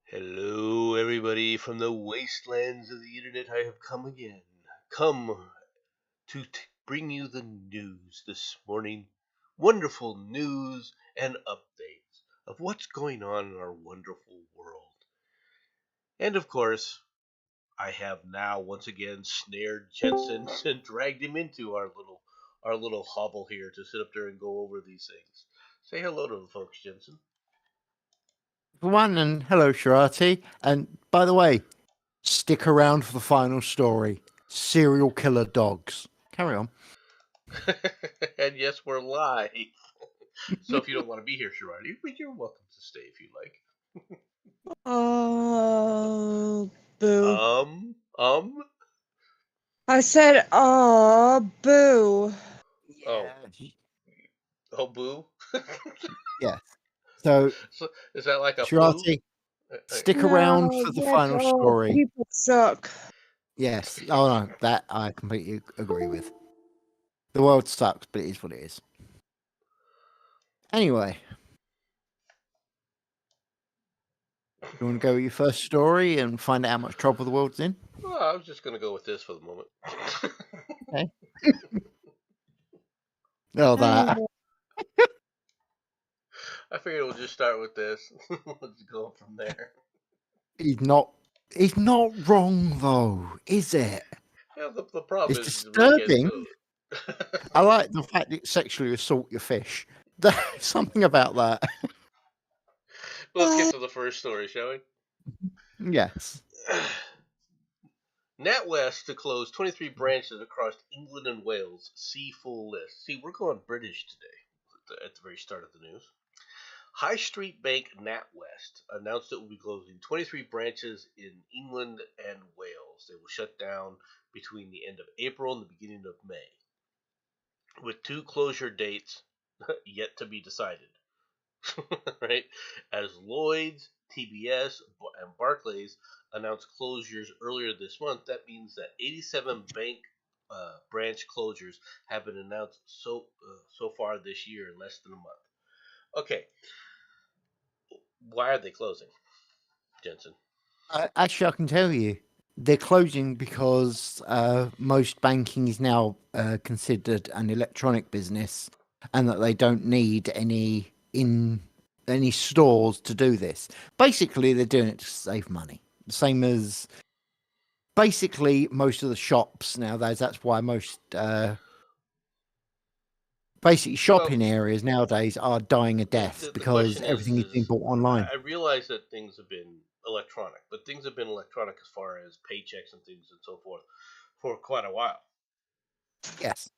Hello, everybody from the wastelands of the internet. I have come again. Come to bring you the news this morning. Wonderful news and updates of what's going on in our wonderful world. And of course, I have now once again snared Jensen and dragged him into our little hovel here to sit up there and go over these things. Say hello to the folks, Jensen. For one, and hello, Sharati. And by the way, stick around for the final story. Serial killer dogs. Carry on. And yes, we're live. So if you don't want to be here, Sharadi, but you're welcome to stay if you like. Oh, boo. Um. I said, oh, boo. Oh, Yeah. oh, boo. Yes. So, So is that like a flu? Sharati, stick around No, for the that's final all. story. People suck. Yes. Oh, no. That I completely agree with. The world sucks, but it is what it is. Anyway, you want to go with your first story and find out how much trouble the world's in? Well, I was just gonna go with this for the moment. Okay. Oh, that. I figured we'll just start with this. Let's go from there. He's not. He's not wrong though, is it? Yeah, the problem It's is when you get disturbing. into it. I like the fact that you sexually assault your fish. There's something about that. Let's get to the first story, shall we? Yes. NatWest to close 23 branches across England and Wales. See full list. See, we're going British today at the very start of the news. High Street Bank NatWest announced it will be closing 23 branches in England and Wales. They will shut down between the end of April and the beginning of May, with two closure dates yet to be decided. Right? As Lloyd's, TBS, and Barclays announced closures earlier this month, that means that 87 bank branch closures have been announced so far this year in less than a month. Okay, why are they closing, Jensen? Actually, I can tell you. They're closing because most banking is now considered an electronic business, and that they don't need any stores to do this. Basically, they're doing it to save money. Same as basically most of the shops nowadays. That's why most basically Well, shopping areas nowadays are dying a the, death the, the because question everything is being is bought online. I realize that things have been electronic, but things have been electronic as far as paychecks and things and so forth for quite a while. Yes,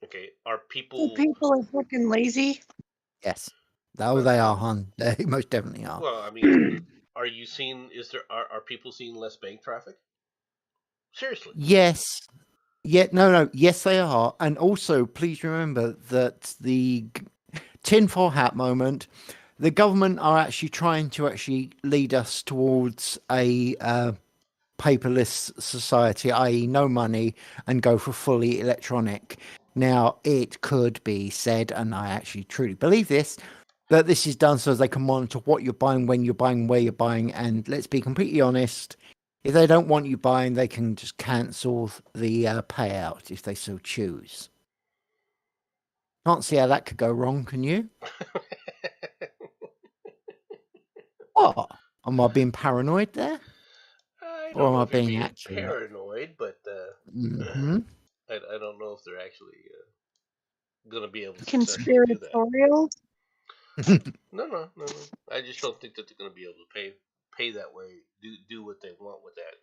Okay, are You people people are fucking lazy. yes. Oh, well, they are, hon. They most definitely are. well, I mean, are you seeing? Are people seeing less bank traffic? Seriously. Yes. Yeah, no. Yes, they are. And also, please remember that the tinfoil hat moment, the government are actually trying to actually lead us towards a paperless society, i.e., no money, and go for fully electronic. Now, it could be said, and I actually truly believe this, that this is done so as they can monitor what you're buying, when you're buying, where you're buying. And let's be completely honest, if they don't want you buying, they can just cancel the payout if they so choose. Can't see how that could go wrong, can you? What? Am I being paranoid there? I Or don't am know I if you're being being accurate? paranoid, but Hmm. I don't know if they're actually going to be able to successfully do that. Conspiratorial. No. I just don't think that they're going to be able to pay that way, do what they want with that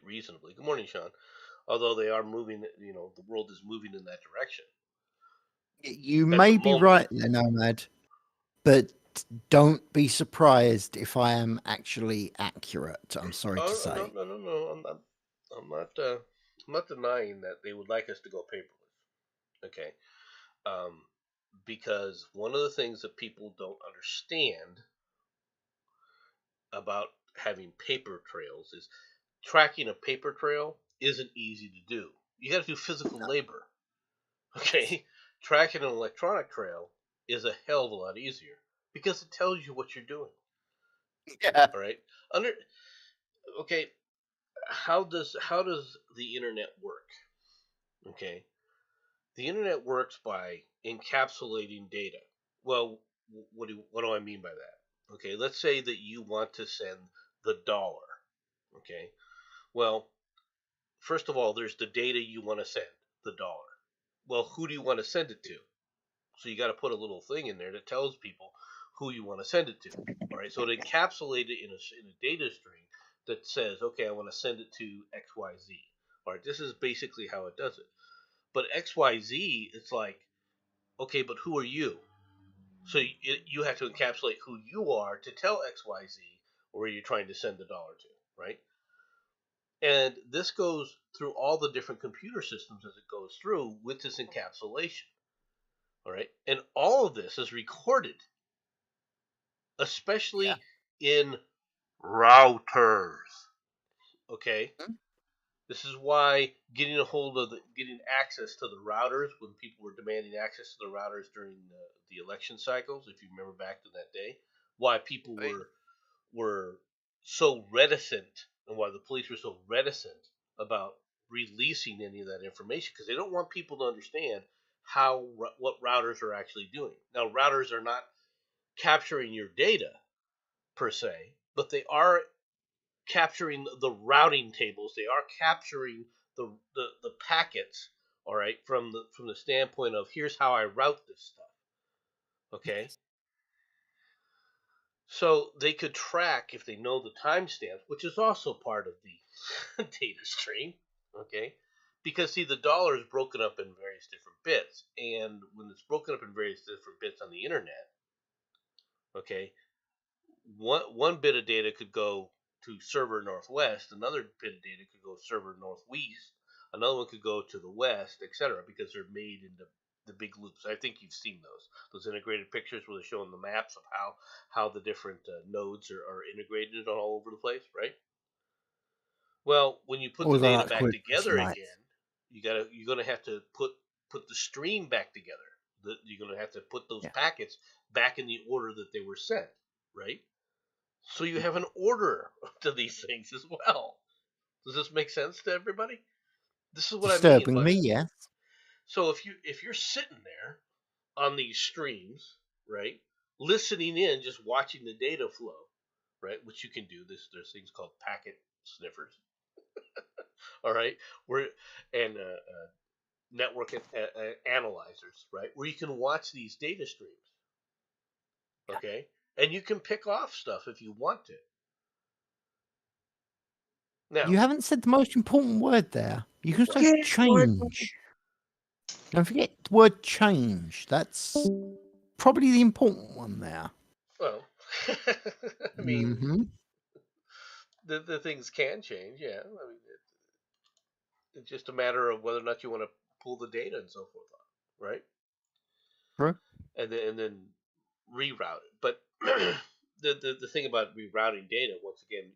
reasonably. Good morning, Sean. Although they are moving, the world is moving in that direction You at the may be moment. right there, Nomad, but don't be surprised if I am actually accurate. I'm sorry to Oh no say. no no no! I'm not. I'm not denying that they would like us to go paperless. Okay. Um, because one of the things that people don't understand about having paper trails is tracking a paper trail isn't easy to do. You got to do physical labor. Okay. Tracking an electronic trail is a hell of a lot easier because it tells you what you're doing. Yeah. All right. Under okay, how does the internet work? Okay. The internet works by encapsulating data. Well, what do I mean by that? Okay, let's say that you want to send the dollar. Okay. Well, first of all, there's the data you want to send, the dollar. Well, who do you want to send it to? So you got to put a little thing in there that tells people who you want to send it to. All right, so it encapsulates it in a data string that says, okay, I want to send it to XYZ. All right, this is basically how it does it. But XYZ, it's like, okay, but who are you? So you have to encapsulate who you are to tell XYZ where you're trying to send the dollar to, right? And this goes through all the different computer systems as it goes through with this encapsulation. All right. And all of this is recorded, Yeah. especially in routers. Okay. Mhm. This is why getting a hold of getting access to the routers when people were demanding access to the routers during the election cycles, if you remember back to that day, why people Right. were so reticent and why the police were so reticent about releasing any of that information because they don't want people to understand what routers are actually doing. Now, routers are not capturing your data per se, but they are capturing the routing tables. They are capturing the packets. All right, from the standpoint of here's how I route this stuff. Okay, so they could track if they know the timestamps, which is also part of the data stream. Okay, because see the dollar is broken up in various different bits, and when it's broken up in various different bits on the internet, okay, one bit of data could go to server northwest, another bit of data could go server northeast, another one could go to the west, etc. Because they're made into the big loops. I think you've seen those integrated pictures where they're showing the maps of how the different nodes are integrated all over the place, right? Well, when you put the Or they data like to call back it together slides. again, you're gonna have to put the stream back together. You're gonna have to put those Yeah. packets back in the order that they were sent, right? So you have Mhm. an order to these things as well. Does this make sense to everybody? This is what I mean. But Disturbingly, yes. so if you're sitting there on these streams, right, listening in, just watching the data flow, right, which you can do. There's things called packet sniffers. All right, where and network analyzers, right, where you can watch these data streams. Yeah. Okay, and you can pick off stuff if you want to. Now, You haven't said the most important word there. You can say Okay, Lord. change. Don't forget the word change. That's probably the important one there. well, I mean, Hmm. the things can change. Yeah, I mean, it's just a matter of whether or not you want to pull the data and so forth on, right? True. And then reroute it. But the thing about rerouting data, once again,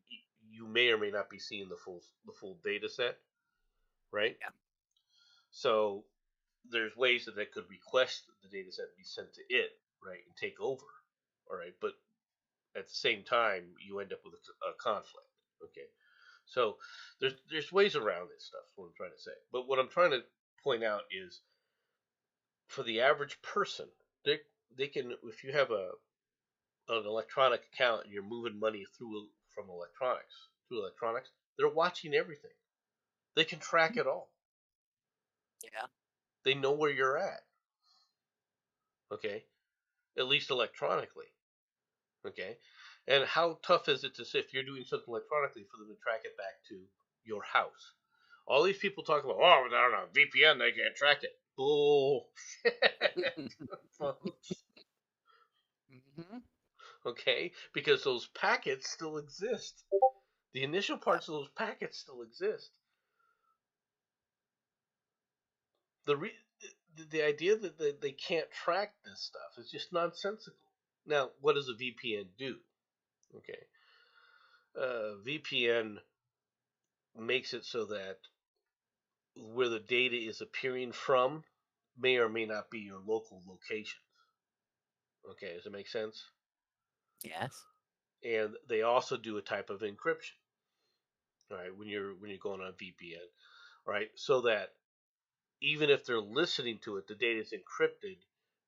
you may or may not be seeing the full data set, right? Yeah. So there's ways that they could request the data set be sent to it, right, and take over, all right. But at the same time, you end up with a conflict. Okay, so there's ways around this stuff. Is what I'm trying to say. But what I'm trying to point out is for the average person, they can if you have an electronic account and you're moving money from electronics, they're watching everything. They can track it all. Yeah. They know where you're at. Okay, at least electronically. Okay, and how tough is it to say if you're doing something electronically for them to track it back to your house? All these people talk about, oh, I don't know, VPN, they can't track it. Bull. Folks. Hmm. Okay, because those packets still exist. The initial parts of those packets still exist. The re- the idea that they can't track this stuff is just nonsensical. Now, what does a VPN do? Okay, VPN makes it so that where the data is appearing from may or may not be your local location. Okay, does it make sense? Yes. and they also do a type of encryption, right? When you're going on a VPN, right? So that even if they're listening to it, the data is encrypted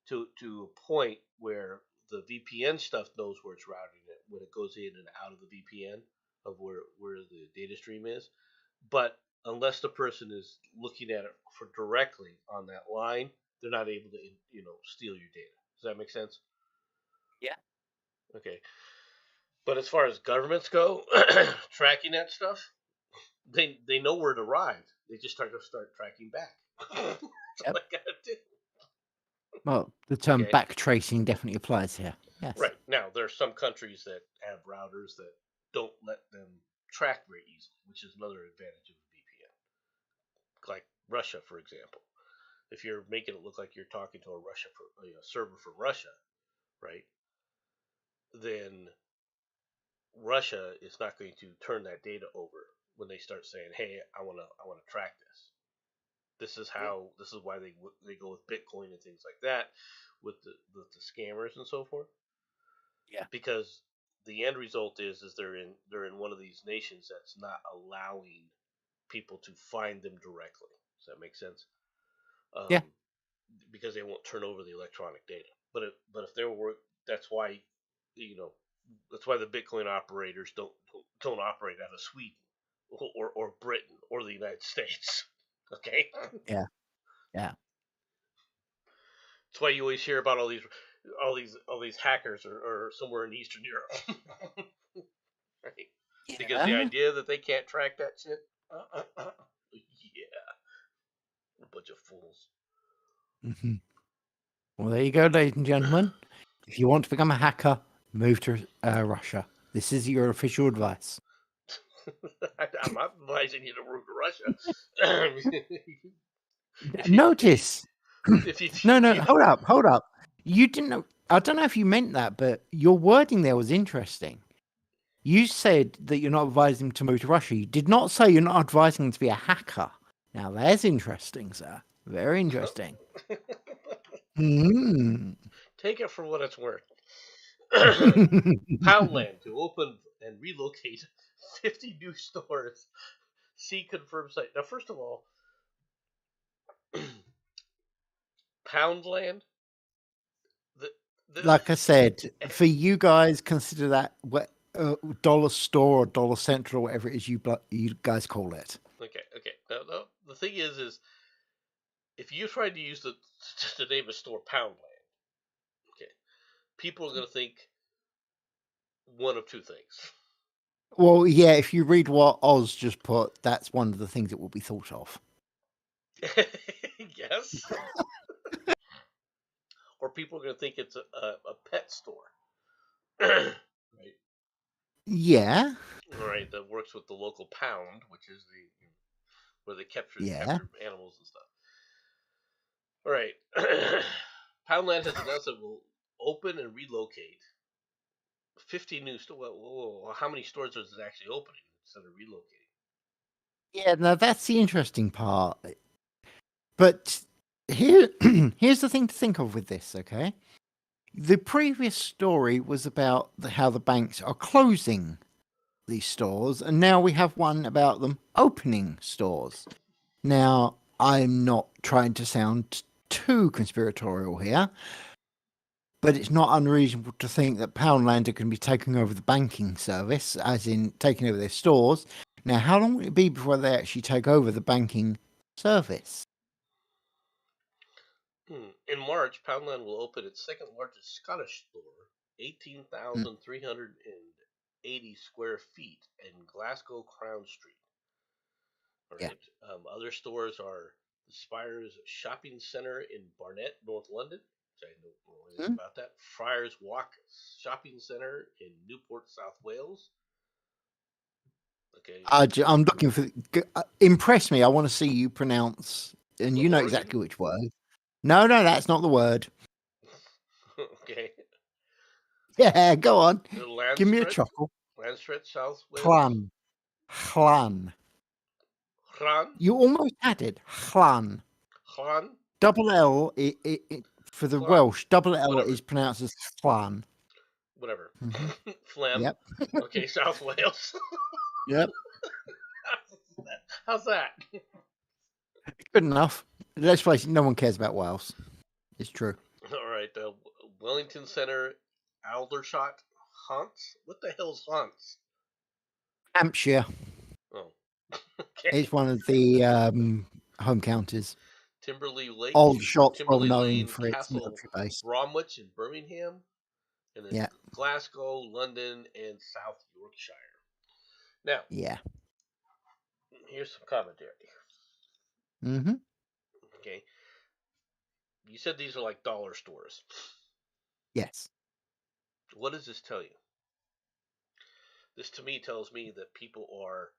to a point where the VPN stuff knows where it's routing it when it goes in and out of the VPN of where the data stream is. But unless the person is looking at it for directly on that line, they're not able to steal your data. Does that make sense? Yeah. Okay. But as far as governments go, tracking that stuff, they know where it arrived. They just start tracking back. That's all I gotta do. Well, the term Okay. backtracing definitely applies here. Yes. Right. Now, there are some countries that have routers that don't let them track very easily, which is another advantage of a VPN. Like Russia, for example. If you're making it look like you're talking to a server from Russia, right? Then Russia is not going to turn that data over when they start saying, "Hey, I want to track this." This is why they go with Bitcoin and things like that, with the scammers and so forth. Yeah. Because the end result is they're in one of these nations that's not allowing people to find them directly. Does that make sense? Yeah. Because they won't turn over the electronic data. But if there were, that's why the Bitcoin operators don't operate out of Sweden or Britain or the United States. Okay. Yeah. That's why you always hear about all these hackers are somewhere in Eastern Europe. Right? Yeah. Because the idea that they can't track that shit. Yeah. A bunch of fools. Mm-hmm. Well, there you go, ladies and gentlemen. If you want to become a hacker, move to Russia. This is your official advice. I'm not advising you to move to Russia. Notice. No, hold up. You didn't know. I don't know if you meant that, but your wording there was interesting. You said that you're not advising them to move to Russia. You did not say you're not advising them to be a hacker. Now, that's interesting, sir. Very interesting. Take it for what it's worth. Poundland to open and relocate 50 new stores. See confirmed site. Now, first of all, Poundland. Like I said, for you guys, consider that dollar store or dollar central, or whatever it is you guys call it. Okay. No. The thing is if you try to use the name of store Poundland, okay, people are going to think one of two things. Well, yeah, if you read what Oz just put, that's one of the things that will be thought of. Yes. Or people are going to think it's a pet store. Right? Yeah. Right, that works with the local pound, which is where they capture animals and stuff. All right. Poundland has announced it will open and relocate 50 new stores. Well, how many stores is it actually opening instead of relocating? Yeah, now that's the interesting part. But here's the thing to think of with this, okay? The previous story was about how the banks are closing these stores, and now we have one about them opening stores. Now, I'm not trying to sound too conspiratorial here, but it's not unreasonable to think that Poundland are going to be taking over the banking service, as in taking over their stores. Now, how long will it be before they actually take over the banking service? In March, Poundland will open its second largest Scottish store, 18,380 square feet in Glasgow Crown Street. All right. Yeah. Other stores are the Spires Shopping Centre in Barnet, North London. Which I don't know anything about that. Friars Walk Shopping Centre in Newport, South Wales. Okay. I'm looking for. Impress me. I want to see you pronounce, and you know Oregon? exactly which word. No, that's not the word. Okay. Yeah, go on. Give me a chuckle. Landstret, South Wales. Llan. You almost had it. Llan. Double L for the Welsh. Double L is pronounced as Llan. whatever. Mhm. Phlegm. Yep. Okay, South Wales. Yep. How's that? Good enough. Let's face it, no one cares about Wales. It's true. All right, Wellington Center, Aldershot, Hants. What the hell's Hants? Hampshire Oh, okay. is one of the home counties. Timberley Lake, Aldershot's well Timberley known Lane, for its Castle military base. Bromwich in Birmingham, and then Yeah. Glasgow, London, and South Yorkshire. Now, Yeah. here's some commentary. Mm-hmm. Okay, you said these are like dollar stores. Yes. What does this tell you? This to me tells me that people are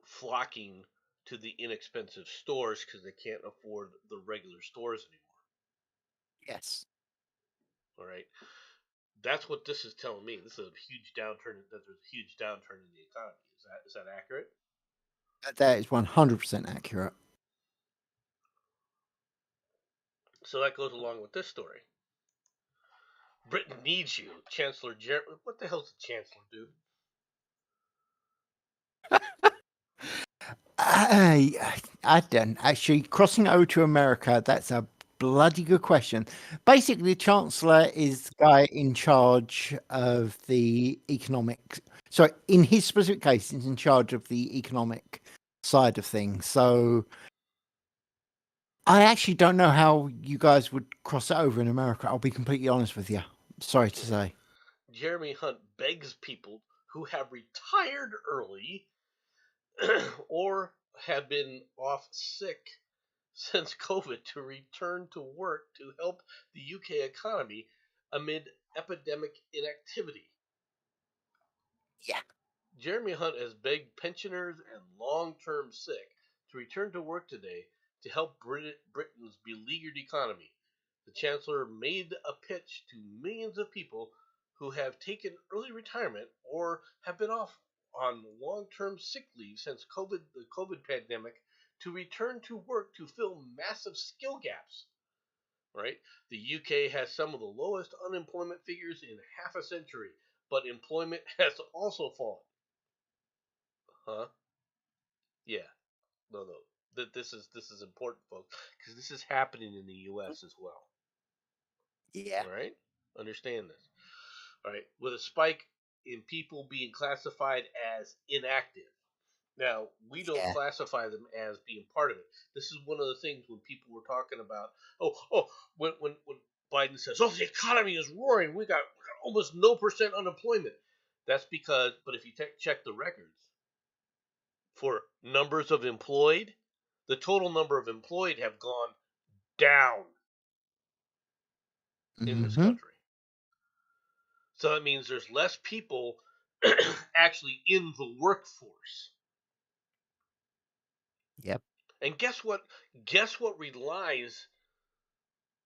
flocking to the inexpensive stores because they can't afford the regular stores anymore. Yes. All right, that's what this is telling me. This is a huge downturn. That there's a huge downturn in the economy. Is that accurate? That is 100% accurate. So that goes along with this story. Britain needs you, Chancellor Jeremy. What the hell's the Chancellor do? I don't actually crossing over to America. That's a bloody good question. Basically, the Chancellor is the guy in charge of the economic. So, in his specific case, he's in charge of the economic side of things. So, I actually don't know how you guys would cross it over in America. I'll be completely honest with you. Sorry to say. Jeremy Hunt begs people who have retired early or have been off sick since COVID to return to work to help the UK economy amid epidemic inactivity. Yeah. Jeremy Hunt has begged pensioners and long-term sick to return to work today to help Britain's beleaguered economy. The Chancellor made a pitch to millions of people who have taken early retirement or have been off on long-term sick leave since the COVID pandemic to return to work to fill massive skill gaps. Right? The UK has some of the lowest unemployment figures in half a century, but employment has also fallen. Huh? Yeah. No. This is important, folks, because this is happening in the U.S. as well. Yeah. All right. Understand this. All right. With a spike in people being classified as inactive. Now we don't Yeah. classify them as being part of it. This is one of the things when people were talking about. When Biden says, "Oh, the economy is roaring. We got almost no percent unemployment." That's because, but if you check the records for numbers of employed, the total number of employed have gone down in this Mm-hmm. country. So that means there's less people actually in the workforce. Yep. And guess what? Guess what relies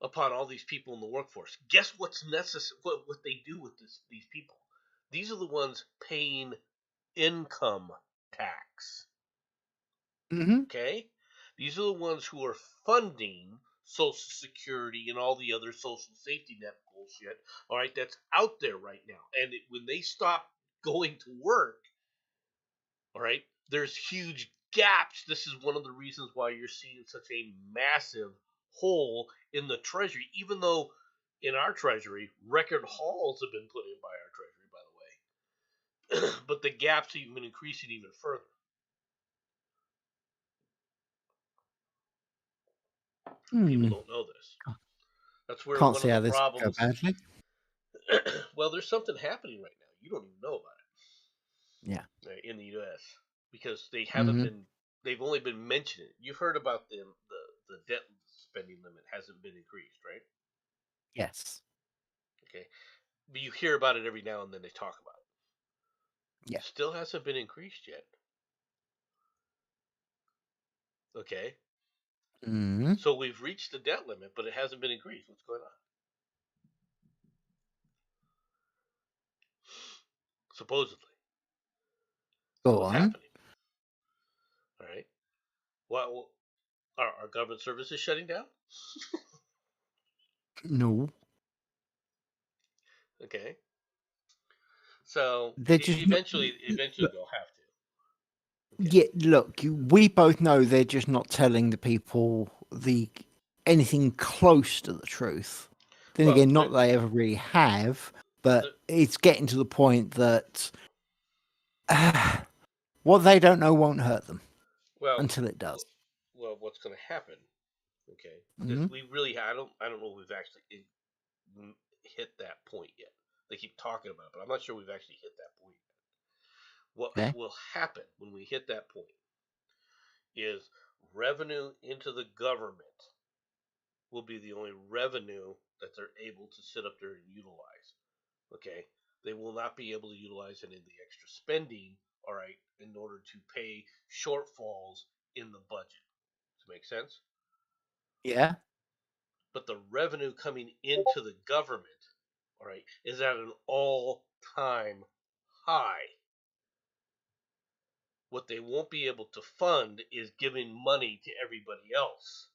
upon all these people in the workforce? Guess what's necessary? What they do with these people? These are the ones paying income tax. Mm-hmm. Okay? These are the ones who are funding Social Security and all the other social safety net bullshit, all right, that's out there right now. And when they stop going to work, all right, there's huge gaps. This is one of the reasons why you're seeing such a massive hole in the Treasury, even though in our Treasury, record hauls have been put in by our Treasury, by the way. But the gaps have been increasing even further. People don't know this. That's where Can't one see of how the this could go problems. badly. Well, there's something happening right now. You don't even know about Yeah. it in the U.S. because they haven't Mm-hmm. been. They've only been mentioning it. You've heard about the debt spending limit hasn't been increased, right? Yes. Okay, but you hear about it every now and then. They talk about it. Yeah. Still hasn't been increased yet. Okay, Mm-hmm. so we've reached the debt limit, but it hasn't been increased. What's going on? Supposedly, Go what's on. happening? All right. Well, are our government services shutting down? No. Okay, so They're just eventually they'll have to. Okay. yeah. Look, we both know they're just not telling the people anything close to the truth. Then Well, again, not that they ever really have, but the- it's getting to the point that what they don't know won't hurt them well, until it does. well, what's going to happen? Okay, because Hmm. we really, I don't know if we've actually hit that point yet. They keep talking about it, but I'm not sure we've actually hit that point yet. What Okay. will happen when we hit that point is revenue into the government will be the only revenue that they're able to sit up there and utilize. Okay, they will not be able to utilize any of the extra spending. All right, in order to pay shortfalls in the budget. Does it make sense? Yeah. But the revenue coming into the government, all right, is at an all-time high. What they won't be able to fund is giving money to everybody else.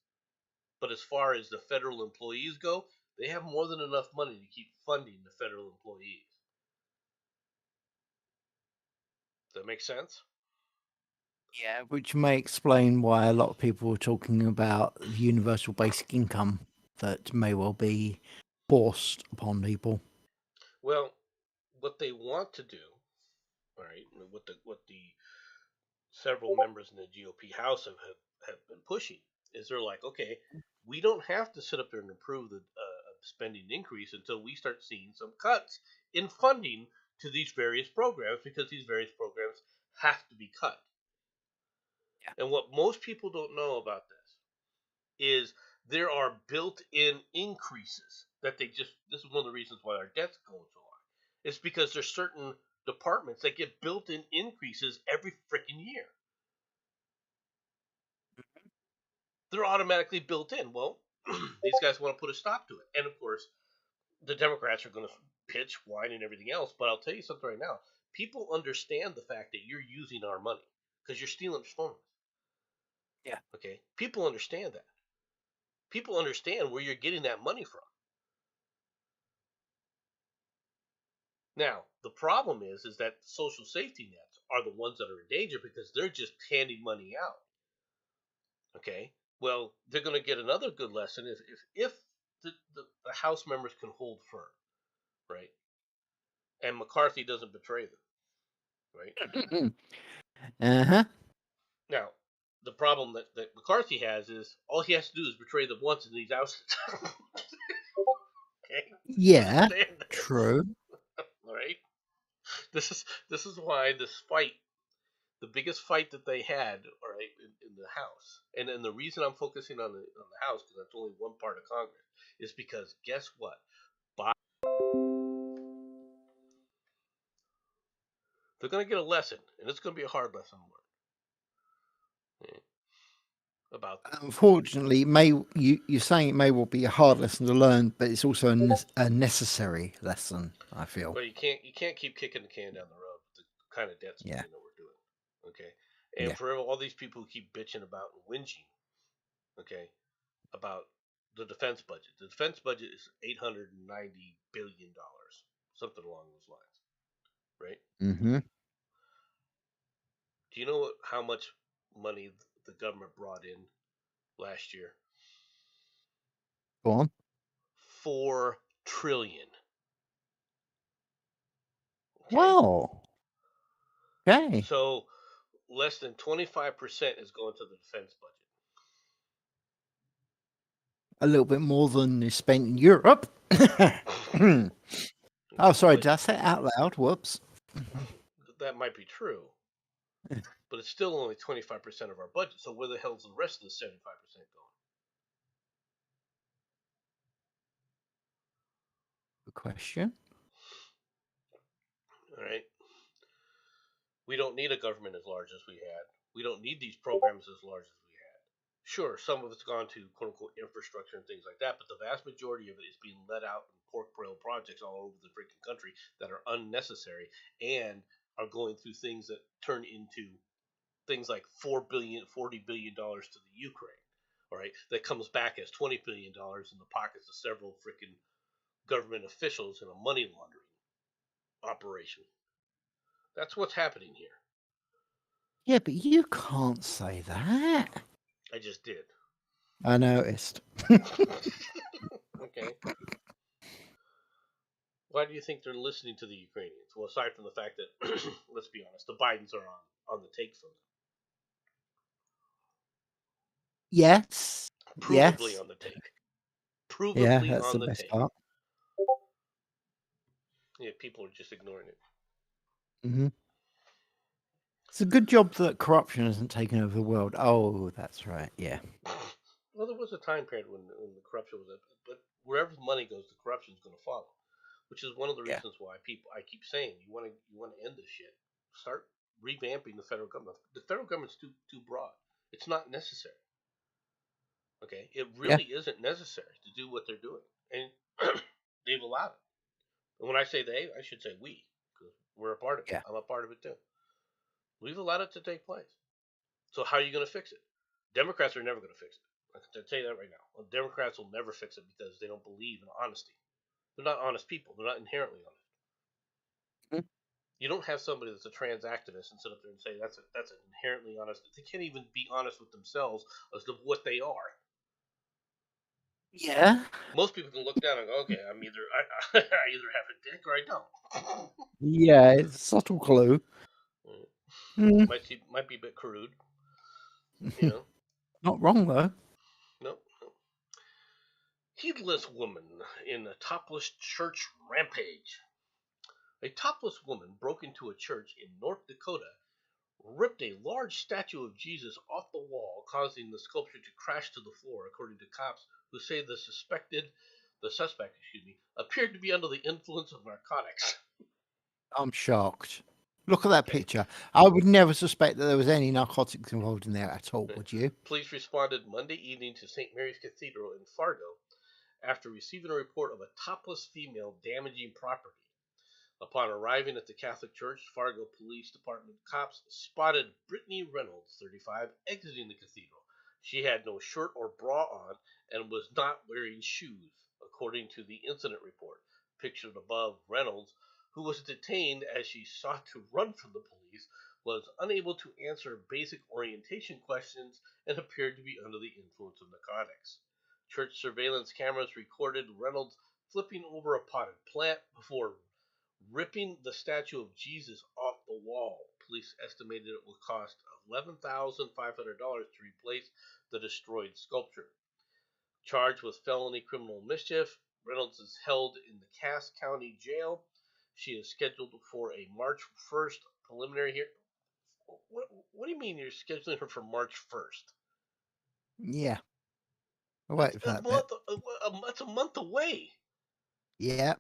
But as far as the federal employees go, they have more than enough money to keep funding the federal employees. Does that make sense? Yeah, which may explain why a lot of people are talking about universal basic income that may well be forced upon people. Well, what they want to do, all right, what the several members in the GOP House have been pushing is they're like, okay, we don't have to sit up there and approve the spending increase until we start seeing some cuts in funding to these various programs because these various programs have to be cut. Yeah. And what most people don't know about this is there are built-in increases that this is one of the reasons why our debt's going so high. It's because there's certain departments that get built-in increases every freaking year. They're automatically built in. Well, these guys want to put a stop to it. And of course, the Democrats are going to pitch, whine, and everything else. But I'll tell you something right now. People understand the fact that you're using our money because you're stealing from us. Yeah. Okay? People understand that. People understand where you're getting that money from. Now, the problem is that social safety nets are the ones that are in danger because they're just handing money out. Okay? Well, they're going to get another good lesson if the House members can hold firm, right? And McCarthy doesn't betray them, right? Uh-huh. Now, the problem that McCarthy has is all he has to do is betray them once and he's ousted. Okay? Yeah, Understand this. true. All right? This is why this fight, the biggest fight that they had, all right, in the House, and the reason I'm focusing on the House because that's only one part of Congress is because guess what? They're going to get a lesson, and it's going to be a hard lesson to learn. Yeah. About Unfortunately, you're saying it may well be a hard lesson to learn, but it's also a necessary lesson, I feel. But you can't keep kicking the can down the road with the kind of debt spending Yeah. that we're doing. Okay, and Yeah. for all these people who keep bitching about and whinging, okay, about the defense budget. The defense budget is $890 billion, something along those lines, right? Mm-hmm. Do you know how much money the government brought in last year? Go on. 4 trillion. Okay, Well, okay. so less than 25% is going to the defense budget. A little bit more than is spent in Europe. Oh, sorry, But did I say it out loud? Whoops. that might be true, but it's still only 25% of our budget. So where the hell's the rest of the 75% going? Good question. All right. We don't need a government as large as we had. We don't need these programs as large as we had. Sure, some of it's gone to quote unquote infrastructure and things like that, but the vast majority of it is being let out in pork barrel projects all over the freaking country that are unnecessary and are going through things that turn into things like $40 billion to the Ukraine. All right, that comes back as $20 billion in the pockets of several freaking government officials in a money laundering operation. That's what's happening here. Yeah, but you can't say that. I just did. I noticed. Okay. Why do you think they're listening to the Ukrainians? Well, aside from the fact that, let's be honest, the Bidens are on the take from them. Yes. Provably Yes. on the take. Yeah, Provably that's on the the best take. part. Yeah, people are just ignoring it. Hmm. It's a good job that corruption hasn't taken over the world. Oh, that's right. Yeah. Well, there was a time period when the corruption was up, but wherever the money goes, the corruption is going to follow. Which is one of the Yeah. reasons why I keep saying you want to end this shit. Start revamping the federal government. The federal government's too broad. It's not necessary. Okay, it really isn't necessary to do what they're doing, and they've allowed it. And when I say they, I should say we, because we're a part of it. Yeah. I'm a part of it too. We've allowed it to take place. So how are you going to fix it? Democrats are never going to fix it. I can tell you that right now. Well, Democrats will never fix it because they don't believe in honesty. They're not honest people. They're not inherently honest. Mhm. You don't have somebody that's a trans activist and sit up there and say that's an inherently honest. They can't even be honest with themselves as to what they are. Yeah. Most people can look down and go, okay, I either have a dick or I don't. Yeah, it's a subtle clue. Mm. Might be a bit crude, you know. Not wrong though. No. Heedless woman in a topless church rampage. A topless woman broke into a church in North Dakota, ripped a large statue of Jesus off the wall, causing the sculpture to crash to the floor, according to cops who say the suspect appeared to be under the influence of narcotics. I'm shocked. Look at that Okay. picture. I would never suspect that there was any narcotics involved in there at all, would you? Police responded Monday evening to St. Mary's Cathedral in Fargo after receiving a report of a topless female damaging property. Upon arriving at the Catholic Church, Fargo Police Department cops spotted Brittany Reynolds, 35, exiting the cathedral. She had no shirt or bra on and was not wearing shoes, according to the incident report. Pictured above, Reynolds, who was detained as she sought to run from the police, was unable to answer basic orientation questions and appeared to be under the influence of narcotics. Church surveillance cameras recorded Reynolds flipping over a potted plant before ripping the statue of Jesus off the wall. Police estimated it would cost $11,500 to replace the destroyed sculpture. Charged with felony criminal mischief, Reynolds is held in the Cass County Jail. She is scheduled for a March 1st preliminary hearing. What do you mean you're scheduling her for March 1st? Yeah. I'll wait for that bit. That's a month away. Yeah.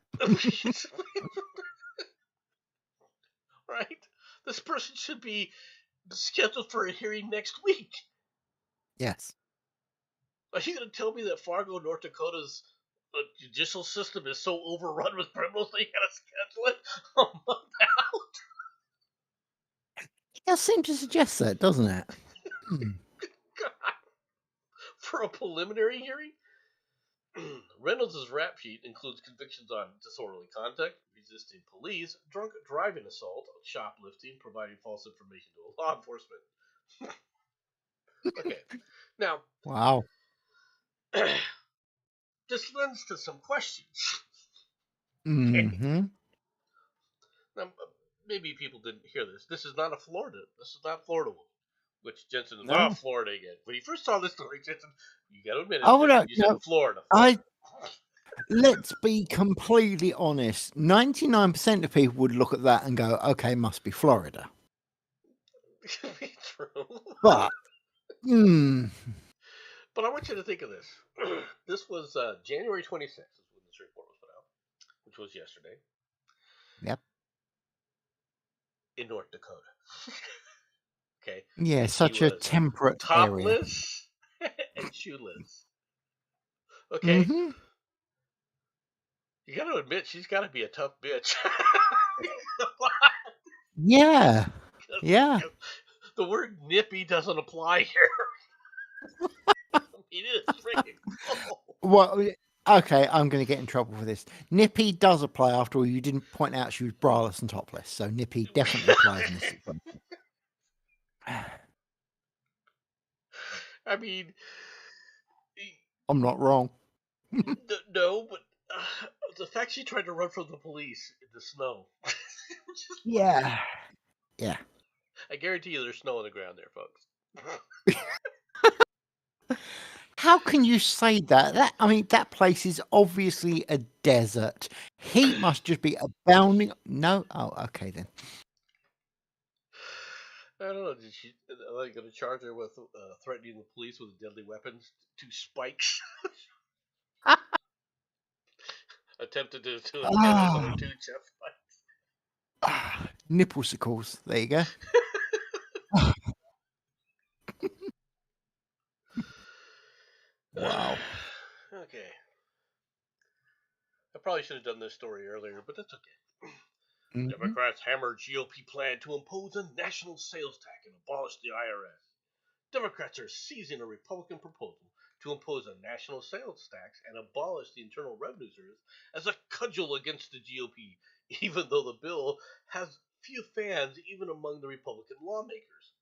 Right? This person should be scheduled for a hearing next week. Yes. Are you going to tell me that Fargo, North Dakota's judicial system is so overrun with criminals that you got to schedule it a month out? It does seem to suggest that, doesn't it? God. For a preliminary hearing? Reynolds' rap sheet includes convictions on disorderly conduct, resisting police, drunk driving assault, shoplifting, providing false information to law enforcement. Okay, now, Wow. this lends to some questions. Mm-hmm. Now, maybe people didn't hear this. This is not Florida woman. Which Jensen is No. Florida again. When you first saw this story, Jensen, you got to admit it. Oh, no, you said no. Florida. Let's be completely honest. 99% of people would look at that and go, okay, must be Florida. Could be true. But, But I want you to think of this. This was January 26th is when this report was put out, which was yesterday. Yep. In North Dakota. Okay. Yeah, And such she a was temperate area. topless and shoeless. Okay. Mm-hmm. You got to admit, she's got to be a tough bitch. Yeah. Yeah. The word nippy doesn't apply here. It is freaking cool. Well, Okay, I'm going to get in trouble for this. Nippy does apply. After all, you didn't point out she was braless and topless, so Nippy definitely applies in this situation. I mean, I'm not wrong. no, but the fact she tried to run from the police in the snow. Yeah. Yeah. I guarantee you there's snow on the ground there, folks. How can you say that? I mean, that place is obviously a desert. Heat must just be abounding. No? Oh, okay then. I don't know. Are they going to charge her with threatening the police with deadly weapons? Two spikes. Attempted to antennas on her two chest spikes. Nipplesicles. There you go. Wow. Okay. I probably should have done this story earlier, but that's okay. Mhm. Democrats hammer GOP plan to impose a national sales tax and abolish the IRS. Democrats are seizing a Republican proposal to impose a national sales tax and abolish the Internal Revenue Service as a cudgel against the GOP, even though the bill has few fans even among the Republican lawmakers.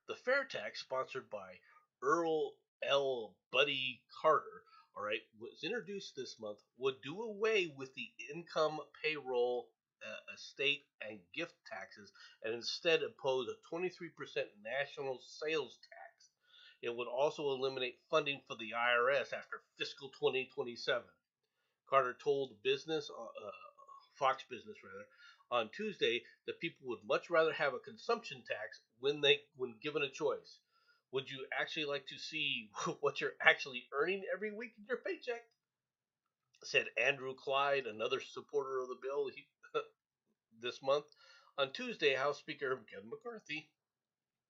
The fair tax, sponsored by Earl L. Buddy Carter, was introduced this month, would do away with the income, payroll, estate, and gift taxes, and instead impose a 23% national sales tax. It would also eliminate funding for the IRS after fiscal 2027. Carter told Fox Business rather, on Tuesday that people would much rather have a consumption tax when given a choice. Would you actually like to see what you're actually earning every week in your paycheck? Said Andrew Clyde, another supporter of the bill this month. On Tuesday, House Speaker Kevin McCarthy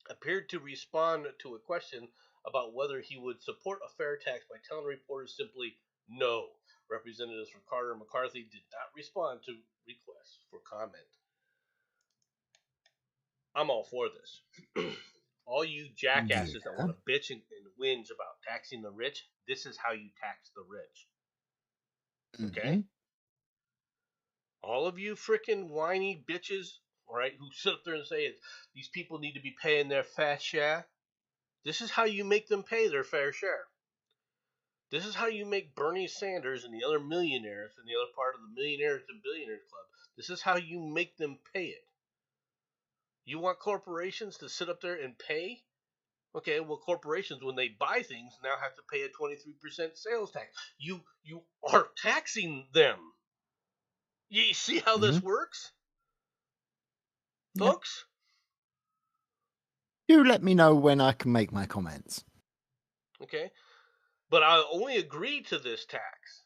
appeared to respond to a question about whether he would support a fair tax by telling reporters simply no. Representatives from Carter and McCarthy did not respond to requests for comment. I'm all for this. All you jackasses that want to bitch and whinge about taxing the rich, this is how you tax the rich. Okay? All of you freaking whiny bitches, all right, who sit up there and say these people need to be paying their fair share. This is how you make them pay their fair share. This is how you make Bernie Sanders and the other millionaires and the other part of the Millionaires and Billionaires Club. This is how you make them pay it. You want corporations to sit up there and pay? Okay, well, corporations, when they buy things, now have to pay a 23% sales tax. You are taxing them. You see how this works? Folks? Do let me know when I can make my comments. Okay. But I'll only agree to this tax.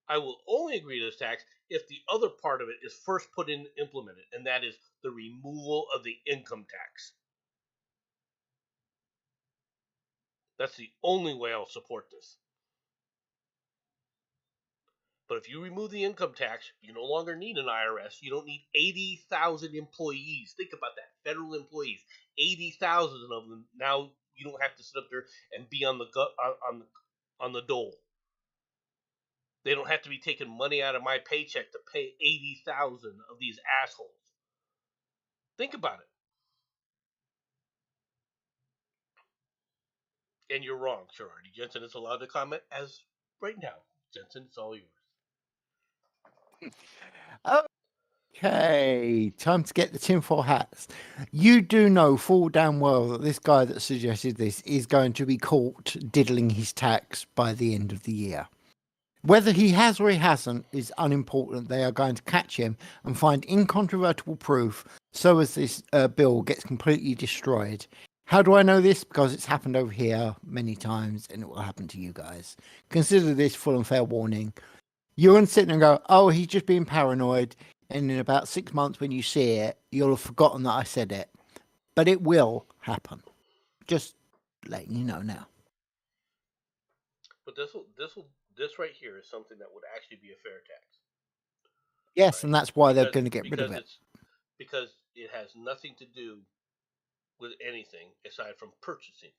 I will only agree to this tax if the other part of it is first put in implemented, and that is the removal of the income tax. That's the only way I'll support this. But if you remove the income tax, you no longer need an IRS. You don't need 80,000 employees. Think about that. Federal employees, 80,000 of them. Now you don't have to sit up there and be on the dole. They don't have to be taking money out of my paycheck to pay 80,000 of these assholes. Think about it. And you're wrong, sure. Artie Jensen is allowed to comment as right now. Jensen, it's all yours. Okay, time to get the tinfoil hats. You do know full damn well that this guy that suggested this is going to be caught diddling his tax by the end of the year. Whether he has or he hasn't is unimportant. They are going to catch him and find incontrovertible proof so as this bill gets completely destroyed. How do I know this? Because it's happened over here many times and it will happen to you guys. Consider this full and fair warning. You're going to sit there and go, oh, he's just being paranoid. And in about 6 months when you see it, you'll have forgotten that I said it. But it will happen. Just letting you know now. But this right here is something that would actually be a fair tax. Yes, right. And that's why they're going to get rid of it. Because it has nothing to do with anything aside from purchasing.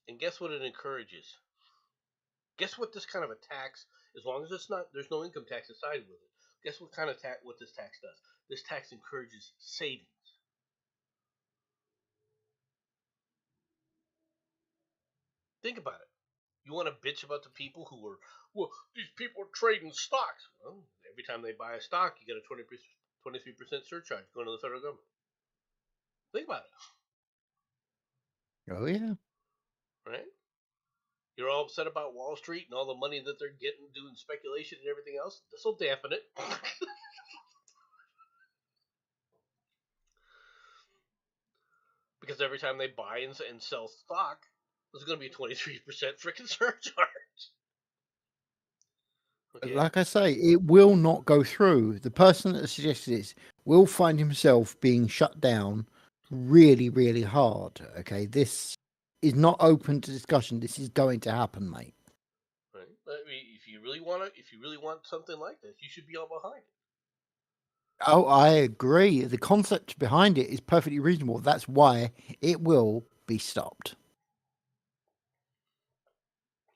And guess what it encourages? Guess what this kind of a tax, as long as it's not, there's no income tax aside with it. Guess what kind of tax? What this tax does? This tax encourages savings. Think about it. You want to bitch about the people who are, well, these people are trading stocks. Well, every time they buy a stock, you get a 23% surcharge going to the federal government. Think about Oh yeah. it, right? You're all upset about Wall Street and all the money that they're getting doing speculation and everything else. This will dampen it. Because every time they buy and sell stock, there's going to be a 23% freaking surcharge. Okay. Like I say, it will not go through. The person that suggested this will find himself being shut down really, really hard. Okay, this is not open to discussion. This is going to happen, mate. Right. I mean, if you really want something like this, you should be all behind it. Oh, I agree. The concept behind it is perfectly reasonable. That's why it will be stopped.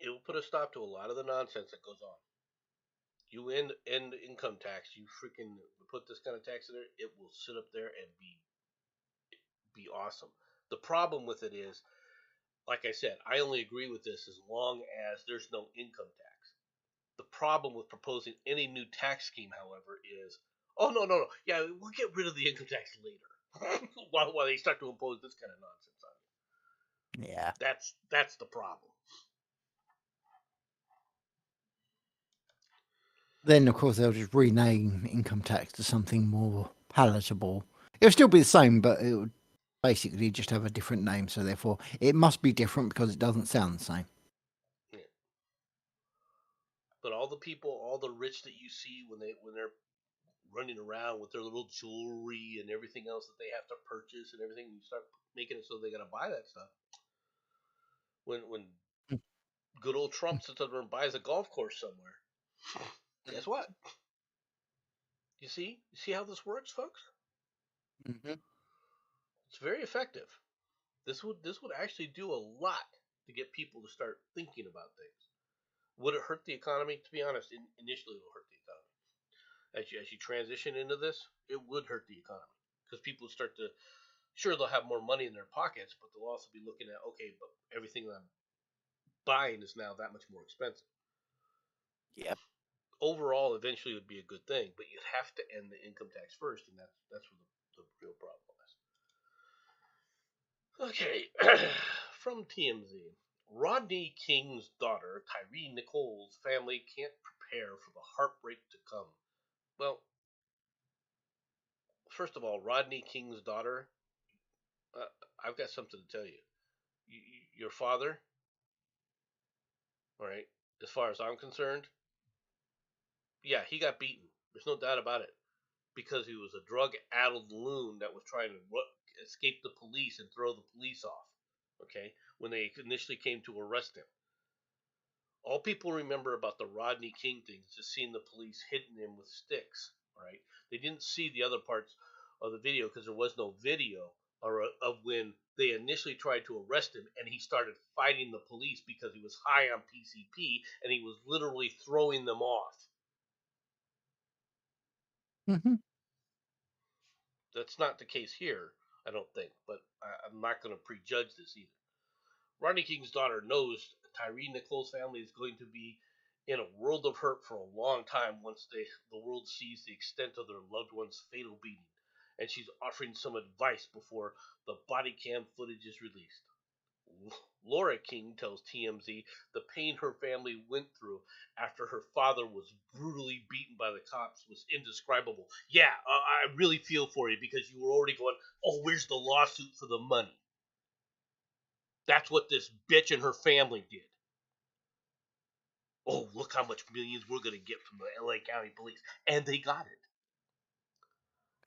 It will put a stop to a lot of the nonsense that goes on. You end income tax, you freaking put this kind of tax in there, it will sit up there and be awesome. The problem with it is, like I said, I only agree with this as long as there's no income tax. The problem with proposing any new tax scheme, however, is, oh no, yeah, we'll get rid of the income tax later, while they start to impose this kind of nonsense on you. Yeah. That's the problem. Then, of course, they'll just rename income tax to something more palatable. It'll still be the same, but it would basically just have a different name. So, therefore, it must be different because it doesn't sound the same. Yeah. But all the people, all the rich that you see when they're running around with their little jewelry and everything else that they have to purchase and everything, you start making it so they gotta buy that stuff. When good old Trump sits over and buys a golf course somewhere, guess what? You see how this works, folks? Mm-hmm. It's very effective. This would actually do a lot to get people to start thinking about things. Would it hurt the economy? To be honest, initially it'll hurt the economy. As you transition into this, it would hurt the economy because people start to, sure, they'll have more money in their pockets, but they'll also be looking at, okay, but everything I'm buying is now that much more expensive. Yep. Overall, eventually, it would be a good thing, but you'd have to end the income tax first, and that's where the real problem is. Okay, from TMZ. Rodney King's daughter, Tyree Nichols' family can't prepare for the heartbreak to come. Well, first of all, Rodney King's daughter, uh, I've got something to tell you. Your father, all right, as far as I'm concerned, yeah, he got beaten. There's no doubt about it. Because he was a drug-addled loon that was trying to escape the police and throw the police off. Okay, when they initially came to arrest him, all people remember about the Rodney King thing is just seeing the police hitting him with sticks. All right, they didn't see the other parts of the video because there was no video of when they initially tried to arrest him and he started fighting the police because he was high on PCP and he was literally throwing them off. Mm-hmm. That's not the case here, I don't think, but I'm not going to prejudge this either. Rodney King's daughter knows Tyree Nichols' family is going to be in a world of hurt for a long time once the world sees the extent of their loved one's fatal beating, and she's offering some advice before the body cam footage is released. Laura King tells TMZ the pain her family went through after her father was brutally beaten by the cops was indescribable. Yeah, I really feel for you because you were already going, oh, where's the lawsuit for the money? That's what this bitch and her family did. Oh, look how much millions we're going to get from the LA County Police. And they got it.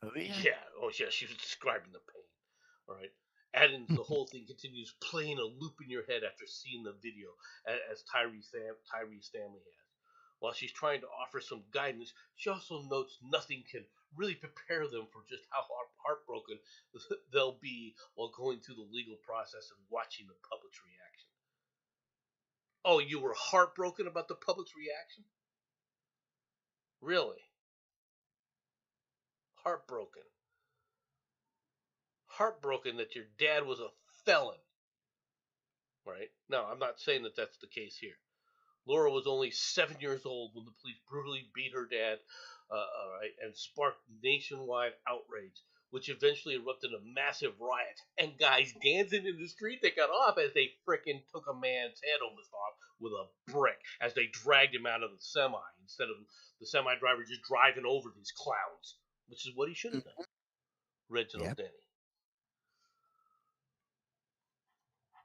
Oh yeah. Yeah, oh yeah, she was describing the pain. All right. And the whole thing continues playing a loop in your head after seeing the video, as Tyree's family has. While she's trying to offer some guidance, she also notes nothing can really prepare them for just how heartbroken they'll be while going through the legal process and watching the public's reaction. Oh, you were heartbroken about the public's reaction? Really? Heartbroken. Heartbroken that your dad was a felon. Right? Now, I'm not saying that that's the case here. Laura was only 7 years old when the police brutally beat her dad, and sparked nationwide outrage, which eventually erupted in a massive riot. And guys dancing in the street, they got off as they frickin' took a man's head almost off with a brick as they dragged him out of the semi instead of the semi driver just driving over these clowns, which is what he should have done. Reginald Denny.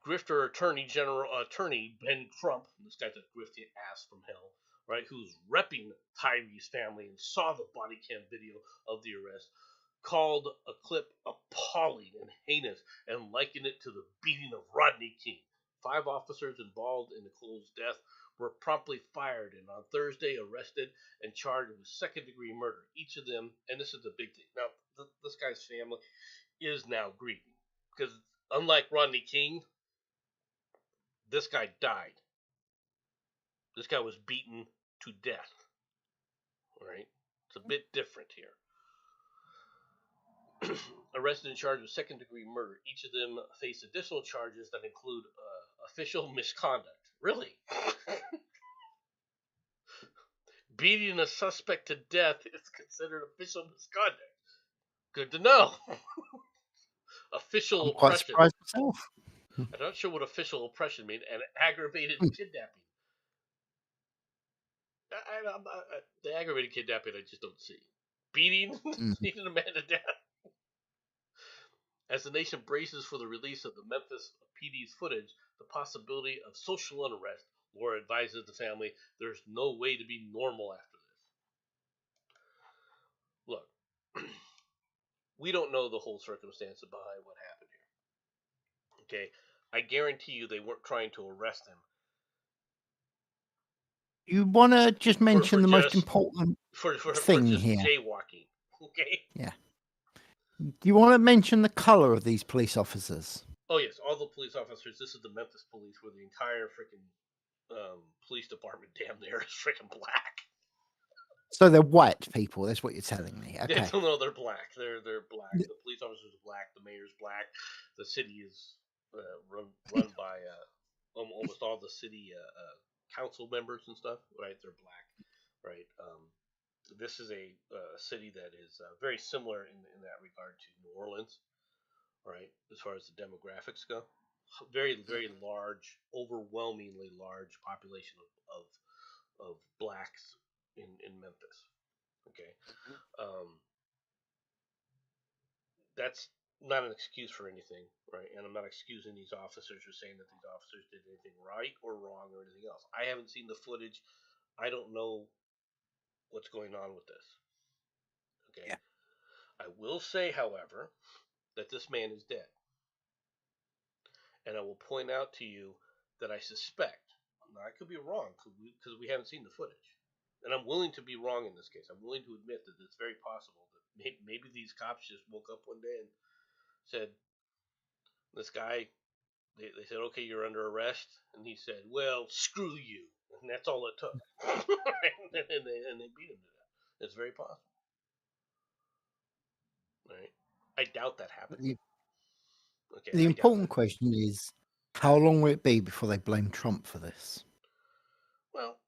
Grifter attorney Ben Crump, this guy's a grifty ass from hell, right, who's repping Tyree's family and saw the body cam video of the arrest, called a clip appalling and heinous and likened it to the beating of Rodney King. 5 officers involved in Nicole's death were promptly fired and on Thursday arrested and charged with second-degree murder. Each of them, and this is the big thing, now this guy's family is now grieving because unlike Rodney King, this guy died. This guy was beaten to death. Right? It's a bit different here. Arrested and charged with second-degree murder. Each of them face additional charges that include official misconduct. Really? Beating a suspect to death is considered official misconduct. Good to know. Official I'm quite oppression. surprised myself. I'm not sure what official oppression means. And aggravated kidnapping. The aggravated kidnapping I just don't see. Beating a man to death. As the nation braces for the release of the Memphis PD's footage, the possibility of social unrest, Laura advises the family there's no way to be normal after this. Look, we don't know the whole circumstances behind what happened here. Okay? I guarantee you they weren't trying to arrest him. You want to just mention the most important thing here? Jaywalking. Okay? Yeah. Do you want to mention the color of these police officers? Oh, yes. All the police officers. This is the Memphis police where the entire freaking police department damn near is freaking black. So they're white people. That's what you're telling me. Okay. Yeah, no, they're black. They're black. The police officers are black. The mayor's black. The city is run by almost all the city council members and stuff. Right? They're black. Right? This is a city that is very similar in that regard to New Orleans, right? As far as the demographics go, very, very large, overwhelmingly large population of blacks in Memphis. Okay, that's not an excuse for anything, right? And I'm not excusing these officers or saying that these officers did anything right or wrong or anything else. I haven't seen the footage. I don't know what's going on with this. Okay. Yeah. I will say, however, that this man is dead. And I will point out to you that I suspect, now I could be wrong because we haven't seen the footage. And I'm willing to be wrong in this case. I'm willing to admit that it's very possible that maybe these cops just woke up one day and said, this guy, they said, okay, you're under arrest. And he said, well, screw you. And that's all it took. and they beat him to death. It's very possible. Right? I doubt that happened. Okay. The important question is, how long will it be before they blame Trump for this? Well,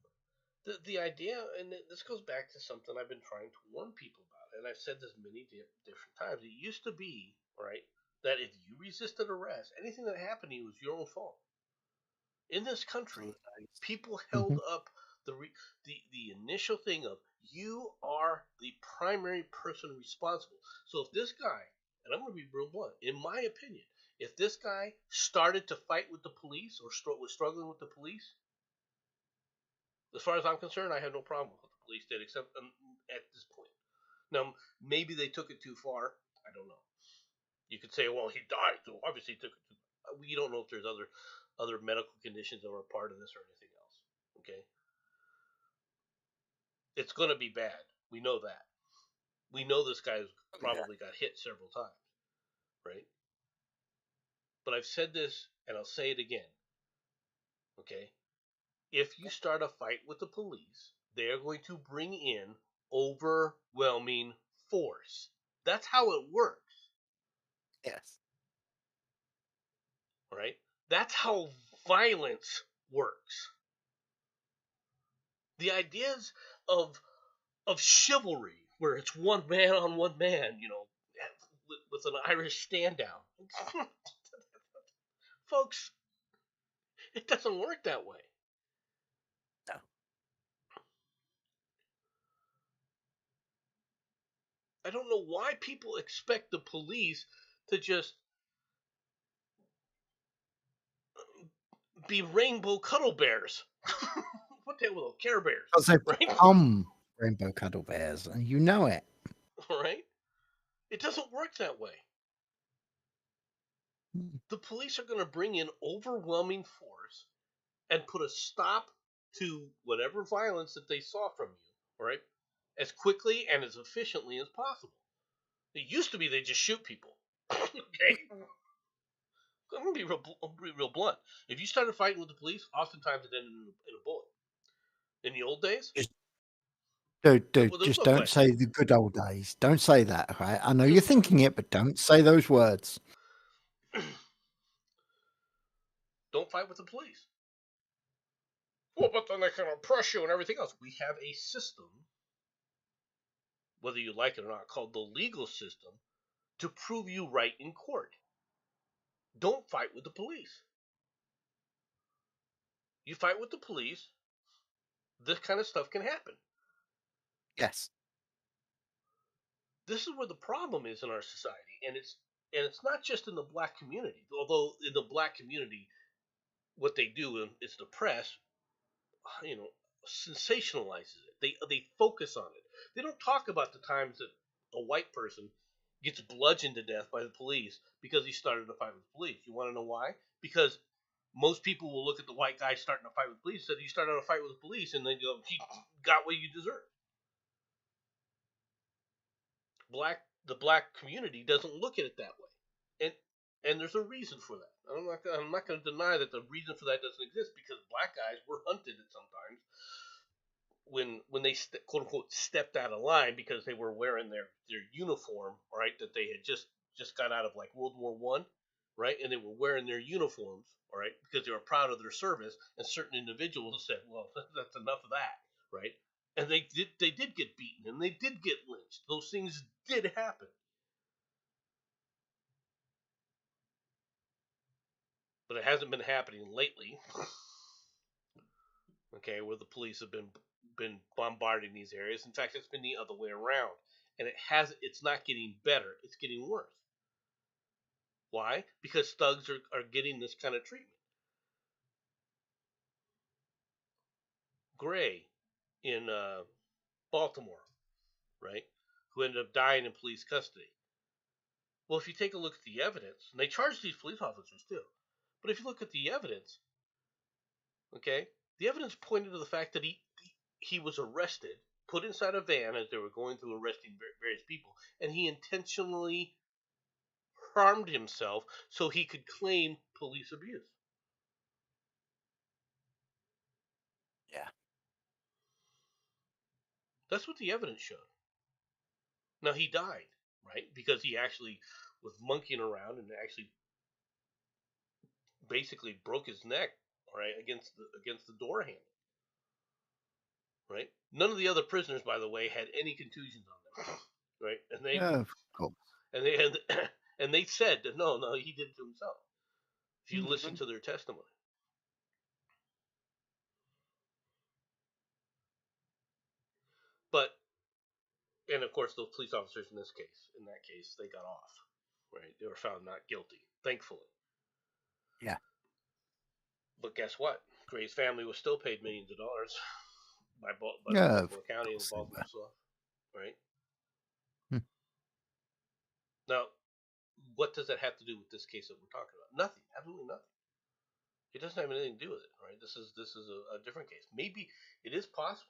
the idea, and this goes back to something I've been trying to warn people about, and I've said this many different times. It used to be, right, that if you resisted arrest, anything that happened to you was your own fault. In this country, people held up the initial thing of you are the primary person responsible. So if this guy, and I'm going to be real blunt, in my opinion, if this guy started to fight with the police or was struggling with the police, as far as I'm concerned, I have no problem with what the police did, except at this point. Now, maybe they took it too far. I don't know. You could say, well, he died, so obviously he took it too far. We don't know if there's other medical conditions that were a part of this or anything else. Okay? It's going to be bad. We know that. We know this guy's probably got hit several times. Right? But I've said this, and I'll say it again. Okay? if you start a fight with the police, they are going to bring in overwhelming force. That's how it works, Yes. right? That's how violence works. The ideas of chivalry, where it's one man on one man, with an Irish stand down. Folks, it doesn't work that way. No. I don't know why people expect the police to just be rainbow cuddle bears. What the hell with Care Bears? Because they've Right? become rainbow cuddle bears, and you know it. Right? It doesn't work that way. Hmm. The police are going to bring in overwhelming force and put a stop to whatever violence that they saw from you, right? As quickly and as efficiently as possible. It used to be they just shoot people. Okay? I'm going to be real blunt. If you started fighting with the police, oftentimes it ended in a bullet. In the old days, Dude, well, there's just no don't question. say the good old days. Don't say that, right? I know you're thinking it, but don't say those words. Don't fight with the police. Well, but then they can oppress you and everything else. We have a system, whether you like it or not, called the legal system to prove you right in court. Don't fight with the police. You fight with the police, this kind of stuff can happen. Yes. This is where the problem is in our society, and it's not just in the black community. Although in the black community, what they do is the press, sensationalizes it. They focus on it. They don't talk about the times that a white person gets bludgeoned to death by the police because he started a fight with the police. You want to know why? Because most people will look at the white guy starting a fight with the police, said he started a fight with the police, and then go, he got what you deserve. The black community doesn't look at it that way, and there's a reason for that. I'm not going to deny that the reason for that doesn't exist, because black guys were hunted at sometimes when they quote unquote stepped out of line because they were wearing their uniform, right? That they had just got out of like World War One, right? And they were wearing their uniforms, all right, because they were proud of their service. And certain individuals said, "Well, that's enough of that," right? And they did get beaten and they did get lynched. Those things did happen. But it hasn't been happening lately. Okay, where the police have been bombarding these areas. In fact, it's been the other way around, and it's not getting better. It's getting worse. Why? Because thugs are getting this kind of treatment. Gray in Baltimore, right, who ended up dying in police custody. Well, if you take a look at the evidence, and they charged these police officers too, but if you look at the evidence, okay, the evidence pointed to the fact that he was arrested, put inside a van as they were going through arresting various people, and he intentionally harmed himself so he could claim police abuse. Yeah. That's what the evidence showed. Now he died, right? Because he actually was monkeying around and actually basically broke his neck, right, against the door handle. Right? None of the other prisoners, by the way, had any contusions on them. Right? And they Of course. and they and they said that no, he did it to himself. If you listen to their testimony. But and of course those police officers in that case, they got off. Right? They were found not guilty, thankfully. Yeah. But guess what? Gray's family was still paid millions of dollars by Yeah, Baltimore County and the Baltimore Slough. Right? Hmm. Now, what does that have to do with this case that we're talking about? Nothing. Absolutely nothing. It doesn't have anything to do with it, right? This is a different case. Maybe it is possible.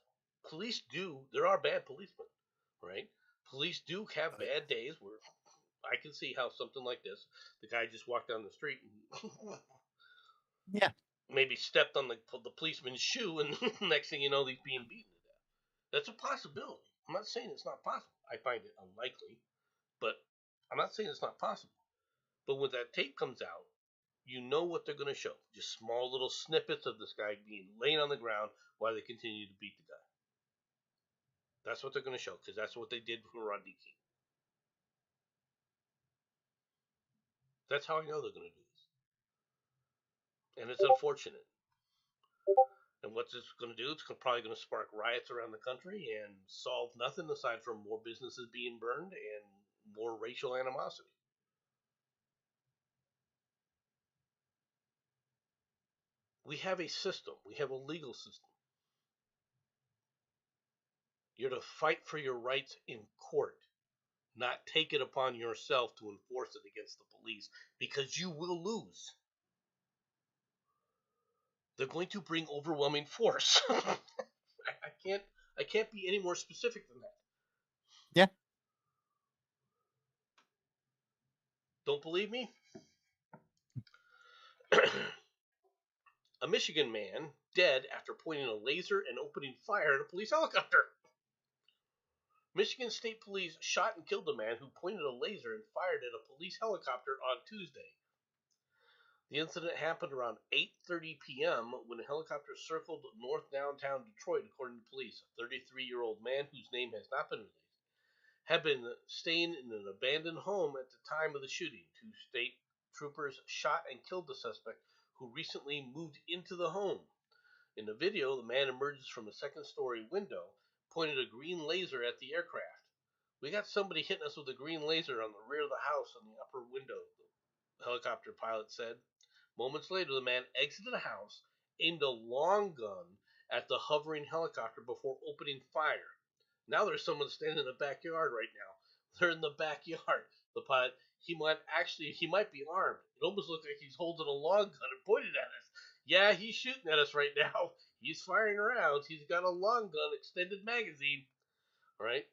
There are bad policemen, right? Police do have bad days where I can see how something like this, the guy just walked down the street and Yeah. maybe stepped on the policeman's shoe, and next thing you know, he's being beaten to death. That's a possibility. I'm not saying it's not possible. I find it unlikely, but I'm not saying it's not possible. But when that tape comes out, you know what they're going to show. Just small little snippets of this guy being laying on the ground while they continue to beat the guy. That's what they're going to show, because that's what they did for Rodney King. That's how I know they're going to do this. And it's unfortunate. And what's this going to do? It's probably going to spark riots around the country and solve nothing aside from more businesses being burned and more racial animosity. We have a system. We have a legal system. You're to fight for your rights in court, not take it upon yourself to enforce it against the police, because you will lose. They're going to bring overwhelming force. I can't be any more specific than that. Yeah. Don't believe me? A Michigan man dead after pointing a laser and opening fire at a police helicopter. Michigan State Police shot and killed a man who pointed a laser and fired at a police helicopter on Tuesday. The incident happened around 8:30 p.m. when a helicopter circled north downtown Detroit, according to police. A 33-year-old man, whose name has not been released, had been staying in an abandoned home at the time of the shooting. Two state troopers shot and killed the suspect, who recently moved into the home. In the video, the man emerges from a second-story window, pointed a green laser at the aircraft. "We got somebody hitting us with a green laser on the rear of the house on the upper window," the helicopter pilot said. Moments later, the man exited the house, aimed a long gun at the hovering helicopter before opening fire. Now there's someone standing in the backyard right now. They're in the backyard. The pilot, he might be armed. It almost looks like he's holding a long gun and pointed at us. Yeah, he's shooting at us right now. He's firing rounds. He's got a long gun, extended magazine. All right.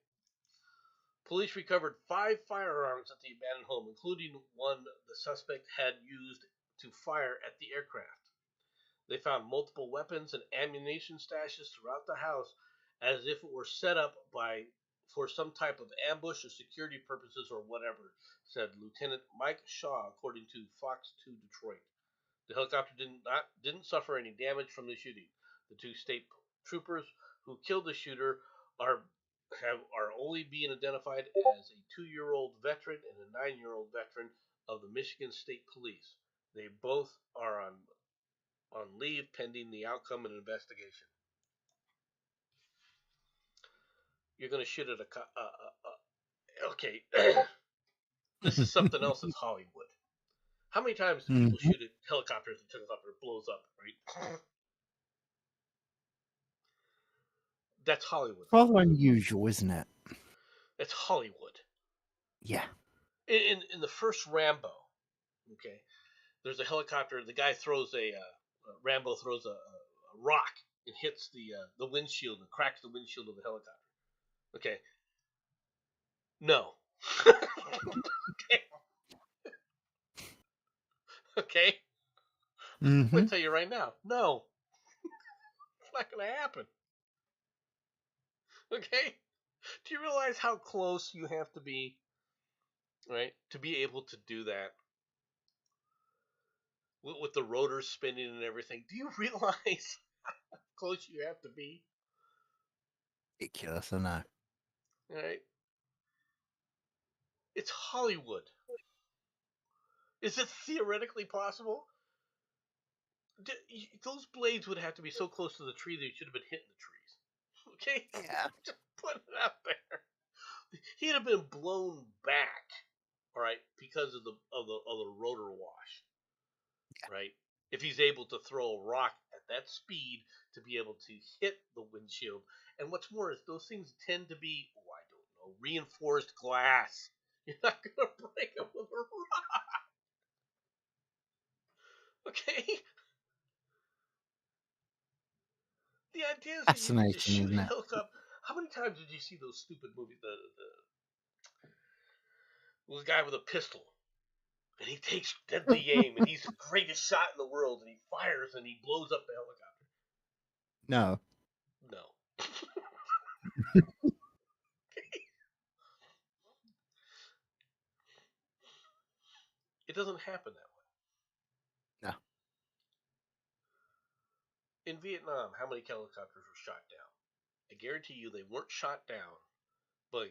Police recovered 5 firearms at the abandoned home, including one the suspect had used to fire at the aircraft. They found multiple weapons and ammunition stashes throughout the house, as if it were set up for some type of ambush or security purposes or whatever, said Lieutenant Mike Shaw, according to Fox 2 Detroit. The helicopter didn't suffer any damage from the shooting. The two state troopers who killed the shooter are only being identified as a 2-year-old veteran and a 9-year-old veteran of the Michigan State Police. They both are on leave pending the outcome of an investigation. You're going to shoot at okay. This is something else that's Hollywood. How many times do people shoot at helicopters and helicopter blows up, right? That's Hollywood. Rather unusual, isn't it? It's Hollywood. Yeah. In the first Rambo, okay, there's a helicopter. The guy throws Rambo throws a rock and hits the windshield and cracks the windshield of the helicopter. Okay. No. Okay. Okay. I'm going to tell you right now. No. It's not going to happen. Okay? Do you realize how close you have to be, right, to be able to do that? With the rotors spinning and everything. Do you realize how close you have to be? Ridiculous, I know. Right? It's Hollywood. Is it theoretically possible? Those blades would have to be so close to the tree that you should have been hitting the trees. Okay? Yeah. Just put it out there. He'd have been blown back, all right, because of the rotor wash. Yeah. Right? If he's able to throw a rock at that speed to be able to hit the windshield. And what's more is those things tend to be, I don't know, reinforced glass. You're not going to break them with a rock. Okay? The idea is that you just shoot a helicopter. How many times did you see those stupid movies? The guy with a pistol and he takes deadly aim, and he's the greatest shot in the world, and he fires and he blows up the helicopter. No. No. It doesn't happen that way. No. In Vietnam, how many helicopters were shot down? I guarantee you they weren't shot down by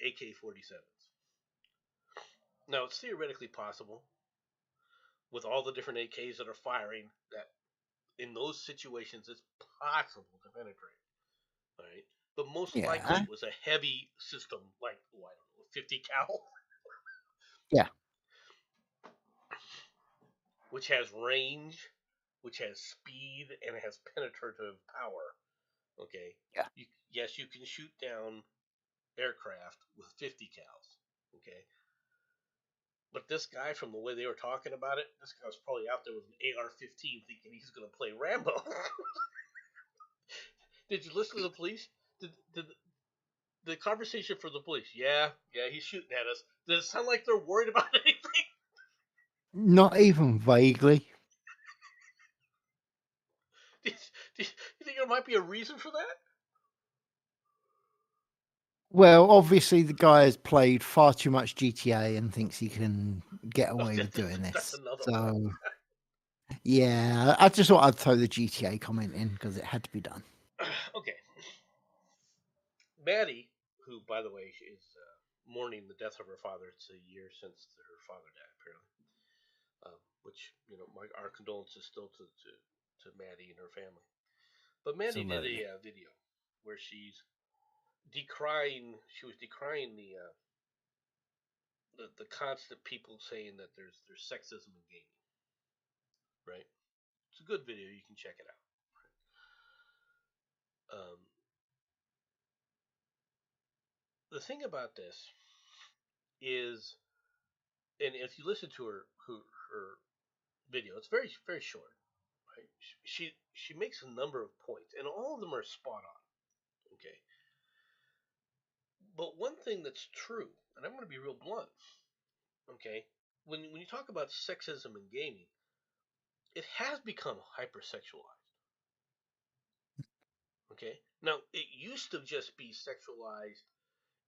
AK-47s. Now, it's theoretically possible with all the different AKs that are firing that in those situations it's possible to penetrate. All right. But most likely Yeah. it was a heavy system like, I don't know, 50 cal. Yeah. Which has range, which has speed, and it has penetrative power. Okay. Yeah. Yes, you can shoot down aircraft with 50 cals. Okay. But this guy, from the way they were talking about it, this guy was probably out there with an AR-15 thinking he's going to play Rambo. Did you listen to the police? Did the conversation for the police? Yeah, he's shooting at us. Does it sound like they're worried about anything? Not even vaguely. Do you think there might be a reason for that? Well, obviously the guy has played far too much GTA and thinks he can get away with doing That's this. another So, one. yeah, I just thought I'd throw the GTA comment in because it had to be done. Okay. Maddie, who, by the way, is mourning the death of her father. It's a year since her father died, apparently. Which, our condolences still to Maddie and her family. But Maddie did a video where she was decrying the constant people saying that there's sexism in gaming. Right? It's a good video. You can check it out. The thing about this is, and if you listen to her video, it's very, very short. Right? She makes a number of points, and all of them are spot on. Okay. But one thing that's true, and I'm going to be real blunt. Okay. When you talk about sexism in gaming, it has become hypersexualized. Okay. Now, it used to just be sexualized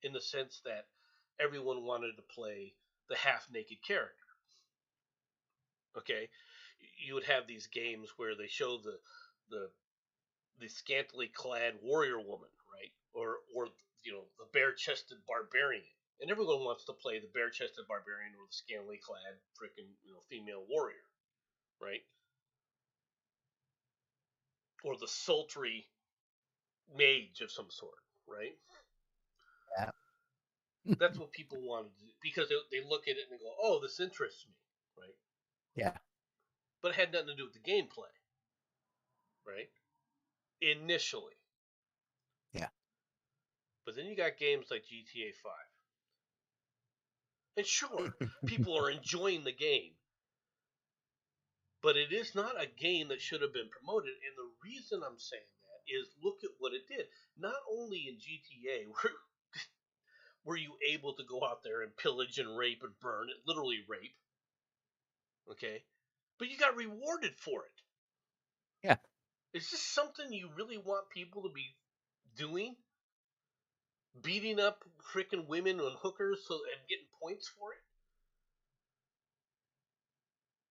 in the sense that everyone wanted to play the half-naked character. Okay, you would have these games where they show the scantily clad warrior woman, right, or the bare-chested barbarian, and everyone wants to play the bare-chested barbarian or the scantily clad freaking female warrior, right, or the sultry mage of some sort, right? Yeah. That's what people wanted to do because they look at it and they go, "Oh, this interests me," right? Yeah. But it had nothing to do with the gameplay, right? Initially. Yeah. But then you got games like GTA 5. And sure, people are enjoying the game. But it is not a game that should have been promoted. And the reason I'm saying that is look at what it did. Not only in GTA were you able to go out there and pillage and rape and burn, literally rape. Okay? But you got rewarded for it. Yeah. Is this something you really want people to be doing? Beating up freaking women and hookers and getting points for it?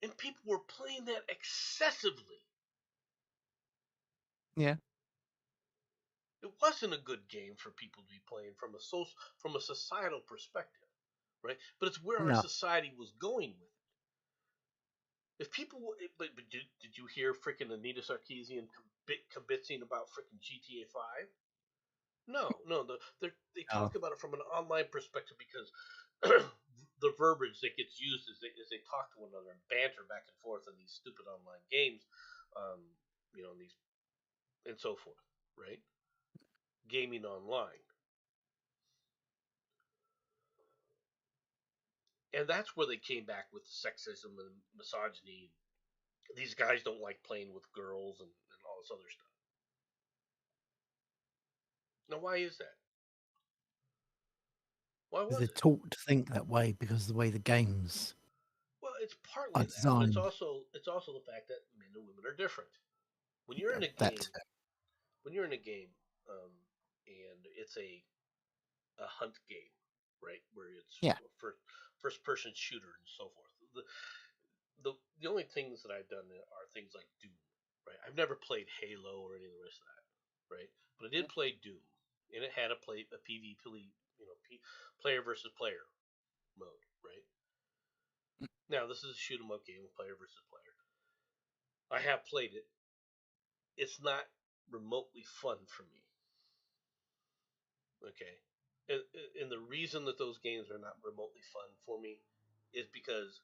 And people were playing that excessively. Yeah. It wasn't a good game for people to be playing from a societal perspective, right? But it's where our society was going with it. If people, but did you hear freaking Anita Sarkeesian kibitzing about freaking GTA 5? No. They talk about it from an online perspective because the verbiage that gets used is they talk to one another and banter back and forth in these stupid online games, these and so forth, right? Gaming online. And that's where they came back with sexism and misogyny. These guys don't like playing with girls and all this other stuff. Now, why is that? Why was They're it? taught to think that way because of the way the games it's partly that, but designed. it's also the fact that men and women are different. When you're in a game, That's when you're in a game, and it's a hunt game, right, where it's yeah. first person shooter and so forth. The only things that I've done are things like Doom, right? I've never played Halo or any of the rest of that, right? But I did play Doom, and it had a PvP, player versus player mode, right? Now this is a shoot 'em up game with player versus player. I have played it. It's not remotely fun for me. Okay, and the reason that those games are not remotely fun for me is because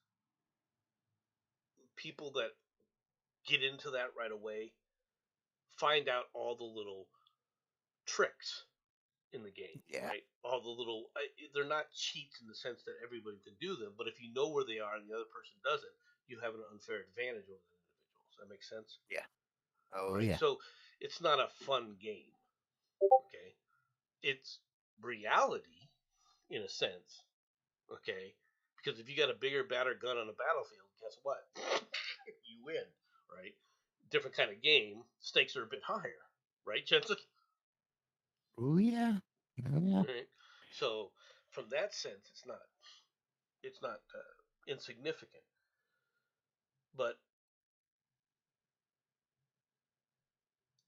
people that get into that right away find out all the little tricks in the game, Yeah. right? All the little, they're not cheats in the sense that everybody can do them, but if you know where they are and the other person doesn't, you have an unfair advantage over that individual. Does that make sense? Yeah. Oh Right. yeah. So it's not a fun game. Okay. It's reality in a sense. Okay. Because if you got a bigger, badder gun on a battlefield, guess what? You win. Right. Different kind of game. Stakes are a bit higher. Right, Jensen? Oh yeah. Oh yeah. Right. So from that sense, it's not insignificant. But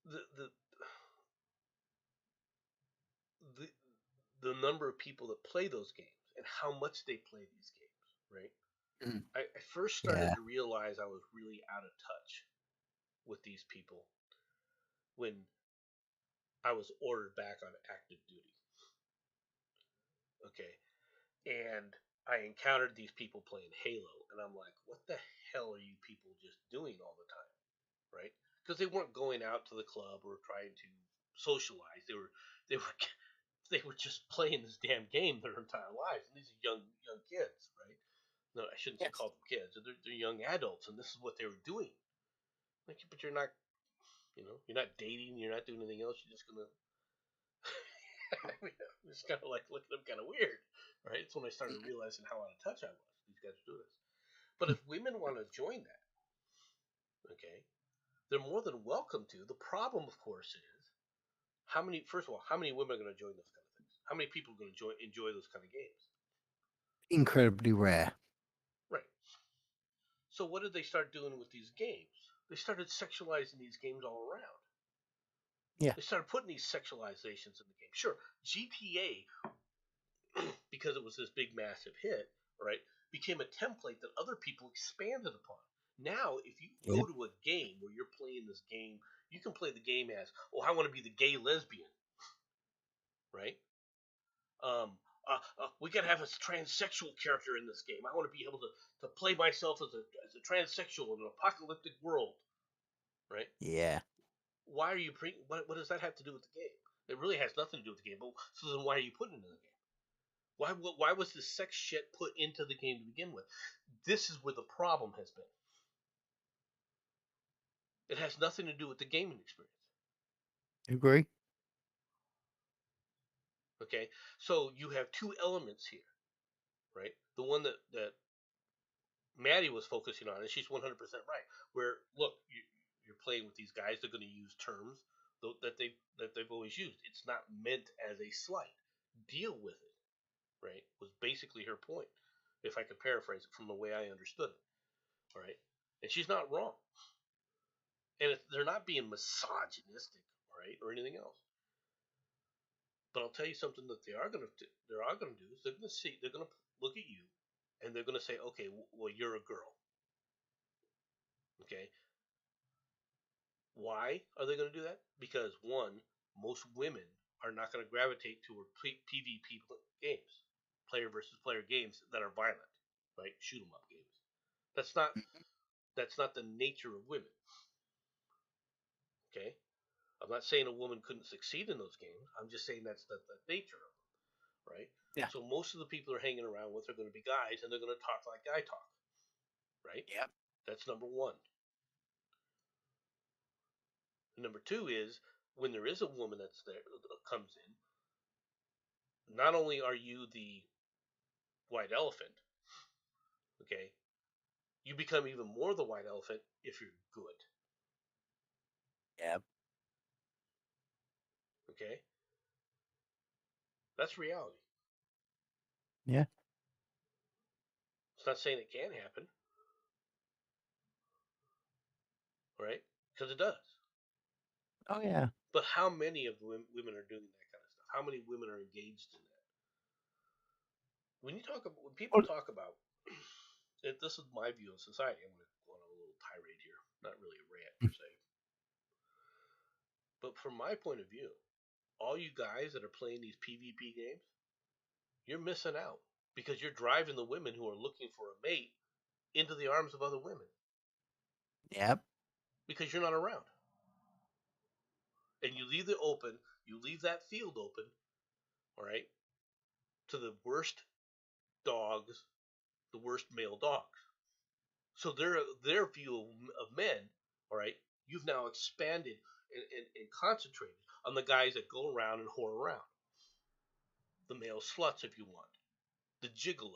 the the the the number of people that play those games and how much they play these games, right? Mm. I first started Yeah. to realize I was really out of touch with these people when I was ordered back on active duty. Okay. And I encountered these people playing Halo, and I'm like, what the hell are you people just doing all the time? Right? Because they weren't going out to the club or trying to socialize. They were they were just playing this damn game their entire lives. And these are young kids, right? No, I shouldn't Yes. call them kids. They're young adults, and this is what they were doing. Like, but you're not, you're not dating. You're not doing anything else. You're just gonna. I mean, I'm just kind of like looking at them kind of weird, right? It's when I started realizing how out of touch I was. These guys are doing this. But if women want to join that, okay, they're more than welcome to. The problem, of course, is first of all, how many women are going to join those kind of things? How many people are going to enjoy those kind of games? Incredibly rare. Right. So what did they start doing with these games? They started sexualizing these games all around. Yeah. They started putting these sexualizations in the game. Sure, GTA, because it was this big massive hit, right, became a template that other people expanded upon. Now, if you go to a game where you're playing this game, you can play the game as, oh, I want to be the gay lesbian, right? We gotta have a transsexual character in this game. I want to be able to play myself as a transsexual in an apocalyptic world, right? Yeah. Why are you what does that have to do with the game? It really has nothing to do with the game. But so then, why are you putting it in the game? Why was this sex shit put into the game to begin with? This is where the problem has been. It has nothing to do with the gaming experience. Agree. Okay, so you have two elements here, right? The one that Maddie was focusing on, and she's 100% right. Where look, you're playing with these guys; they're going to use terms that they've always used. It's not meant as a slight. Deal with it, right? Was basically her point, if I could paraphrase it from the way I understood it, right? And she's not wrong, and they're not being misogynistic, right, or anything else. But I'll tell you something that they are going to do is they're going to look at you, and they're going to say, okay, well, you're a girl. Okay. Why are they going to do that? Because one, most women are not going to gravitate toward PvP games, player versus player games that are violent, right? Shoot 'em up games. That's not the nature of women. Okay. I'm not saying a woman couldn't succeed in those games. I'm just saying that's the nature of them, right? Yeah. So most of the people they're hanging around with are going to be guys, and they're going to talk like guy talk, right? Yep. That's number one. Number two is when there is a woman that's there that comes in. Not only are you the white elephant, okay, You become even more the white elephant if you're good. Yeah. Okay? That's reality. Yeah. It's not saying it can't happen, right? Because it does. Oh yeah. But how many of the women are doing that kind of stuff? How many women are engaged in that? When people Well, talk about, this is my view of society. I'm going to go on a little tirade here, not really a rant per se, but from my point of view, all you guys that are playing these PvP games, you're missing out because you're driving the women who are looking for a mate into the arms of other women yep. because you're not around. And you leave it open, you leave that field open, all right, to the worst dogs, the worst male dogs. So their view of men, all right, you've now expanded and concentrated on the guys that go around and whore around. The male sluts, if you want. The gigolos.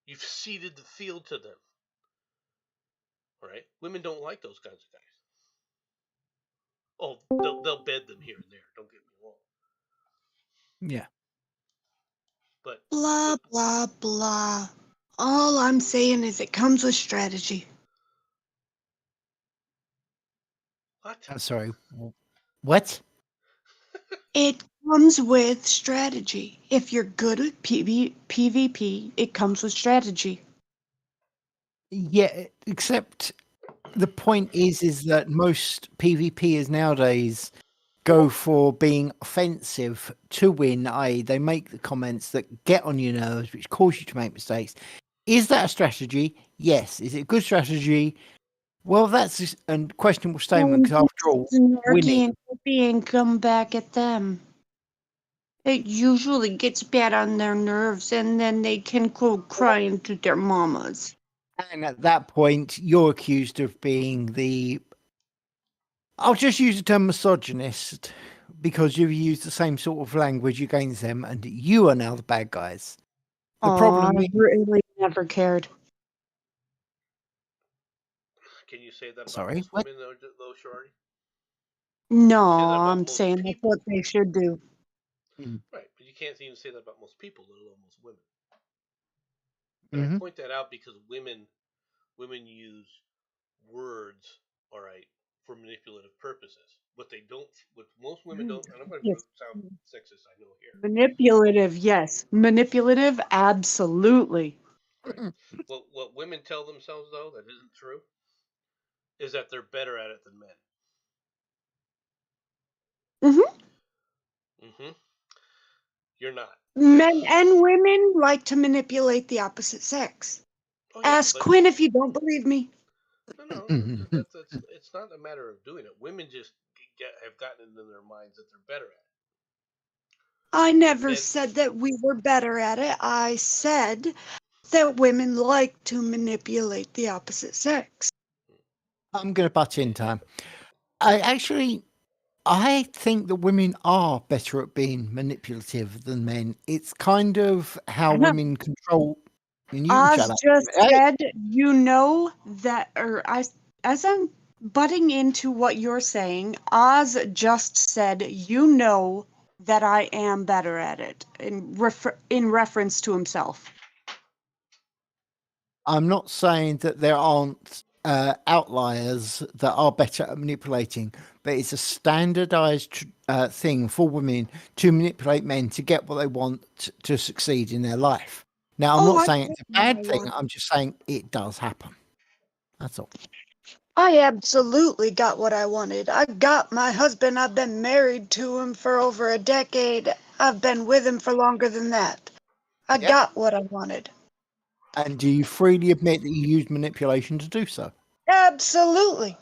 You've ceded the field to them. All right? Women don't like those kinds of guys. Oh, they'll bed them here and there. Don't get me wrong. Yeah. But Blah, blah, blah. All I'm saying is it comes with strategy. what? Sorry. What? It comes with strategy. If you're good at PvP, it comes with strategy. Yeah, except the point is that most PvPers nowadays go for being offensive to win, i.e., they make the comments that get on your nerves, which cause you to make mistakes. Is that a strategy? Yes. Is it a good strategy? Well, that's a questionable statement because, after all, winning. Snarky and hippie and come back at them. It usually gets bad on their nerves, and then they can go crying to their mamas. And at that point, you're accused of being the. I'll just use the term misogynist because you've used the same sort of language against them, and you are now the bad guys. The problem I is, really never cared. Can you say that about sorry, most what? women, though, Shari? No, Say that about I'm most saying that's people. what they should do. Right, but you can't even say that about most people, let alone most women. And Mm-hmm. I point that out because women use words, all right, for manipulative purposes. What most women don't, and I'm going to Yes. sound sexist, I know here, Manipulative, yes. Manipulative, absolutely. right? What women tell themselves though that isn't true is that they're better at it than men. hmm Mm-hmm. You're not. Men and women like to manipulate the opposite sex. Oh yeah, Ask but Quinn if you don't believe me. no, that's it's not a matter of doing it. Women just have gotten into their minds that they're better at I it, and never men. said that we were better at it. I said that women like to manipulate the opposite sex. I'm going to butt in time. I think that women are better at being manipulative than men. It's kind of how I know. women control. And you can shut Oz up. just Hey, said, you know that, or as I'm butting into what you're saying, Oz just said, you know that I am better at it in reference to himself. I'm not saying that there aren't outliers that are better at manipulating, but it's a standardized thing for women to manipulate men to get what they want to succeed in their life. Now, I'm Oh, not I saying get it's a what I bad thing. want. I'm just saying it does happen. That's all. I absolutely got what I wanted. I got my husband. I've been married to him for over a decade. I've been with him for longer than that. I Yep. got what I wanted. And do you freely admit that you used manipulation to do so? Absolutely.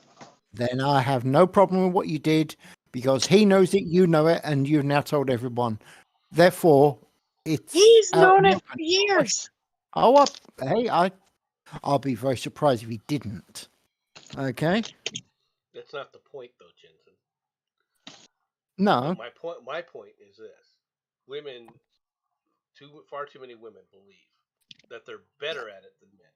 Then I have no problem with what you did because he knows it, you know it, and you've now told everyone. Therefore, it's He's out in known the it for open. years. Oh, I'll be very surprised if he didn't. Okay. That's not the point, though, Jensen. No. My point is this: far too many women believe that they're better at it than men.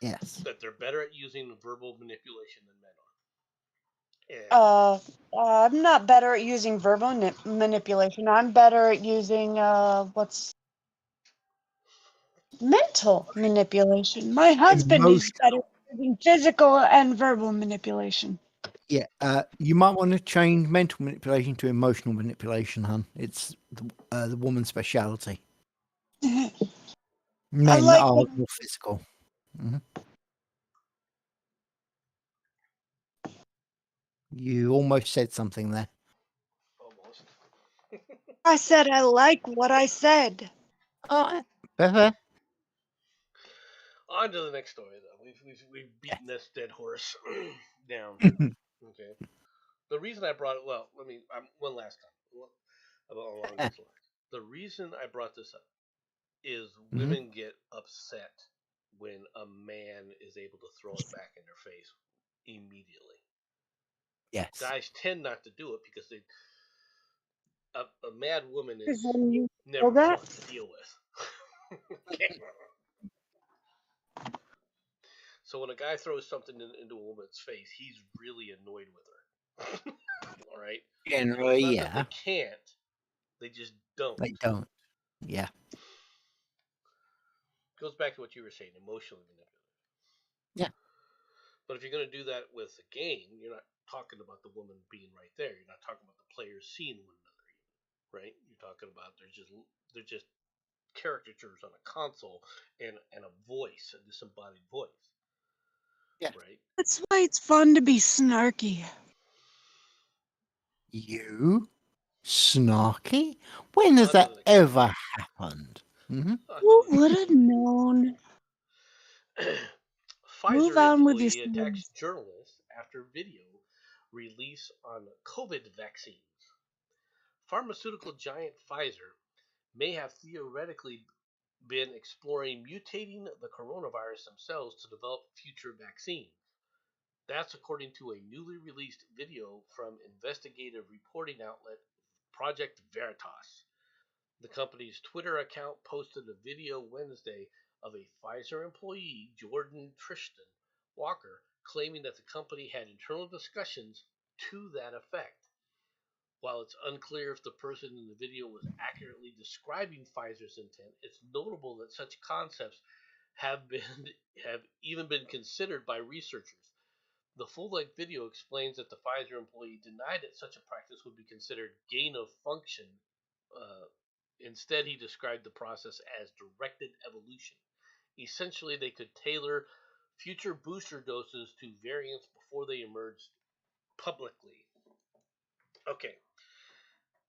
Yes. That they're better at using verbal manipulation than men are. And I'm not better at using verbal manipulation. I'm better at using what's mental manipulation. My husband is better Emotional. at using physical and verbal manipulation. Yeah. You might want to change mental manipulation to emotional manipulation, hun. It's the woman's speciality. Men like are when- more physical. Mhm. You almost said something there. almost. I said I like what I said. Oh, fair. On to the next story, though. We've beaten this dead horse down. Okay. The reason I brought it, well, let me, one last time along these lines. The reason I brought this up is women get upset when a man is able to throw it back in their face immediately. Yes. Guys tend not to do it because a mad woman is Because when you never feel that, fun to deal with. Okay. So when a guy throws something into a woman's face, he's really annoyed with her. All right. Generally, It's not that yeah. they can't; they just don't. They don't. Yeah. Goes back to what you were saying, emotionally manipulative. Yeah. But if you're going to do that with a game, you're not talking about the woman being right there. You're not talking about the players seeing one another, right? You're talking about they're just caricatures on a console and a voice, a disembodied voice. Yeah. Right? that's why it's fun to be snarky. You? Snarky? When has On to that the next ever happened? On Who to the would next have known? Move Pfizer on with your employee attacks stories. journalist after video release on COVID vaccines. Pharmaceutical giant Pfizer may have theoretically been exploring mutating the coronavirus themselves to develop future vaccines. That's according to a newly released video from investigative reporting outlet Project Veritas. The company's Twitter account posted a video Wednesday of a Pfizer employee, Jordan Tristan Walker, claiming that the company had internal discussions to that effect. While it's unclear if the person in the video was accurately describing Pfizer's intent, it's notable that such concepts have been have even been considered by researchers. The full-length video explains that the Pfizer employee denied that such a practice would be considered gain of function. Uh, Instead, he described the process as directed evolution. Essentially, they could tailor future booster doses to variants before they emerged publicly. Okay,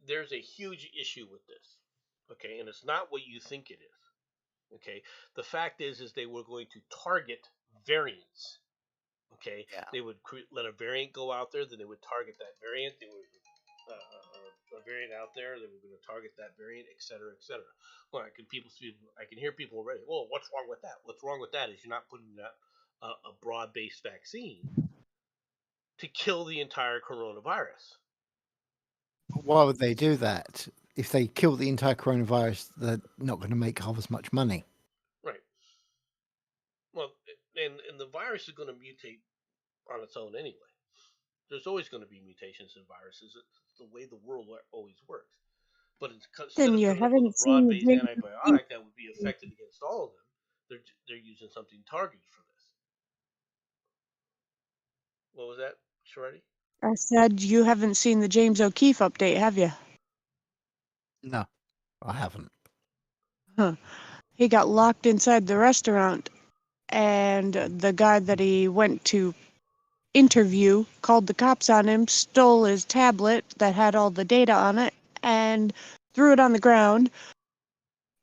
there's a huge issue with this. Okay, and it's not what you think it is. Okay, the fact is they were going to target variants. Okay, Yeah. they would let a variant go out there, then they would target that variant. They would a variant out there, they were going to target that variant, etc., etc. Well, I can hear people already. Well, what's wrong with that? What's wrong with that is you're not putting out a broad-based vaccine to kill the entire coronavirus. Why would they do that? If they kill the entire coronavirus, they're not going to make half as much money. Right. Well, and the virus is going to mutate on its own anyway. There's always going to be mutations in viruses. It's the way the world always works. But instead Then of you coming up with haven't a seen the broad-based James antibiotic that would be effective against all of them, they're using something targeted for this. What was that, Shreddy? I said you haven't seen the James O'Keefe update, have you? No, I haven't. Huh. He got locked inside the restaurant, and the guy that he went to interview called the cops on him, stole his tablet that had all the data on it, and threw it on the ground.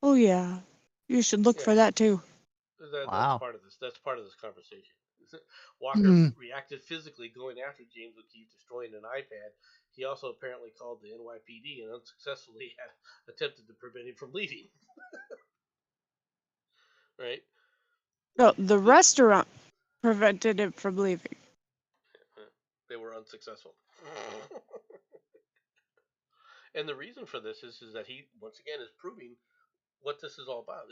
Oh yeah, you should look for Yeah, that too. that's Wow. part of this. That's part of this conversation. Walker Hmm. reacted physically, going after James O'Keefe, destroying an iPad. He also apparently called the NYPD and unsuccessfully had attempted to prevent him from leaving. Right? No, the The, restaurant prevented him from leaving. they were unsuccessful. And the reason for this is that he once again is proving what this is all about.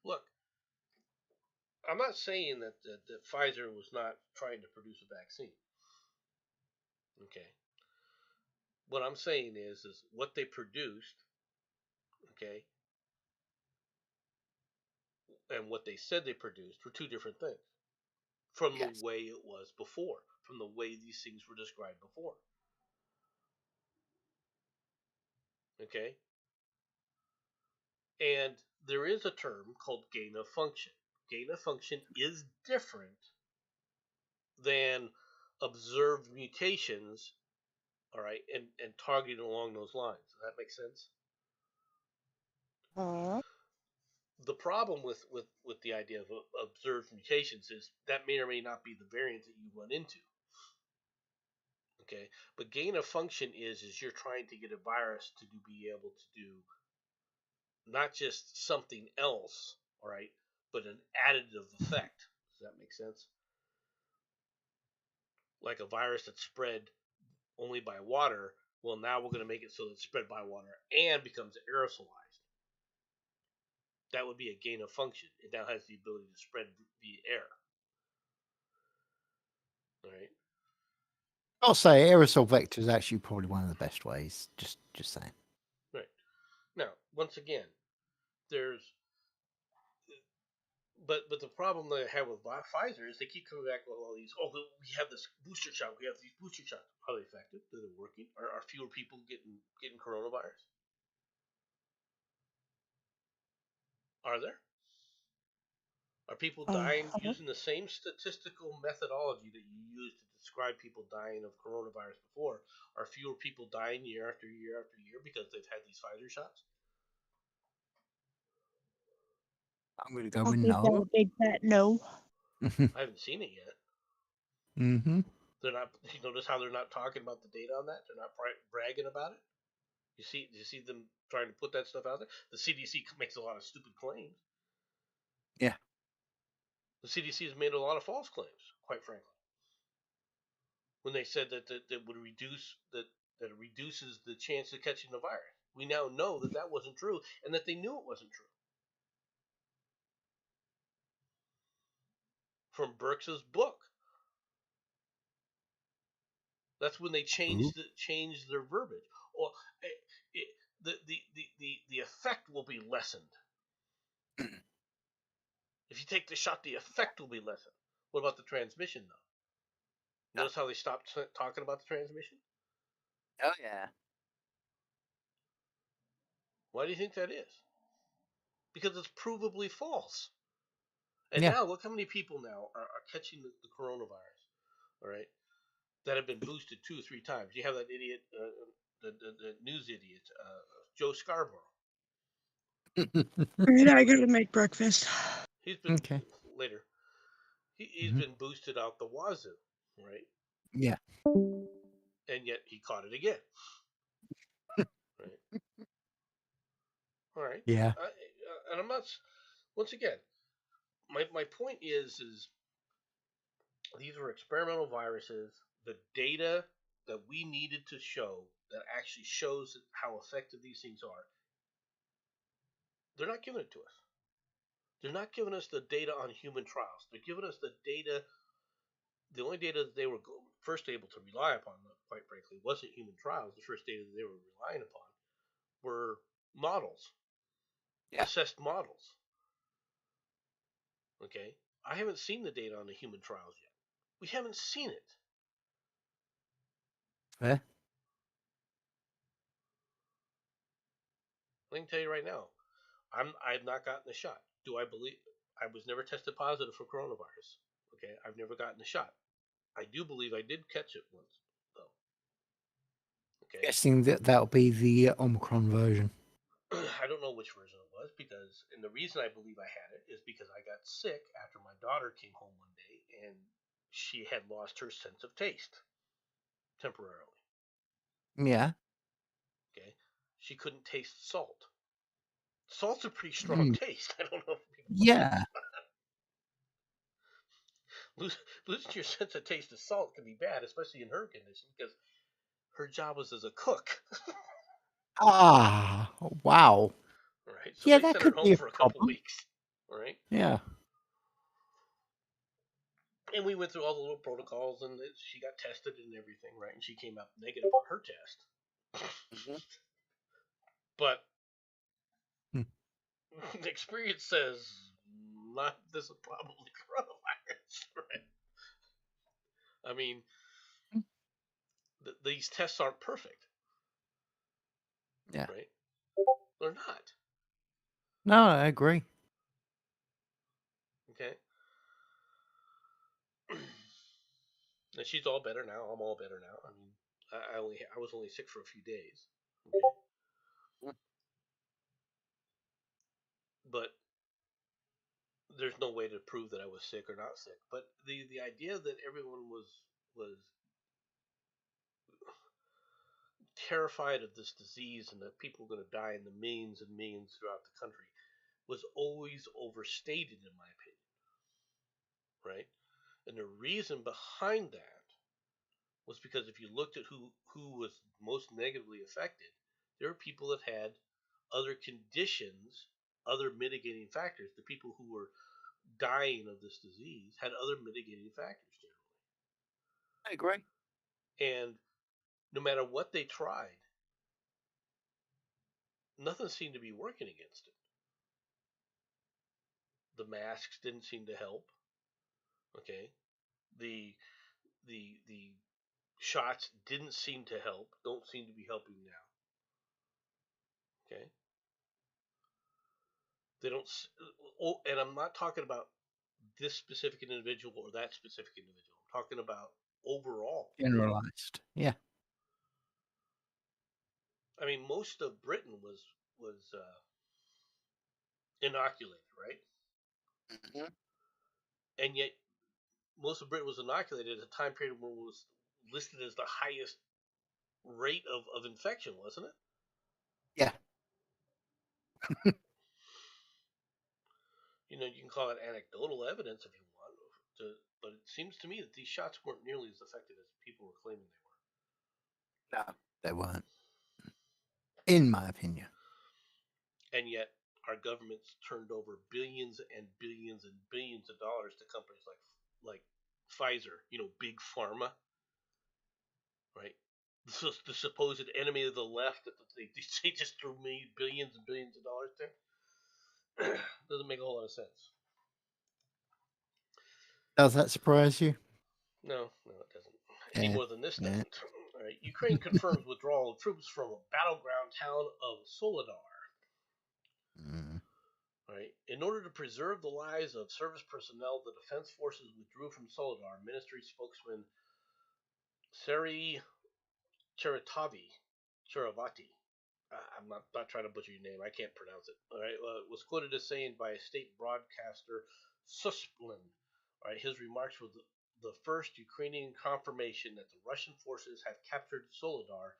Look, I'm not saying that Pfizer was not trying to produce a vaccine. Okay. What I'm saying is what they produced, okay, and what they said they produced were two different things from the Yes. way it was before, from the way these things were described before. Okay? And there is a term called gain of function. Gain of function is different than observed mutations, all right, and targeting along those lines. Does that make sense? The problem with the idea of observed mutations is that may or may not be the variant that you run into. Okay, but gain of function is you're trying to get a virus to be able to do not just something else, all right, but an additive effect. Does that make sense? Like a virus that's spread only by water. Well, now we're going to make it so it's spread by water and becomes aerosolized. That would be a gain of function. It now has the ability to spread via air. All right. I'll say aerosol vector is actually probably one of the best ways. Just saying. Right. Now, once again, there's but the problem that I have with Pfizer is they keep coming back with all these. Oh, we have this booster shot. We have these booster shots. Are they effective? Are they working? Are fewer people getting coronavirus? Are there? Are people dying using the same statistical methodology that you used to describe people dying of coronavirus before? Are fewer people dying year after year after year because they've had these Pfizer shots? I'm going to go I'll with give that a no. big fat no. I haven't seen it yet. Mm-hmm. They're not. You notice how they're not talking about the data on that? They're not bragging about it. You see them trying to put that stuff out there. The CDC makes a lot of stupid claims. Yeah. The CDC has made a lot of false claims, quite frankly. When they said that would reduce that it reduces the chance of catching the virus, we now know that that wasn't true, and that they knew it wasn't true. From Birx's book, that's when they changed their verbiage. Or the effect will be lessened. If you take the shot, the effect will be lessened. What about the transmission, though? Notice how they stopped talking about the transmission? Oh, yeah. Why do you think that is? Because it's provably false. And now, look how many people now are catching the coronavirus, all right, that have been boosted 2 or 3 times. You have that idiot, the news idiot, Joe Scarborough. I gotta make breakfast. He's been later. He's been boosted out the wazoo, right? Yeah. And yet he caught it again. Right. All right. Yeah. And I'm not. Once again, my point is these were experimental viruses. The data that we needed to show that actually shows how effective these things are, they're not giving it to us. They're not giving us the data on human trials. They're giving us the data. The only data that they were first able to rely upon, quite frankly, wasn't human trials. The first data that they were relying upon were models, assessed models. Okay, I haven't seen the data on the human trials yet. We haven't seen it. Fair. I can tell you right now, I've not gotten the shot. Do I believe I was never tested positive for coronavirus? Okay, I've never gotten the shot. I do believe I did catch it once, though. Okay. Guessing that'll be the Omicron version. I don't know which version it was and the reason I believe I had it is because I got sick after my daughter came home one day and she had lost her sense of taste temporarily. Yeah. Okay, she couldn't taste salt. Salt's a pretty strong taste. I don't know if people yeah. Losing your sense of taste of salt can be bad, especially in her condition, because her job was as a cook. Wow. Right. So they that sent could her be home a for a problem. couple weeks. All right. Yeah. And we went through all the little protocols, and she got tested and everything, right? And she came out negative on her test. Mhm. But Hmm. the experience says not this is probably coronavirus, right? I mean, these tests aren't perfect, Yeah. right? They're not. No, I agree. Okay. And she's all better now. I'm all better now. I mean, I was only sick for a few days. Okay. But there's no way to prove that I was sick or not sick. But the idea that everyone was terrified of this disease and that people were going to die in the millions and millions throughout the country was always overstated, in my opinion, right? And the reason behind that was because if you looked at who was most negatively affected, there were people that had other conditions, other mitigating factors. The people who were dying of this disease had other mitigating factors generally. I agree. And no matter what they tried, nothing seemed to be working against it. The masks didn't seem to help. Okay. The the shots didn't seem to help. Don't seem to be helping now. Okay. They don't. Oh, and I'm not talking about this specific individual or that specific individual. I'm talking about overall. Generalized. Yeah. I mean, most of Britain was inoculated, right? Mhm. And yet, most of Britain was inoculated at a time period when it was listed as the highest rate of infection, wasn't it? Yeah. You know, you can call it anecdotal evidence if you want, but it seems to me that these shots weren't nearly as effective as people were claiming they were. No, they weren't. In my opinion. And yet, our government's turned over billions and billions and billions of dollars to companies like Pfizer, you know, big pharma, right? The supposed enemy of the left that they just threw me billions and billions of dollars to. Doesn't make a whole lot of sense. Does that surprise you? No, it doesn't. Any Yeah. more than this Yeah. doesn't. All right. Ukraine confirms withdrawal of troops from a battleground town of Soledar. Mm. Right. In order to preserve the lives of service personnel, the defense forces withdrew from Soledar. Ministry spokesman Seri Cheravati. I'm not trying to butcher your name. I can't pronounce it. All right. Was quoted as saying by state broadcaster Susplin. All right. His remarks were the first Ukrainian confirmation that the Russian forces have captured Soledar,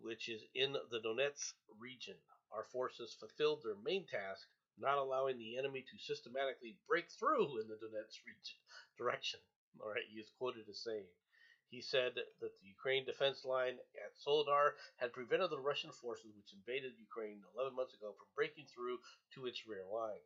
which is in the Donetsk region. Our forces fulfilled their main task, not allowing the enemy to systematically break through in the Donetsk region direction. All right, he is quoted as saying. He said that the Ukraine defense line at Soledar had prevented the Russian forces, which invaded Ukraine 11 months ago, from breaking through to its rear lines.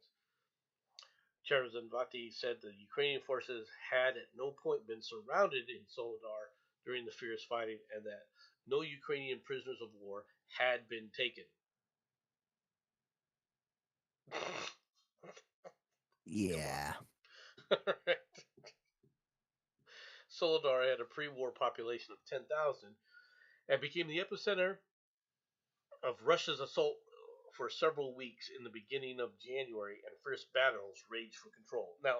Cherzanvati said the Ukrainian forces had at no point been surrounded in Soledar during the fierce fighting and that no Ukrainian prisoners of war had been taken. Yeah. Soledar had a pre-war population of 10,000 and became the epicenter of Russia's assault for several weeks in the beginning of January, and fierce battles raged for control. Now,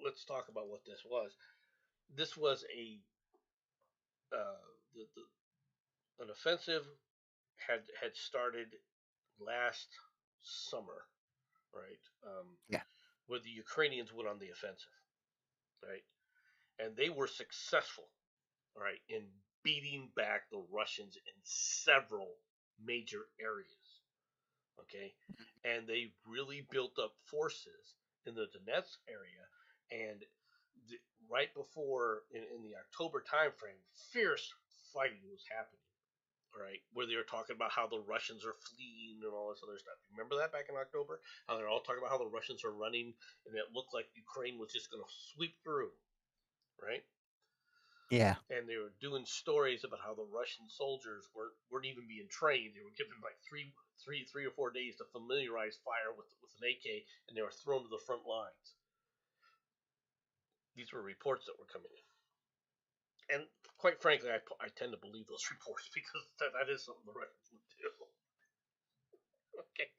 let's talk about what this was. This was uh, an offensive had started last summer, right? Yeah. Where the Ukrainians went on the offensive, right? And they were successful, right, in beating back the Russians in several major areas, okay? And they really built up forces in the Donetsk area, and right before in the October timeframe, fierce fighting was happening, right? Where they were talking about how the Russians are fleeing and all this other stuff. Remember that back in October? How they're all talking about how the Russians are running, and it looked like Ukraine was just going to sweep through, right? Yeah. And they were doing stories about how the Russian soldiers weren't even being trained. They were given like three or 4 days to familiarize fire with an AK, and they were thrown to the front lines. These were reports that were coming in. And quite frankly, I tend to believe those reports because that is something the Russians would do. Okay.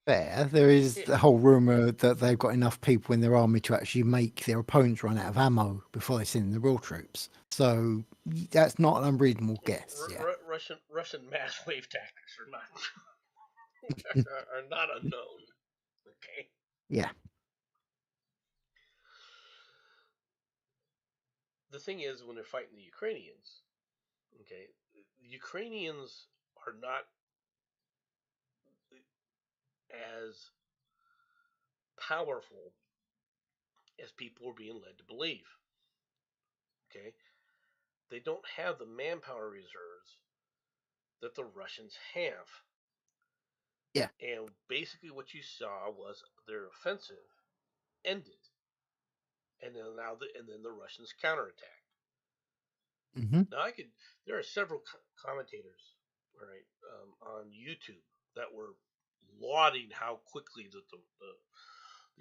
Fair. There is the whole rumor that they've got enough people in their army to actually make their opponents run out of ammo before they send in the real troops. So that's not an unreasonable guess. Yeah. Russian mass wave tactics are not are not unknown. Okay. Yeah. The thing is, when they're fighting the Ukrainians, okay, the Ukrainians are not as powerful as people are being led to believe. Okay, they don't have the manpower reserves that the Russians have. Yeah. And basically, what you saw was their offensive ended, and then the Russians counterattacked. Mm-hmm. Now there are several commentators, all right, on YouTube that were lauding how quickly the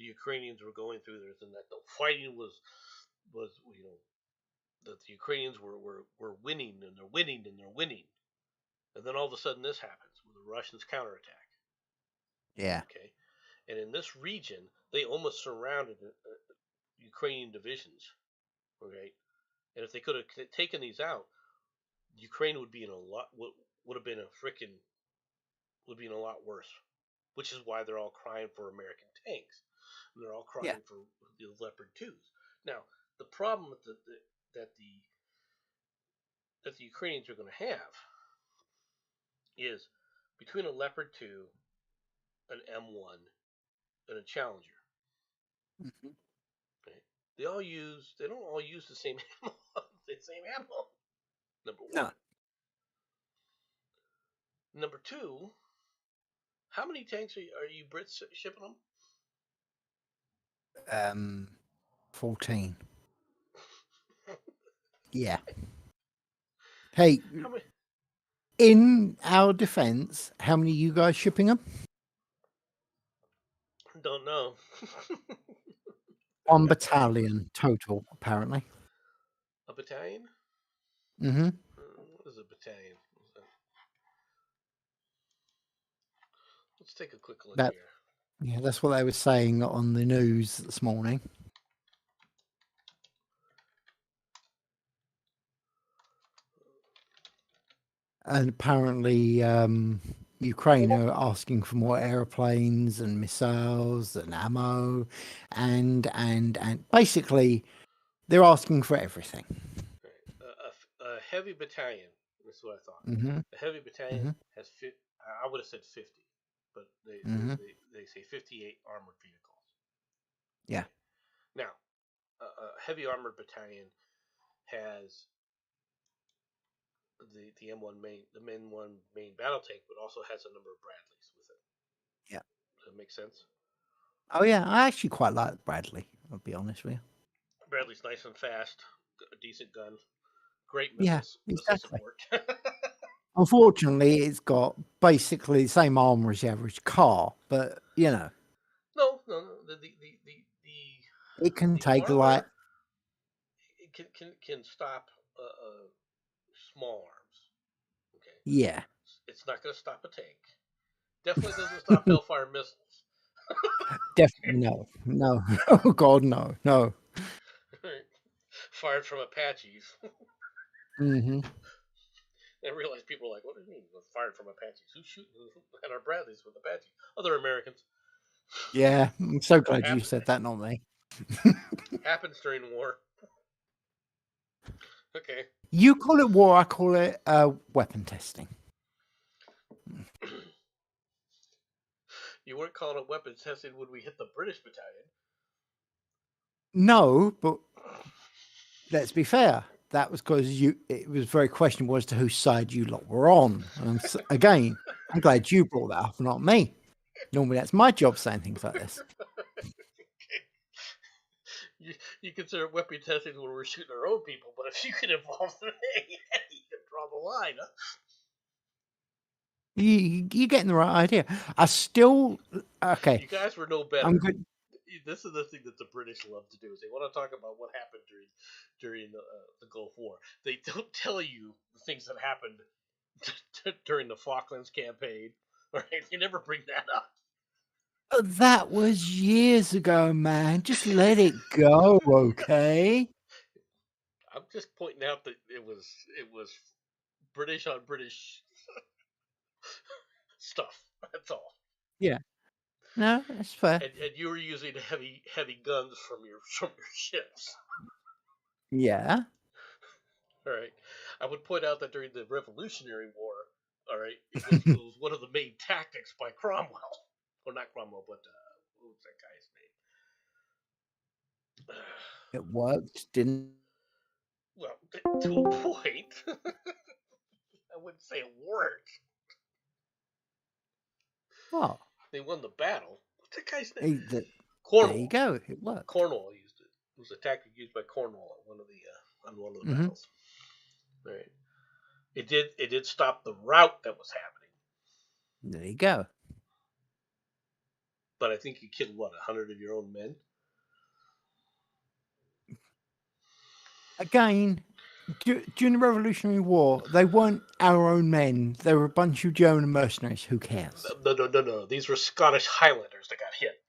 Ukrainians were going through this, and that the fighting was that the Ukrainians were winning, and they're winning, and they're winning, and then all of a sudden this happens where the Russians counterattack. Yeah. Okay, and in this region they almost surrounded Ukrainian divisions. Okay, and if they could have taken these out, Ukraine would be in a lot would have been would be in a lot worse. Which is why they're all crying for American tanks. And they're all crying for the Leopard 2s. Now, the problem that the Ukrainians are going to have is between a Leopard 2, an M1, and a Challenger. Mm-hmm. Okay? They don't all use the same ammo. Number one. No. Number two, how many tanks are you Brits shipping them? 14. Yeah. Hey, in our defense, how many are you guys shipping them? Don't know. 1 battalion total, apparently. A battalion? Mm-hmm. What is a battalion? Let's take a quick look here. Yeah, that's what they were saying on the news this morning. And apparently, Ukraine are asking for more airplanes and missiles and ammo, and basically, they're asking for everything. A heavy battalion. That's what I thought. Mm-hmm. A heavy battalion has I would have said 50, but they say 58 armored vehicles. Yeah. Now, a heavy armored battalion has the M1 main battle tank, but also has a number of Bradleys with it. Yeah. Does that make sense? Oh yeah, I actually quite like Bradley. I'll be honest with you. Bradley's nice and fast, a decent gun, great missiles, missile support. Unfortunately, it's got basically the same armor as the average car, but you know. No. It can take armor, like. It can stop small arms. Okay. Yeah. It's not going to stop a tank. Definitely doesn't stop Hellfire missiles. Definitely no. Oh God, no. Fired from Apaches. Mm-hmm. I realize people are like, what do you mean? Fired from Apaches? Who's shooting at our Bradleys with Apaches? Other Americans. Yeah, I'm so glad you said that, not me. Happens during war. Okay. You call it war, I call it weapon testing. You weren't calling it weapons testing when we hit the British battalion. No, but let's be fair. that was because it was very questionable as to whose side you lot were on. And again, I'm glad you brought that up, not me. Normally, that's my job saying things like this. You consider weapon testing when we're shooting our own people, but if you get involved in it, you can draw the line, huh? You're getting the right idea. I still okay. You guys were no better. I'm good. This is the thing that the British love to do is they want to talk about what happened during the Gulf War. They don't tell you the things that happened during the Falklands campaign. Right? They never bring that up. That was years ago, man. Just let it go, okay? I'm just pointing out that it was British on British stuff. That's all. Yeah. No, that's fair. And you were using heavy guns from your ships. Yeah. All right. I would point out that during the Revolutionary War, all right, it was one of the main tactics by Cromwell. Well, not Cromwell, but what was that guy's name? It worked, didn't? Well, to a point. I wouldn't say it worked. What? They won the battle. What's that guy's name? Cornwall. There you go. It worked. Cornwall used it. It was a tactic used by Cornwall on one of the battles. Right. It did stop the rout that was happening. There you go. But I think you killed 100 of your own men. Again, during the Revolutionary War, they weren't our own men. They were a bunch of German mercenaries. Who cares? No. These were Scottish Highlanders that got hit.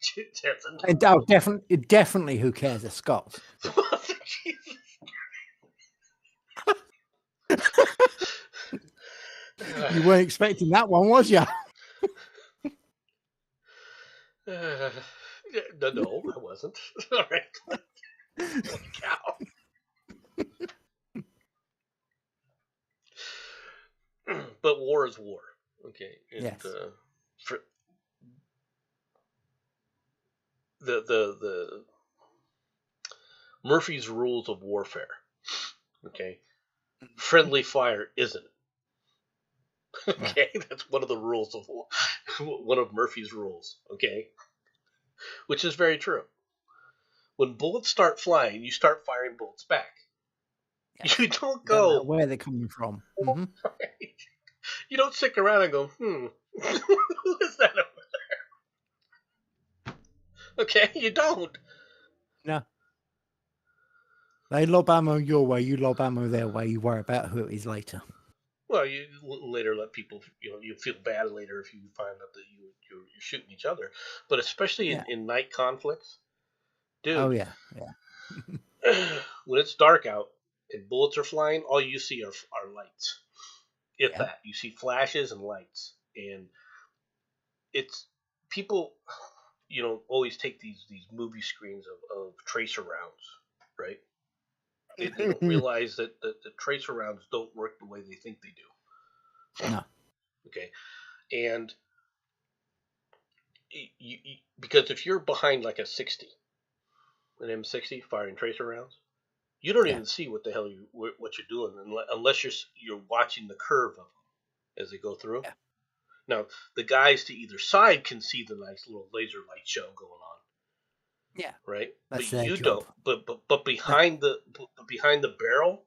And, definitely, who cares? They're Scots. You weren't expecting that one, was you? No, I wasn't. All right. Holy cow. But war is war, okay? And, yes. For the Murphy's rules of warfare, okay? Friendly fire isn't. Okay, that's one of the rules of one of Murphy's rules. Okay, which is very true. When bullets start flying, you start firing bullets back. Yes. You don't go where they're coming from. Mm-hmm. Right. You don't stick around and go, who is that over there? Okay, you don't. No. They lob ammo your way, you lob ammo their way. You worry about who it is later. Well, you later let people, you feel bad later if you find out that you're shooting each other. But especially in night conflicts, dude. Oh, yeah. When it's dark out and bullets are flying, all you see are lights. If that. You see flashes and lights. And it's people, always take these movie screens of tracer rounds, right? They don't realize that the tracer rounds don't work the way they think they do. No. Okay. And because if you're behind like an M60 firing tracer rounds, you don't even see what the hell what you're doing unless you're watching the curve of them as they go through. Yeah. Now, the guys to either side can see the nice little laser light show going on. Yeah. Right? That's but you job. don't. But behind the barrel,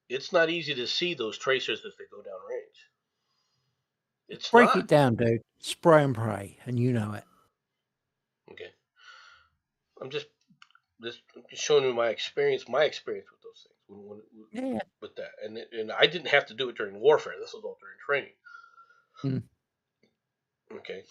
it's not easy to see those tracers as they go down range. Break it down, dude. Spray and pray, and you know it. Okay. I'm just showing you my experience with those things. With that. And I didn't have to do it during warfare. This was all during training. Okay.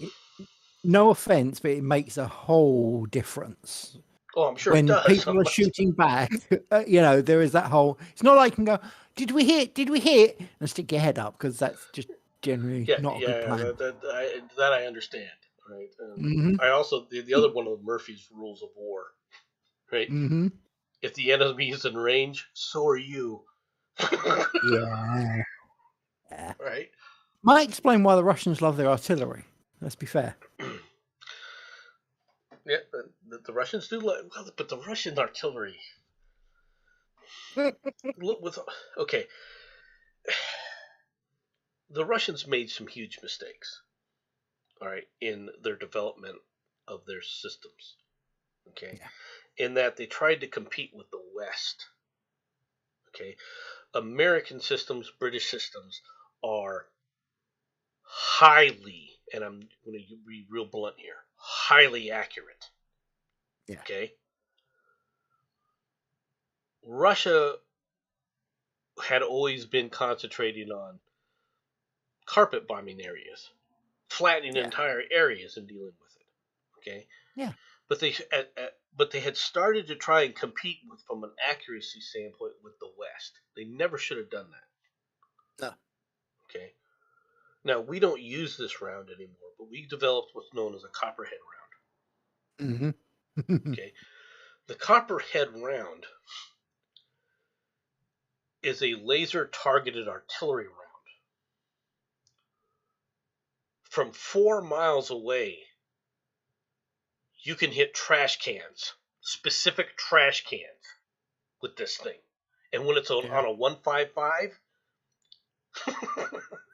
No offense, but it makes a whole difference. Oh, I'm sure when it does. People are shooting back, there is that whole. It's not like you can go, "Did we hit? Did we hit?" and stick your head up because that's just generally not a good plan. That I understand. Right. I also the other one of Murphy's rules of war. Right. Mm-hmm. If the enemy is in range, so are you. Yeah. Right. Might explain why the Russians love their artillery. Let's be fair. Yeah, the Russians do but the Russian artillery. Look with okay, the Russians made some huge mistakes. All right, in their development of their systems. Okay, Yeah. in that they tried to compete with the West. Okay, American systems, British systems are highly, and I'm going to be real blunt here, highly accurate. Yeah. Okay. Russia had always been concentrating on carpet bombing areas, flattening Yeah. entire areas and dealing with it. Okay. Yeah. But they had started to try and compete with from an accuracy standpoint with the West. They never should have done that. No. Okay. Now we don't use this round anymore, but we developed what's known as a copperhead round. Mm-hmm. Okay. The copperhead round is a laser targeted artillery round. From 4 miles away, you can hit trash cans, specific trash cans, with this thing. And when it's on a 155,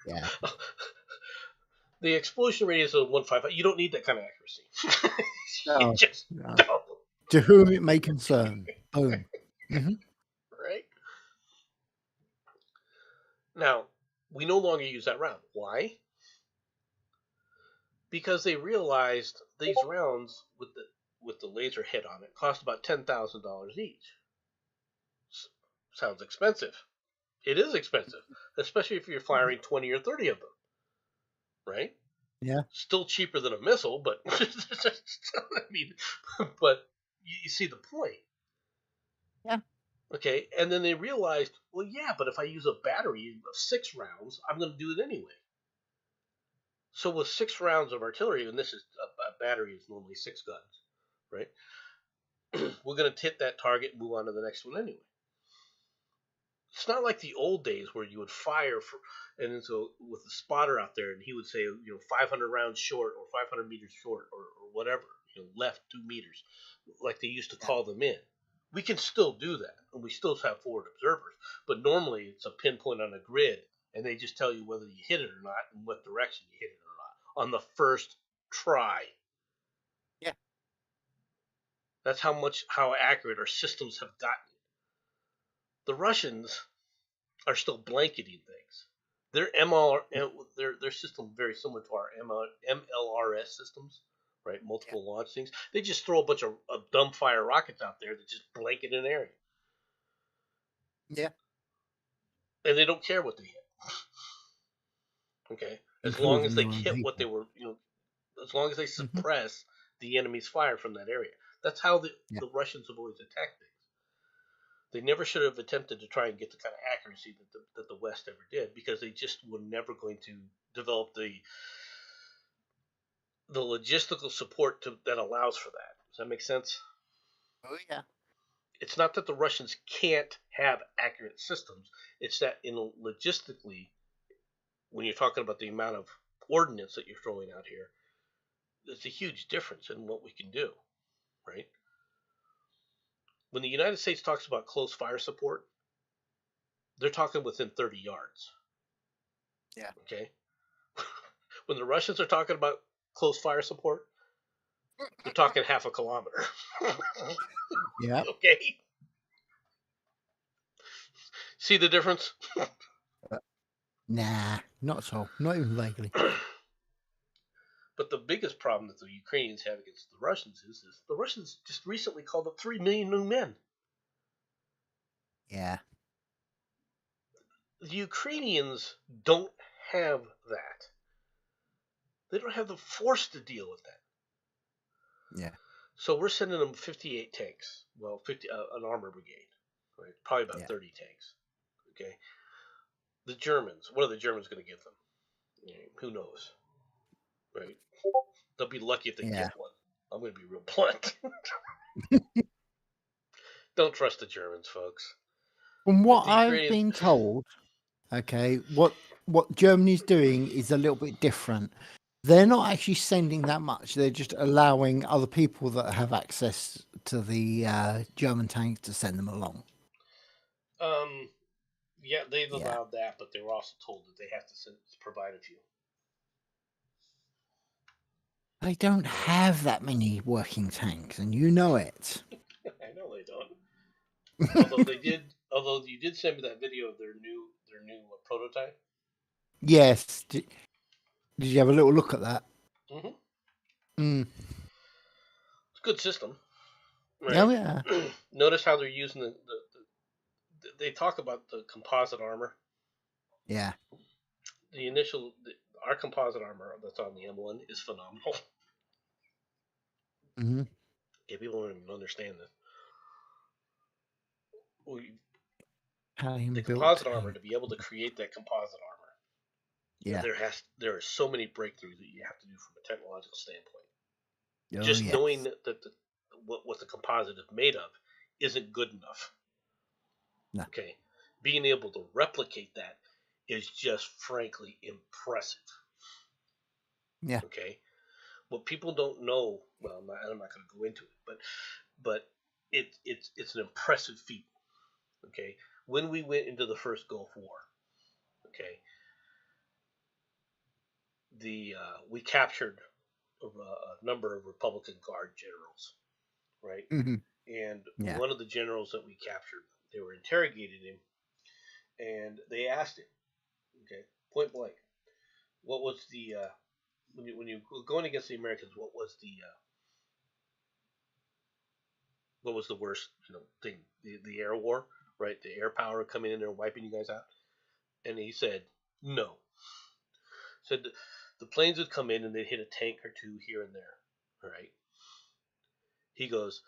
Yeah. the explosion radius of 155, you don't need that kind of accuracy. No, You just no. don't. To whom it may concern. Boom. Mm-hmm. Right? Now, we no longer use that round. Why? Because they realized these rounds with the laser hit on it cost about $10,000 each. Sounds expensive. It is expensive, especially if you're firing 20 or 30 of them. Right? Yeah. Still cheaper than a missile, but I mean, but you see the point. Yeah. Okay, and then they realized, well, yeah, but if I use a battery of 6 rounds, I'm going to do it anyway. So with 6 rounds of artillery, and this is a battery is normally 6 guns, right? We're going to hit that target and move on to the next one anyway. It's not like the old days where you would fire and so with the spotter out there, and he would say, 500 rounds short or 500 meters short or whatever, left 2 meters, like they used to call them in. We can still do that, and we still have forward observers, but normally it's a pinpoint on a grid, and they just tell you whether you hit it or not and what direction you hit it or not on the first try. Yeah. That's how accurate our systems have gotten. The Russians are still blanketing things. Their their system very similar to our MLRS systems, right? Multiple launch things. They just throw a bunch of dumbfire rockets out there that just blanket an area. Yeah. And they don't care what they hit. Okay, as long as they hit what they were, as long as they suppress the enemy's fire from that area. That's how the Russians have always attacked things. They never should have attempted to try and get the kind of accuracy that the West ever did, because they just were never going to develop the logistical support that allows for that. Does that make sense? Oh, yeah. It's not that the Russians can't have accurate systems. It's that logistically, when you're talking about the amount of ordnance that you're throwing out here, there's a huge difference in what we can do, right? When the United States talks about close fire support, they're talking within 30 yards. Yeah. Okay. When the Russians are talking about close fire support, they're talking half a kilometer. Yeah. Okay. See the difference? Nah, not at all. Not even vaguely. But the biggest problem that the Ukrainians have against the Russians is the Russians just recently called up 3 million new men. Yeah. The Ukrainians don't have that. They don't have the force to deal with that. Yeah. So we're sending them 58 tanks. Well, an armor brigade, right? Probably about 30 tanks. Okay. The Germans, what are the Germans going to give them? Who knows, right? They'll be lucky if they get one. I'm going to be real blunt. Don't trust the Germans, folks. From what I've been told, okay, what Germany's doing is a little bit different. They're not actually sending that much. They're just allowing other people that have access to the German tanks to send them along. Yeah, they've Yeah. allowed that, but they were also told that they have to provide a few. They don't have that many working tanks, and you know it. I know they don't. Although they did, although you did send me that video of their new prototype. Yes. Did you have a little look at that? Mm-hmm. It's a good system. Right? Oh yeah. Notice how they're using they talk about the composite armor. Yeah. Our composite armor that's on the M1 is phenomenal. Mm-hmm. Yeah, people don't even understand this. The The composite armor, to be able to create that composite armor, Yeah. there are so many breakthroughs that you have to do from a technological standpoint. Oh, Just yes. knowing that what the composite is made of isn't good enough. No. Okay, being able to replicate that is just frankly impressive. Yeah. Okay, what people don't know, well, I'm not going to go into it, but it's an impressive feat. Okay, when we went into the first Gulf War, okay, we captured a number of Republican Guard generals, right? Mm-hmm. And Yeah. one of the generals that we captured, they were interrogating him, and they asked him, okay, point blank, what was the when you were going against the Americans, what was the worst thing? The air war, right? The air power coming in there and wiping you guys out. And he said no. Said the planes would come in and they'd hit a tank or two here and there, right? He goes,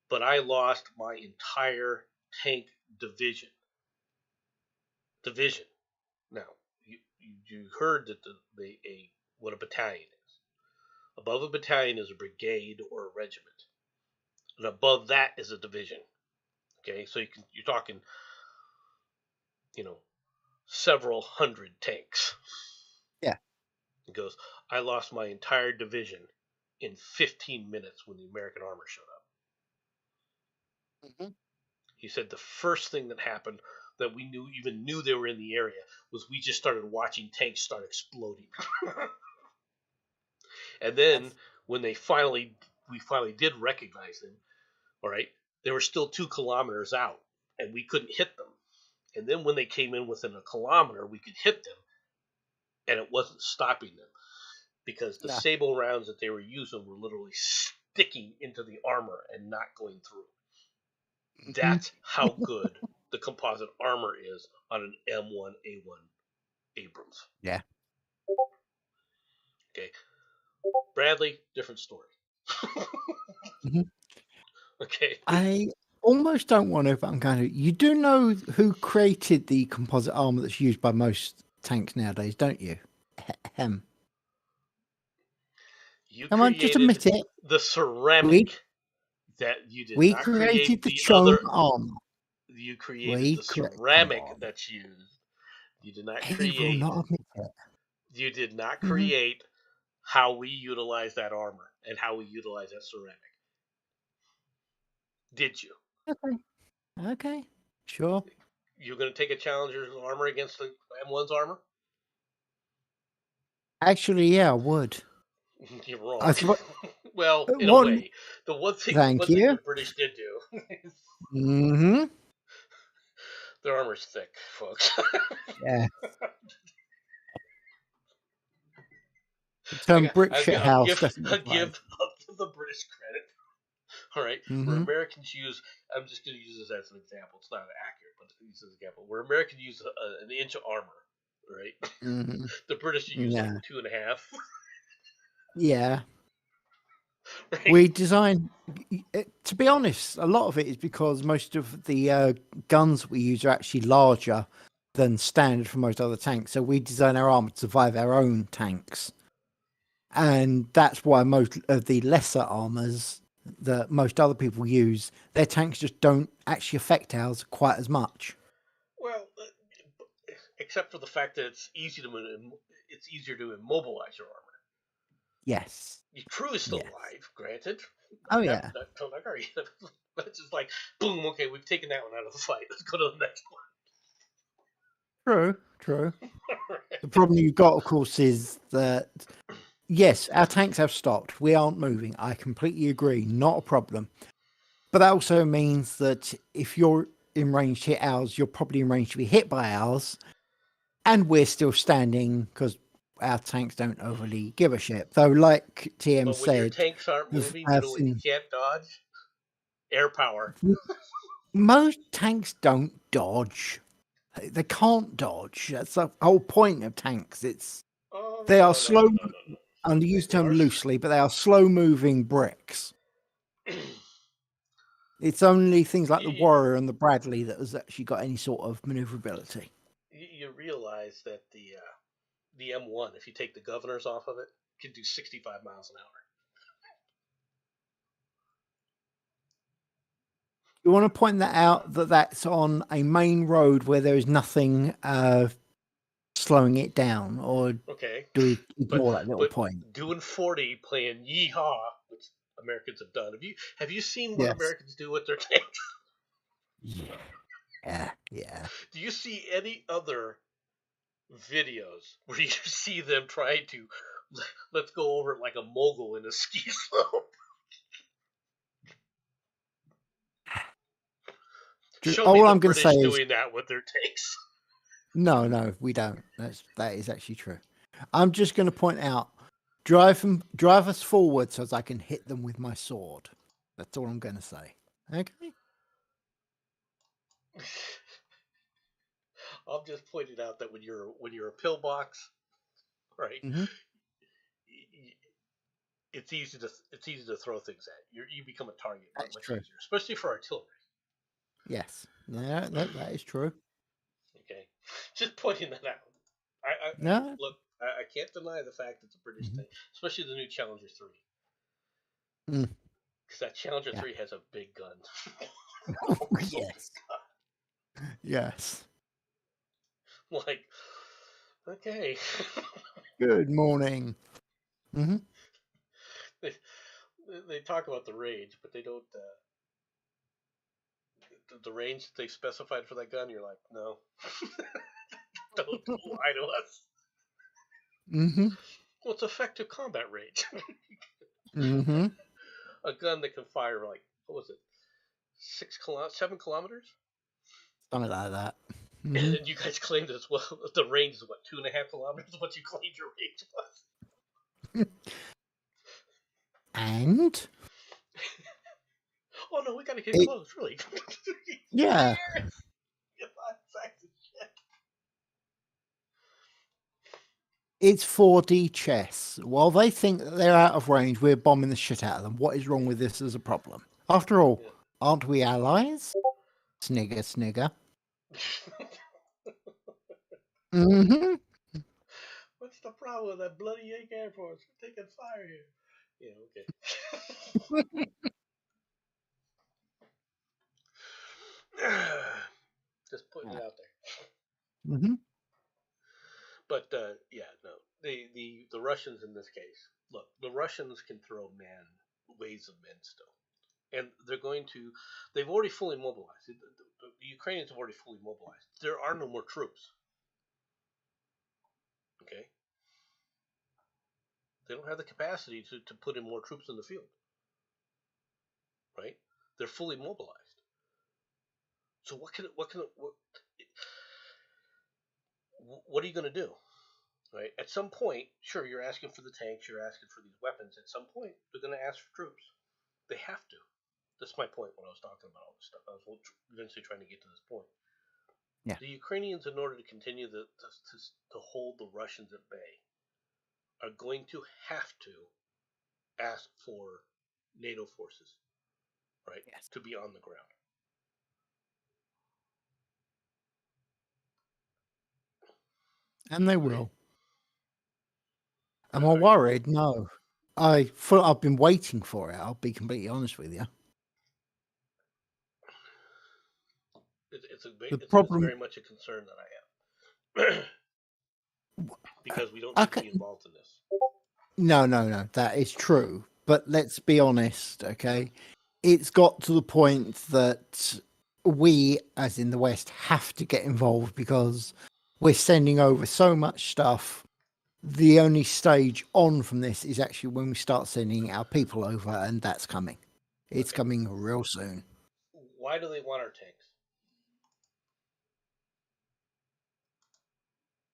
but I lost my entire tank division. Now, you heard that what a battalion is. Above a battalion is a brigade or a regiment, and above that is a division. Okay, so you're talking, several hundred tanks. Yeah. He goes, I lost my entire division in 15 minutes when the American armor showed up. Mm-hmm. He said the first thing that happened that we knew they were in the area was we just started watching tanks start exploding. And then when we finally did recognize them, all right, they were still 2 kilometers out and we couldn't hit them. And then when they came in within a kilometer, we could hit them and it wasn't stopping them because the sable rounds that they were using were literally sticking into the armor and not going through. Mm-hmm. That's how good the composite armor is on an M1A1 Abrams. Yeah. Okay. Bradley, different story. Mm-hmm. Okay. I almost don't want to, but I'm going to. You do know who created the composite armor that's used by most tanks nowadays, don't you? Hem. Come on, just admit it. The ceramic that you did we not created create the chone armor. You created the ceramic that's used. You did not create. He will not admit it. You did not create how we utilize that armor and how we utilize that ceramic. Did you? Okay. Sure. You're going to take a Challenger's armor against the M1's armor? Actually, yeah, I would. You're wrong. Well, in a way. The one thing the British did do. Mm-hmm. Their armor's thick, folks. Yeah. I'll give the British credit. All right, mm-hmm. Where Americans use, I'm just going to use this as an example. It's not accurate, but use as an example. Where Americans use an inch of armor, right? Mm-hmm. The British use like 2.5. Yeah. Right? We design, to be honest, a lot of it is because most of the guns we use are actually larger than standard for most other tanks. So we design our armor to survive our own tanks. And that's why most of the lesser armors that most other people use, their tanks just don't actually affect ours quite as much. Well, except for the fact that it's easier to immobilize your armor. Yes. Your crew is still Yes. alive, granted. Oh yeah. Don't agree. But it's just like, boom, okay, we've taken that one out of the fight. Let's go to the next True. True. one. The problem you've got, of course, is that yes, our tanks have stopped. We aren't moving. I completely agree. Not a problem. But that also means that if you're in range to hit ours, you're probably in range to be hit by ours, and we're still standing because our tanks don't overly give a shit. Though, like TM But when your said, tanks aren't we've- moving, you I've know what you seen can't dodge? Air power. most tanks don't dodge. They can't dodge. That's the whole point of tanks. Oh, They are no, slow. no, no, no, no. And I use the They term are- loosely, but they are slow-moving bricks. It's only things like the You- Warrior and the Bradley that has actually got any sort of maneuverability. You realize that the M1, if you take the governors off of it, can do 65 miles an hour. You want to point that out that that's on a main road where there is nothing slowing it down, or Okay, do we ignore that little but point? doing 40, playing yeehaw, which Americans have done. Have you seen what Yes. Americans do with their tanks? Yeah. Yeah. Do you see any other videos where you see them trying to let's go over it like a mogul in a ski slope? Show me All the I'm going to British say is doing that with their tanks. no, we don't. That is actually true. I'm just going to point out, drive us forward so as I can hit them with my sword. That's all I'm going to say. Okay. I'm just pointing out that when you're a pillbox, right? Mm-hmm. It's easy to throw things at you become a target That's much true. easier, especially for artillery. Yes. Yeah, that is true. Okay, just pointing that out. I No. look. I can't deny the fact it's a British Mhm. thing, especially the new Challenger 3. Mm. Because that Challenger Yeah. 3 has a big gun. Yes. Yes. Like, okay. Good morning. Mm-hmm. They talk about the range, but they don't. The range that they specified for that gun, you're like, no. Don't lie to us. Mm-hmm. Well, it's effective combat range. Mm-hmm. A gun that can fire like, what was it, 7 kilometers? Something like that. And Mm-hmm. then you guys claimed as well the range is what, 2.5 kilometers? What you claimed your range was? And Oh no, we gotta get It- close, really. yeah, it's 4D chess. While they think that they're out of range, we're bombing the shit out of them. What is wrong with this as a problem? After all, Yeah. aren't we allies? Snigger, snigger. Mm-hmm. What's the problem with that bloody Yank Air Force? We're taking fire here. Yeah, okay. Just putting it out there. Mm-hmm. But yeah, no. The Russians in this case, look, the Russians can throw waves of men still, and they've already fully mobilized. The Ukrainians have already fully mobilized. There are no more troops. Okay, they don't have the capacity to put in more troops in the field. Right? They're fully mobilized. So what are you going to do? Right? At some point, sure, you're asking for the tanks, you're asking for these weapons. At some point, they're going to ask for troops. They have to. That's my point when I was talking about all this stuff. I was eventually trying to get to this point. Yeah. The Ukrainians, in order to continue to hold the Russians at bay, are going to have to ask for NATO forces, right, Yes. to be on the ground. And they will. Am I worried? No. I've been waiting for it. I'll be completely honest with you. It's problem- very much a concern that I have because we don't need to be involved in this. No, that is true. But let's be honest, okay? It's got to the point that we, as in the West, have to get involved because we're sending over so much stuff. The only stage on from this is actually when we start sending our people over, and that's coming. It's Okay. coming real soon. Why do they want our tanks?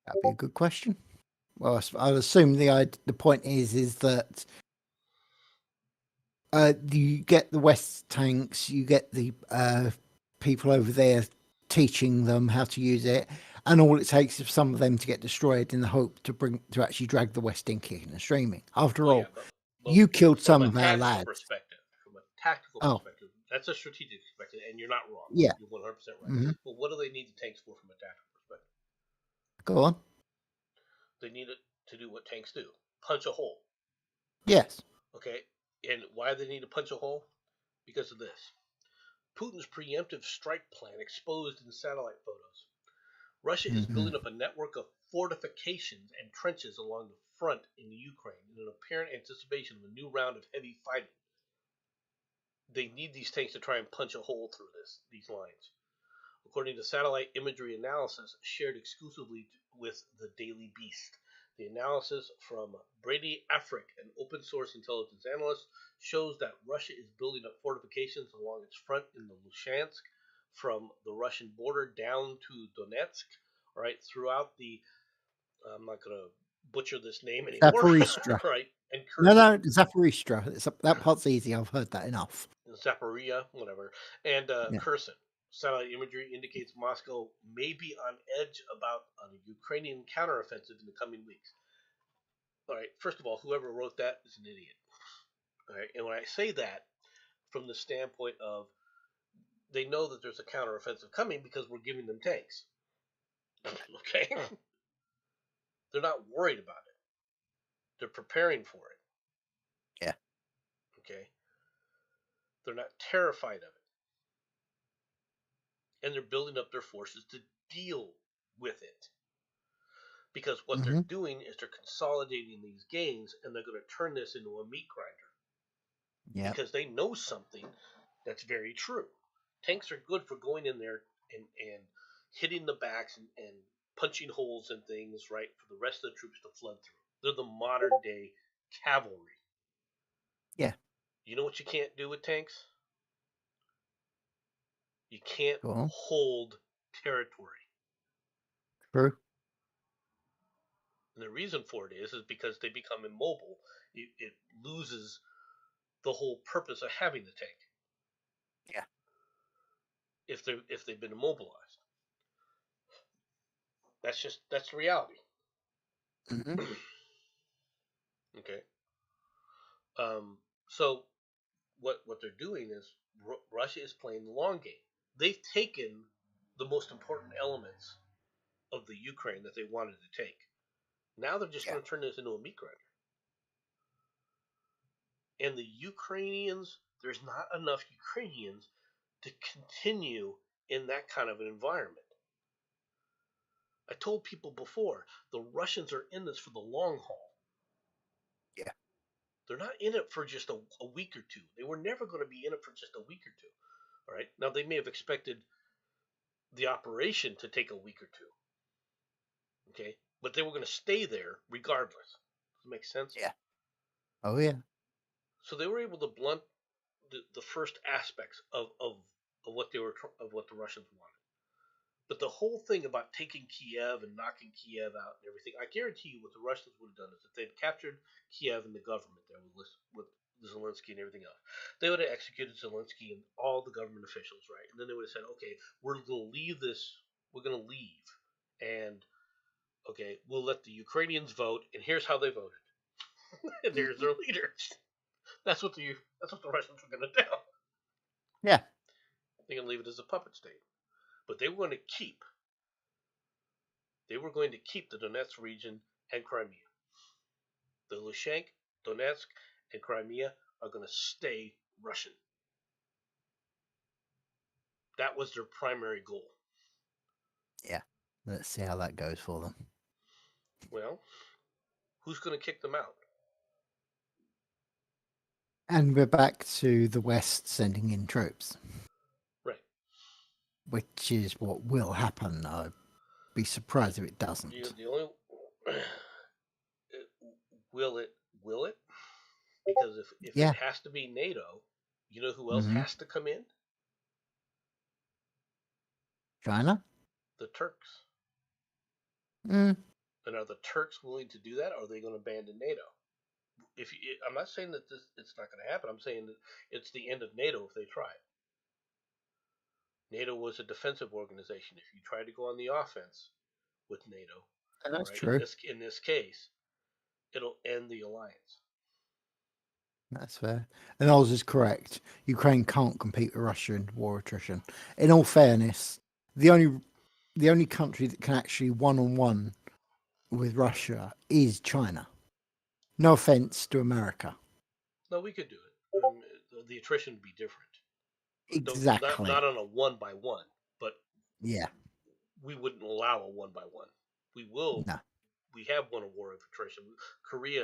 That'd be a good question. Well, I'll assume the point is that you get the West tanks, you get the people over there teaching them how to use it, and all it takes is some of them to get destroyed in the hope to actually drag the West in kicking and streaming. After all, you killed some of our lads. From a tactical Oh. perspective, that's a strategic perspective, and you're not wrong. Yeah. You're 100% right. Mhm. But what do they need the tanks for from a tactical perspective? Go on. They need it to do what tanks do: punch a hole. Yes. Okay, and why do they need to punch a hole? Because of this. Putin's preemptive strike plan exposed in satellite photos. Russia is building up a network of fortifications and trenches along the front in the Ukraine in an apparent anticipation of a new round of heavy fighting. They need these tanks to try and punch a hole through these lines. According to satellite imagery analysis shared exclusively with the Daily Beast, the analysis from Brady Afric, an open source intelligence analyst, shows that Russia is building up fortifications along its front in the Luhansk, from the Russian border down to Donetsk, right, throughout the, I'm not going to butcher this name anymore, Zaporizhzhia. right, and No, Zaporizhzhia. That part's easy. I've heard that enough. Zaporizhia, whatever, and Yeah. Kherson. Satellite imagery indicates Moscow may be on edge about a Ukrainian counteroffensive in the coming weeks. All right, first of all, whoever wrote that is an idiot. All right, and when I say that, from the standpoint of they know that there's a counteroffensive coming because we're giving them tanks. Okay, they're not worried about it. They're preparing for it. Yeah. Okay, they're not terrified of it, and they're building up their forces to deal with it. Because what they're doing is they're consolidating these gains, and they're going to turn this into a meat grinder. Yeah. Because they know something that's very true. Tanks are good for going in there and hitting the backs and punching holes in things, right, for the rest of the troops to flood through. They're the modern day cavalry. Yeah. You know what you can't do with tanks? You can't Go on. hold territory. True. And the reason for it is because they become immobile. It loses the whole purpose of having the tank. Yeah. If they've been immobilized. That's the reality. Okay. So what they're doing is Russia is playing the long game. They've taken the most important elements of the Ukraine that they wanted to take. Now they're just going to turn this into a meat grinder. And the Ukrainians, there's not enough Ukrainians to continue in that kind of an environment. I told people before, the Russians are in this for the long haul. Yeah. They're not in it for just a week or two. They were never going to be in it for just a week or two. All right. Now they may have expected the operation to take a week or two. Okay, but they were going to stay there regardless. Does it make sense? Yeah. Oh yeah. So they were able to blunt the first aspects of what the Russians wanted. But the whole thing about taking Kiev and knocking Kiev out and everything, I guarantee you what the Russians would have done is if they'd captured Kiev and the government there with Zelensky and everything else, they would have executed Zelensky and all the government officials, right? And then they would have said, okay, we're going to leave this, we're going to leave, and okay, we'll let the Ukrainians vote, and here's how they voted. And there's their leaders. That's what the Russians were going to do. Yeah. They're going to leave it as a puppet state. But they were going to keep the Donetsk region and Crimea. The Luhansk, Donetsk, and Crimea are going to stay Russian. That was their primary goal. Yeah. Let's see how that goes for them. Well, who's going to kick them out? And we're back to the West sending in troops, Right. which is what will happen. I'd be surprised if it doesn't. The only will it? Will it? Because if Yeah. it has to be NATO, you know who else Mhm. has to come in? China? The Turks. Mm. And are the Turks willing to do that, or are they going to abandon NATO? I'm not saying that it's not going to happen. I'm saying that it's the end of NATO if they try it. NATO was a defensive organization. If you try to go on the offense with NATO, That's right? true. In this case, it'll end the alliance. That's fair. And Oz is correct. Ukraine can't compete with Russia in war attrition. In all fairness, the only country that can actually one-on-one with Russia is China. No offense to America. No, we could do it. The attrition would be different. Exactly. Not on a 1-by-1, but Yeah. we wouldn't allow a 1-by-1. We will. No. We have won a war of attrition.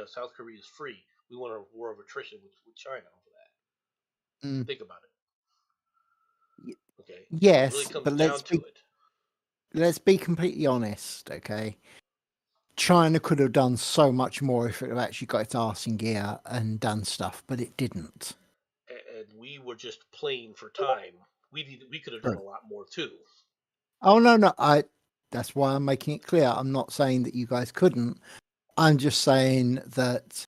South Korea is free. We won a war of attrition with China over that. Mm. Think about it. Okay. Yes, It really comes but down to it. let's be completely honest, okay? China could have done so much more if it had actually got its arse in gear and done stuff, but it didn't. And we were just playing for time. We could have done a lot more too. Oh no, that's why I'm making it clear. I'm not saying that you guys couldn't. I'm just saying that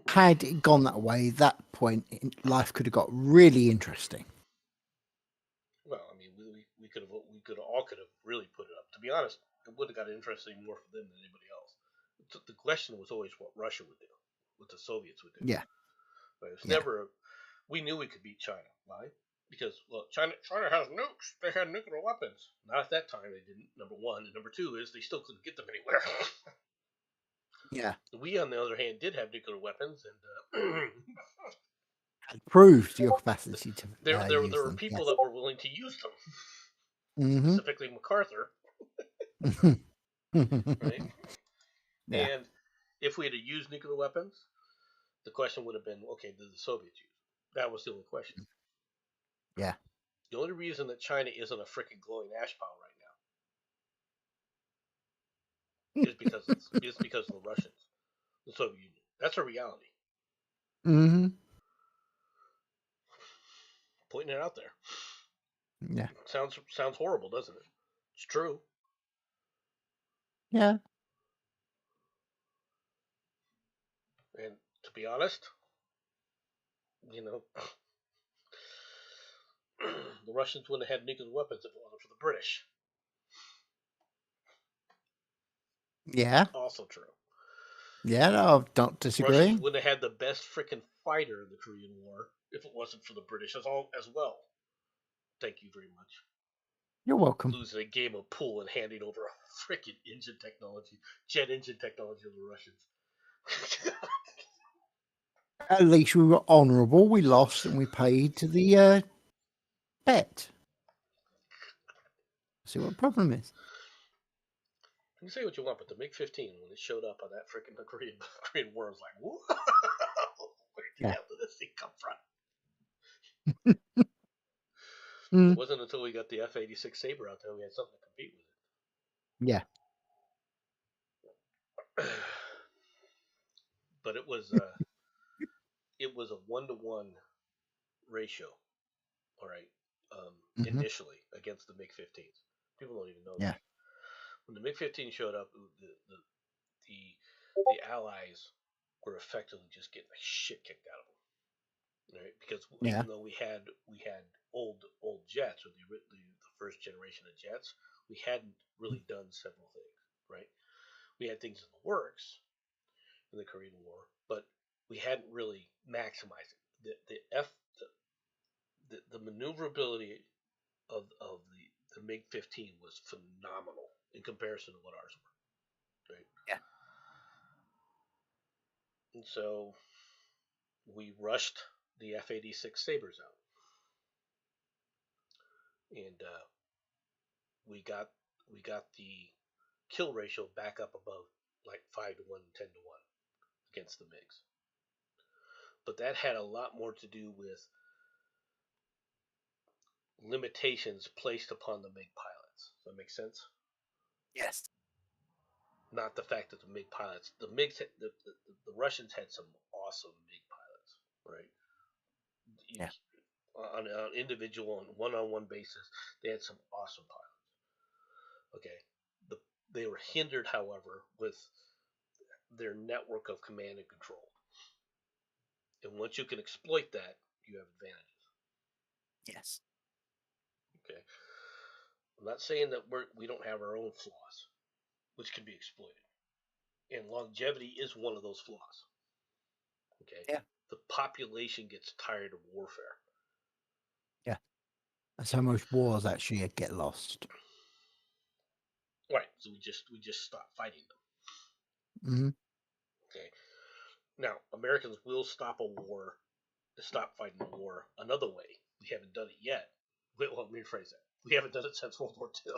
had it gone that way, that point in life could have got really interesting. Well, I mean, we could have really put it up. To be honest, it would have got interesting more for them than anybody else. The question was always what Russia would do, what the Soviets would do. Yeah. But it was never. We knew we could beat China. Why? Because China has nukes. They had nuclear weapons. Not at that time. They didn't. Number one, and number two is they still couldn't get them anywhere. Yeah. We, on the other hand, did have nuclear weapons, and Proved your capacity to there use were them. people that were willing to use them. Mm-hmm. Specifically MacArthur. Right. Yeah. And if we had used nuclear weapons, the question would have been, okay, did the Soviets use? That was the only question. Yeah. The only reason that China isn't a freaking glowing ash pile right now is because of the Russians, the Soviet Union. That's a reality. Mm-hmm. Pointing it out there. Yeah. Sounds horrible, doesn't it? It's true. Yeah. And to be honest, you know, the Russians wouldn't have had nuclear weapons if it wasn't for the British. Yeah. Also true. Yeah, no, I don't disagree. Russians wouldn't have had the best freaking fighter in the Korean War if it wasn't for the British as well. Thank you very much. You're welcome. Losing a game of pool and handing over a freaking jet engine technology to the Russians. At least we were honourable. We lost and we paid to the bet. See what the problem is. You can say what you want, but the MiG-15, when it showed up on that freaking Korean War, I was like, whoa! Where the hell did this thing come from? It wasn't until we got the F-86 Sabre out there we had something to compete with it. Yeah. But it was a 1-to-1 ratio, all right, initially against the MiG-15s. People don't even know that. When the MiG-15 showed up, the Allies were effectively just getting the shit kicked out of them, right? Because even though we had old jets, or the first generation of jets, we hadn't really done several things, right? We had things in the works in the Korean War, but we hadn't really maximized it. The maneuverability of the MiG-15 was phenomenal in comparison to what ours were, right? Yeah. And so we rushed the F-86 Sabres out, and we got the kill ratio back up above like 5-to-1, 10-to-1 against the MiGs. but that had a lot more to do with limitations placed upon the MiG pilots. Does that make sense? Yes. Not the fact that the MiG pilots, the Russians had some awesome MiG pilots, right? Yeah. On an individual, on one-on-one basis, they had some awesome pilots. Okay, they were hindered, however, with their network of command and control. And once you can exploit that, you have advantages. Yes. Okay, I'm not saying that we don't have our own flaws, which can be exploited, and longevity is one of those flaws. Okay. Yeah. The population gets tired of warfare. Yeah. That's how most wars actually get lost. Right. So we just stop fighting them. Mm-hmm. Okay. Now, Americans will stop a war, stop fighting a war another way. We haven't done it yet. Well, let me rephrase that. We haven't done it since World War II.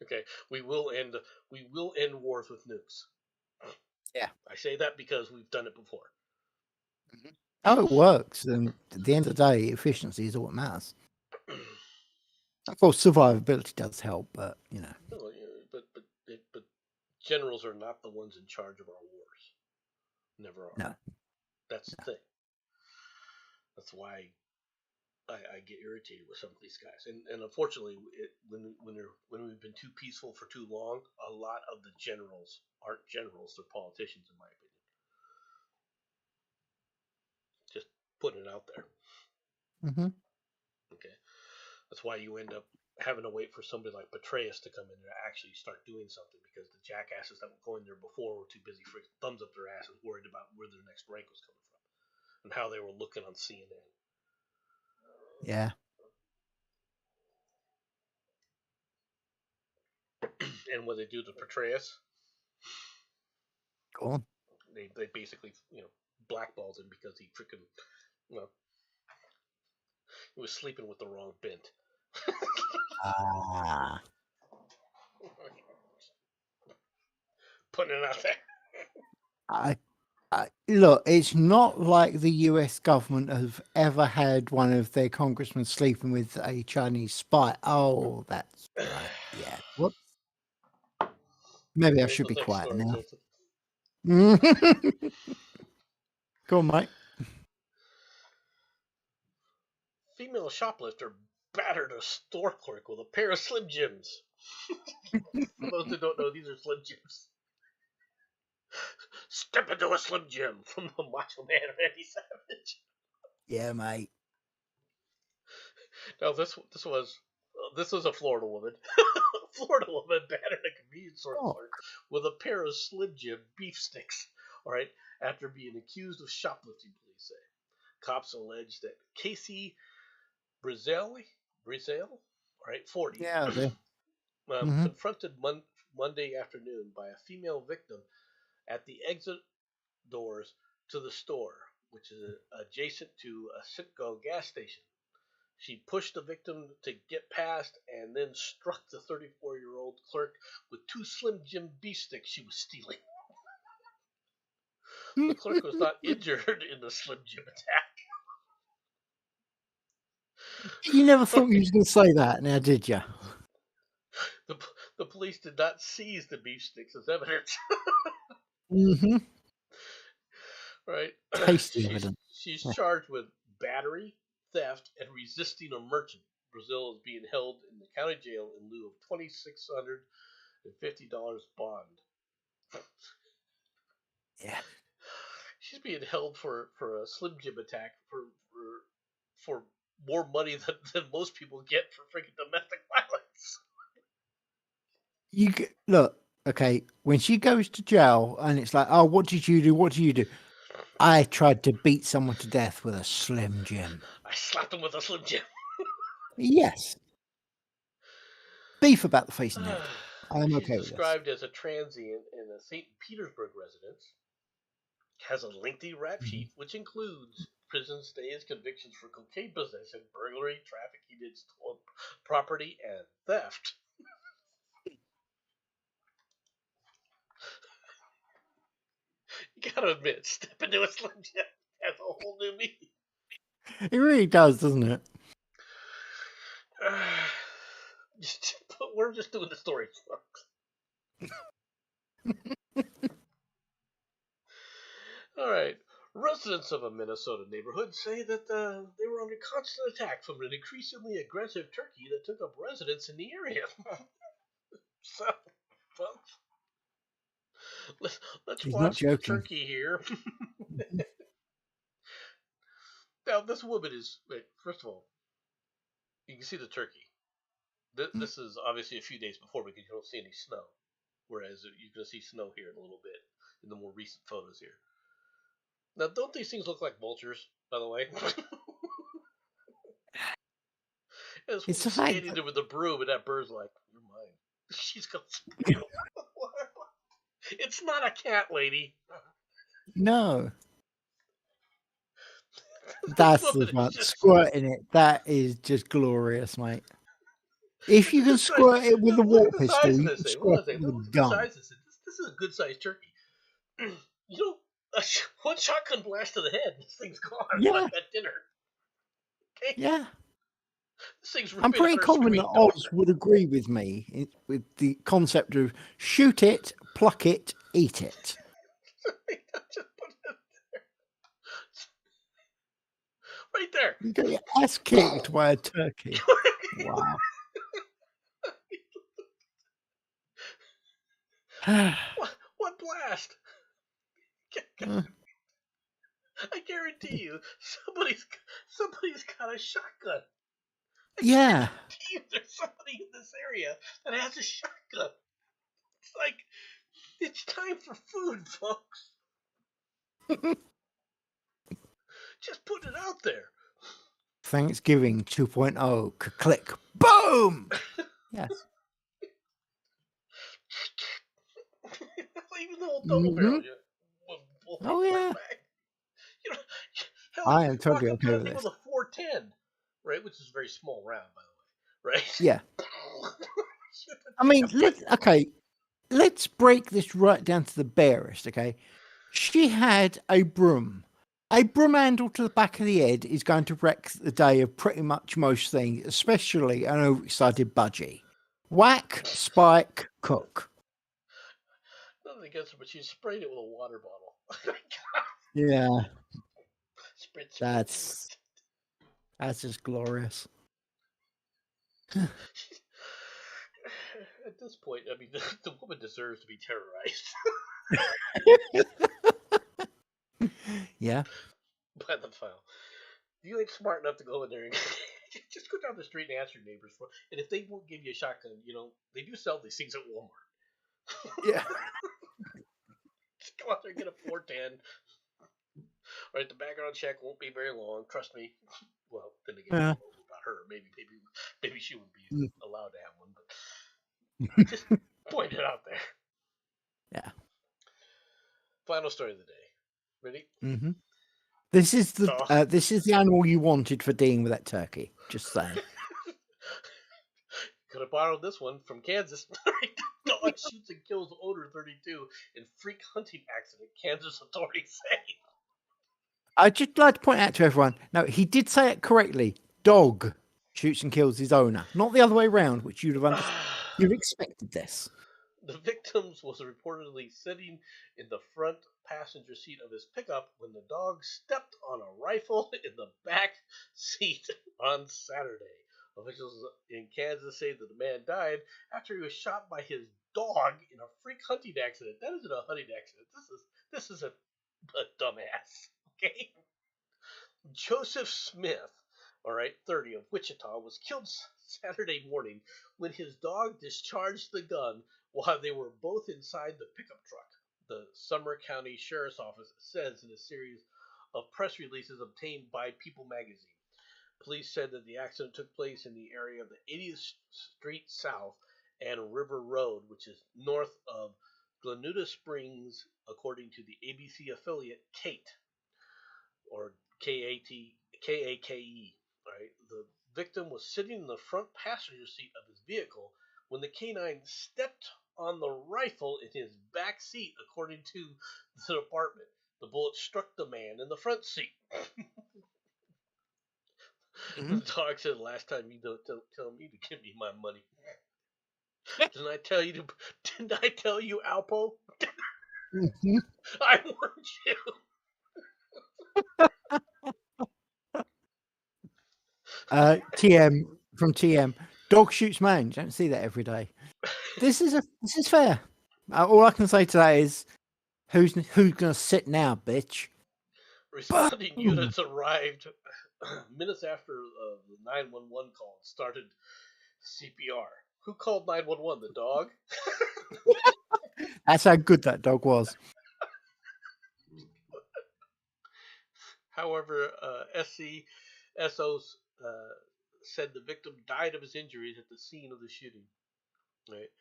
Okay. We will end wars with nukes. Yeah. I say that because we've done it before. Mm-hmm. Oh, it works. And at the end of the day, efficiency is all that matters. Of course, survivability does help, but you know. But generals are not the ones in charge of our wars. Never are. No. That's the thing. That's why I get irritated with some of these guys. And unfortunately, when we've been too peaceful for too long, a lot of the generals aren't generals; they're politicians, in my opinion. Just putting it out there. Mm-hmm. Okay, that's why you end up having to wait for somebody like Petraeus to come in and actually start doing something, because the jackasses that were going there before were too busy freaking thumbs up their asses, worried about where their next rank was coming from and how they were looking on CNN. Yeah. And what they do to Petraeus, Go on. they basically blackballed him because he freaking he was sleeping with the wrong bint. Ah. Putting it out there. Look, it's not like the US government have ever had one of their congressmen sleeping with a Chinese spy. Oh, that's right. Yeah. Whoops. Maybe I should be quiet now. Go on, mate. Female shoplifter battered a store clerk with a pair of Slim Jims. For those who don't know, these are Slim Jims. Step into a Slim Jim from the Macho Man Randy Savage. Yeah, mate. Now this was a Florida woman. Florida woman battered a convenience store clerk with a pair of Slim Jim beef sticks. All right, after being accused of shoplifting, police say. Cops allege that Casey Brazil, all right, 40, Yeah. confronted Monday afternoon by a female victim at the exit doors to the store, which is adjacent to a Citgo gas station. She pushed the victim to get past and then struck the 34-year-old clerk with two Slim Jim beef sticks she was stealing. The clerk was not injured in the Slim Jim attack. You never thought you was going to say that, now did you? The police did not seize the beef sticks as evidence. Mm-hmm. Right? Tasty evidence. She's charged with battery, theft, and resisting a merchant. Brazil is being held in the county jail in lieu of $2,650 bond. Yeah. She's being held for a Slim Jim attack for more money than most people get for freaking domestic violence. Look, okay, when she goes to jail and it's like, oh, what did you do? What do you do? I tried to beat someone to death with a Slim Jim. I slapped him with a Slim Jim. Yes. Beef about the face and neck. I'm She's okay with this. described as a transient in a St. Petersburg residence. Has a lengthy rap sheet, which includes prison stays, convictions for cocaine possession, burglary, trafficking in stolen property, and theft. You gotta admit, step into a Slim Jim has a whole new meaning. It really does, doesn't it? We're just doing the story, folks. All right. Residents of a Minnesota neighborhood say that they were under constant attack from an increasingly aggressive turkey that took up residence in the area. So, folks, let's He's not watch the joking. turkey here. Now, this woman is, wait, first of all, you can see the turkey. This is obviously a few days before because you don't see any snow. Whereas you're going to see snow here in a little bit in the more recent photos here. Now, don't these things look like vultures, by the way? It's It's the standing fact there with a broom, and that bird's like, "You're mine." She's going to. It's not a cat, lady. no. This That's the woman is one. just Squirting it. That is just glorious, mate. If you can the size. squirt it with a Look water at the pistol, size of you this can thing. squirt Look at it with a the gun. size of this thing. This is a good sized turkey. You know, one shotgun blast to the head, this thing's gone. Yeah. Like at dinner. Okay? Yeah. This thing's I'm ripping pretty out her confident screen that Oz would agree with me with the concept of shoot it, pluck it, eat it. Just put it there. Right there. You get your ass kicked by a turkey. Wow. What blast? Uh, I guarantee you, somebody's got a shotgun. yeah. There's somebody in this area that has a shotgun. It's like, it's time for food, folks. Just put it out there. Thanksgiving 2.0. Click. Boom! Yes. Even the old double barrel. Will Oh, hit right yeah. back. You know, hell, I am totally walk up okay to with that thing this. with a 410, right? Which is a very small round, by the way, right? Yeah. I mean, let's break this right down to the barest, okay? She had a broom. A broom handle to the back of the head is going to wreck the day of pretty much most things, especially an overexcited budgie. Whack, spike, cook. Nothing against her, but she sprayed it with a water bottle. Yeah, Sprit. that's just glorious. At this point, I mean, the woman deserves to be terrorized Yeah. by the file. You ain't smart enough to go in there and just go down the street and ask your neighbors for. And if they won't give you a shotgun, they do sell these things at Walmart. Yeah. Just go out there and get a 410. Right, the background check won't be very long. Trust me. Well, then again, Yeah. about her. Maybe she wouldn't be allowed to have one. But just point it out there. Yeah. Final story of the day. Ready? Mm-hmm. This is the animal you wanted for dealing with that turkey. Just saying. Could have borrowed this one from Kansas. Dog shoots and kills owner 32 in freak hunting accident, Kansas authorities say. I'd just like to point out to everyone, no, he did say it correctly. Dog shoots and kills his owner, not the other way around, which you'd have understood. You've expected this. The victim was reportedly sitting in the front passenger seat of his pickup when the dog stepped on a rifle in the back seat on Saturday. Officials in Kansas say that the man died after he was shot by his dog in a freak hunting accident. That isn't a hunting accident. This is a dumbass. Okay? Joseph Smith, 30, of Wichita, was killed Saturday morning when his dog discharged the gun while they were both inside the pickup truck, the Sumner County Sheriff's Office says in a series of press releases obtained by People magazine. Police said that the accident took place in the area of the 80th Street South and River Road, which is north of Glenuta Springs, according to the ABC affiliate KATE, or KAKE. Right? The victim was sitting in the front passenger seat of his vehicle when the canine stepped on the rifle in his back seat, according to the department. The bullet struck the man in the front seat. The dog said, "Last time you don't tell me to give me my money. Didn't I tell you, Alpo? I warned you." TM from TM. Dog shoots man. You don't see that every day. This is fair. All I can say to that is, who's gonna sit now, bitch? Responding units arrived minutes after the 911 call started CPR. Who called 911? The dog? That's how good that dog was. However, SOs said the victim died of his injuries at the scene of the shooting. Right.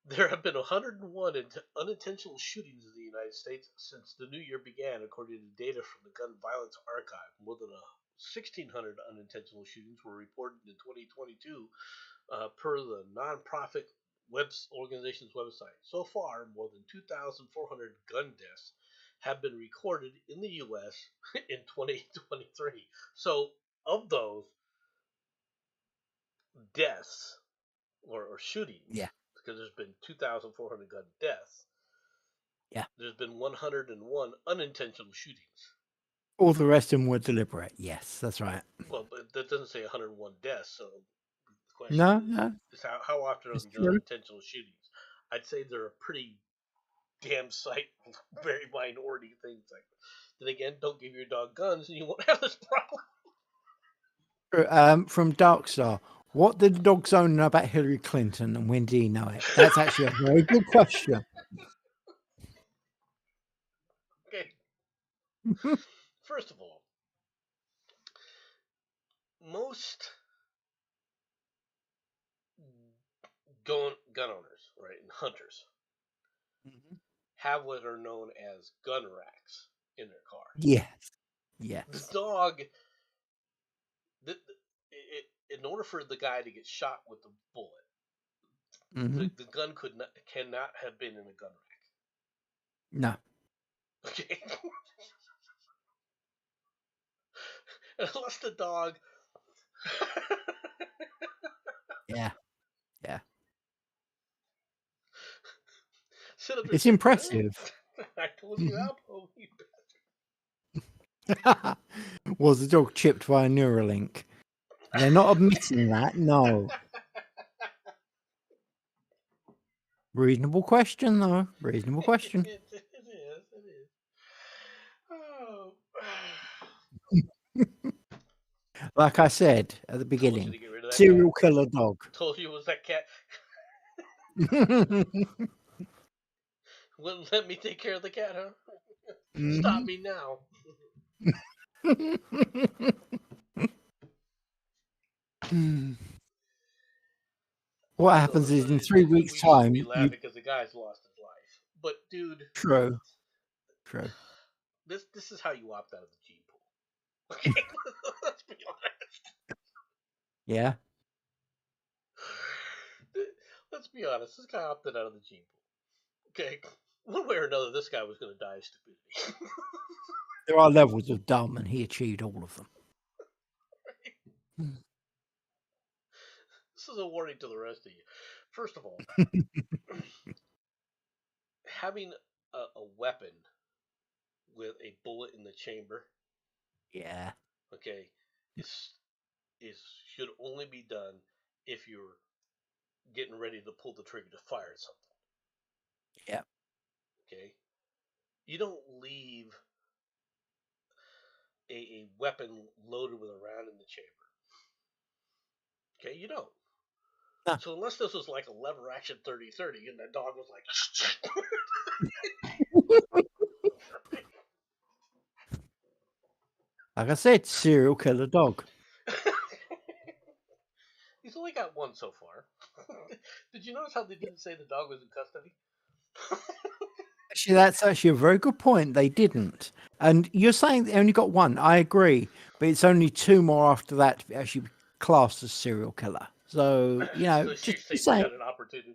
There have been 101 unintentional shootings in the United States since the new year began, according to data from the Gun Violence Archive. More than 1,600 unintentional shootings were reported in 2022, per the nonprofit organization's website. So far, more than 2,400 gun deaths have been recorded in the U.S. in 2023. So, of those deaths or shootings, yeah, because there's been 2,400 gun deaths, yeah, there's been 101 unintentional shootings. All the rest of them were deliberate. Yes, that's right. Well, but that doesn't say 101 deaths, so the question is how often are these unintentional shootings? I'd say they're a pretty damn sight, very minority things. Like, then again, don't give your dog guns and you won't have this problem. From Darkstar, what did the dogs own about Hillary Clinton and when did he know it? That's actually a very good question. Okay. First of all, most gun owners, right, and hunters have what are known as gun racks in their car. Yes. Yes. The dog, in order for the guy to get shot with the bullet, the gun cannot have been in a gun rack. No. Okay. Unless the dog. Yeah. Yeah. It's impressive. I told you, Alpo, you bastard. Was the dog chipped by a Neuralink? They're not admitting that, no. Reasonable question, though. Reasonable question. It is. Oh. Like I said at the beginning, serial killer dog. Told you it was that cat. Wouldn't let me take care of the cat, huh? Stop me now. What happens is in 3 weeks' time. You laugh because the guy's lost his life. But, dude. True. This is how you opt out of the gene pool. Okay? Let's be honest. Yeah. Let's be honest. This guy opted out of the gene pool. Okay? One way or another, this guy was going to die of stupidity. There are levels of dumb, and he achieved all of them. This is a warning to the rest of you. First of all, having a weapon with a bullet in the chamber, yeah, okay, should only be done if you're getting ready to pull the trigger to fire something. Yeah. Okay. You don't leave a weapon loaded with a round in the chamber. Okay, you don't. No. So unless this was like a lever action 30-30 and the dog was like like I said, serial killer dog. He's only got one so far. Did you notice how they didn't say the dog was in custody? Actually, that's actually a very good point. They didn't. And you're saying they only got one. I agree. But it's only 2 more after that to be actually classed as serial killer. So, you know, so just saying got an opportunity.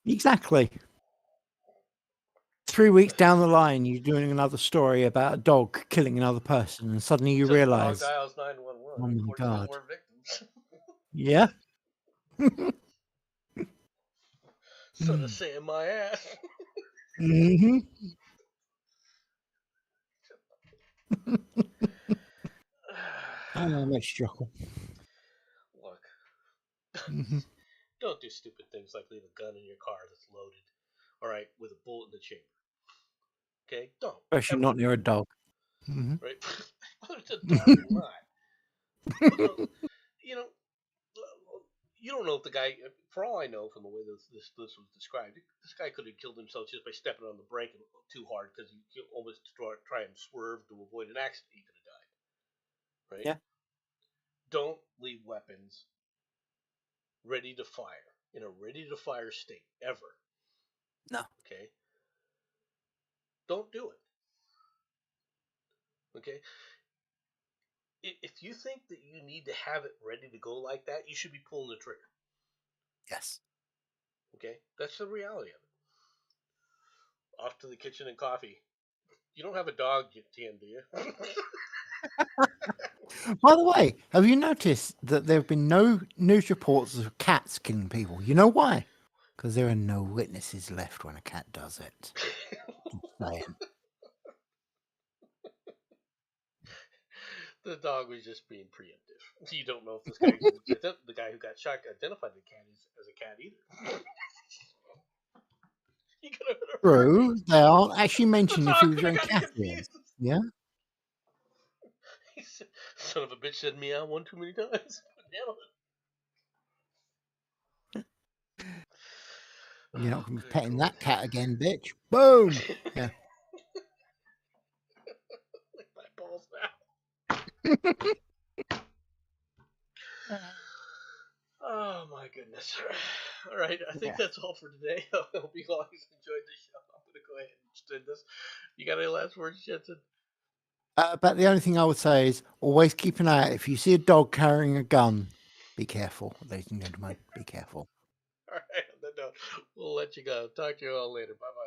Exactly. 3 weeks down the line, you're doing another story about a dog killing another person, and suddenly you So the dog realize, dials 911. oh my 14 God. more victims. Yeah. So to say in my ass. Hmm. Oh, that's chuckle. Look, Hmm. don't do stupid things like leave a gun in your car that's loaded. All right, with a bullet in the chamber. Okay, don't. Especially Ever. not near a dog. Hmm. Right? Whether it's a dog or not. You know, you don't know if the guy. For all I know, from the way this was described, this guy could have killed himself just by stepping on the brake too hard because he almost try and swerve to avoid an accident. He could have died. Right? Yeah. Don't leave weapons ready to fire in a ready to fire state ever. No. Okay. Don't do it. Okay. If you think that you need to have it ready to go like that, you should be pulling the trigger. Yes. Okay, that's the reality of it. Off to the kitchen and coffee. You don't have a dog, Tim, do you? By the way, have you noticed that there have been no news reports of cats killing people? You know why? Because there are no witnesses left when a cat does it. Just saying. The dog was just being preemptive. You don't know if this guy, the guy who got shot, identified the cat as a cat either. He could have been a True, they aren't actually The mentioned if he dog was could have wearing gotten cat ears. confused. Yeah. He said, "Son of a bitch said meow one too many times." You're not going to be Good petting Lord. that cat again, bitch. Boom. Yeah. Lick my balls now. Oh my goodness. All right, I think that's all for today. I hope you guys enjoyed the show. I'm going to go ahead and end this. You got any last words, Jensen? But the only thing I would say is always keep an eye out. If you see a dog carrying a gun, be careful, ladies and gentlemen. Be careful. All right, on that note, we'll let you go. Talk to you all later. Bye bye.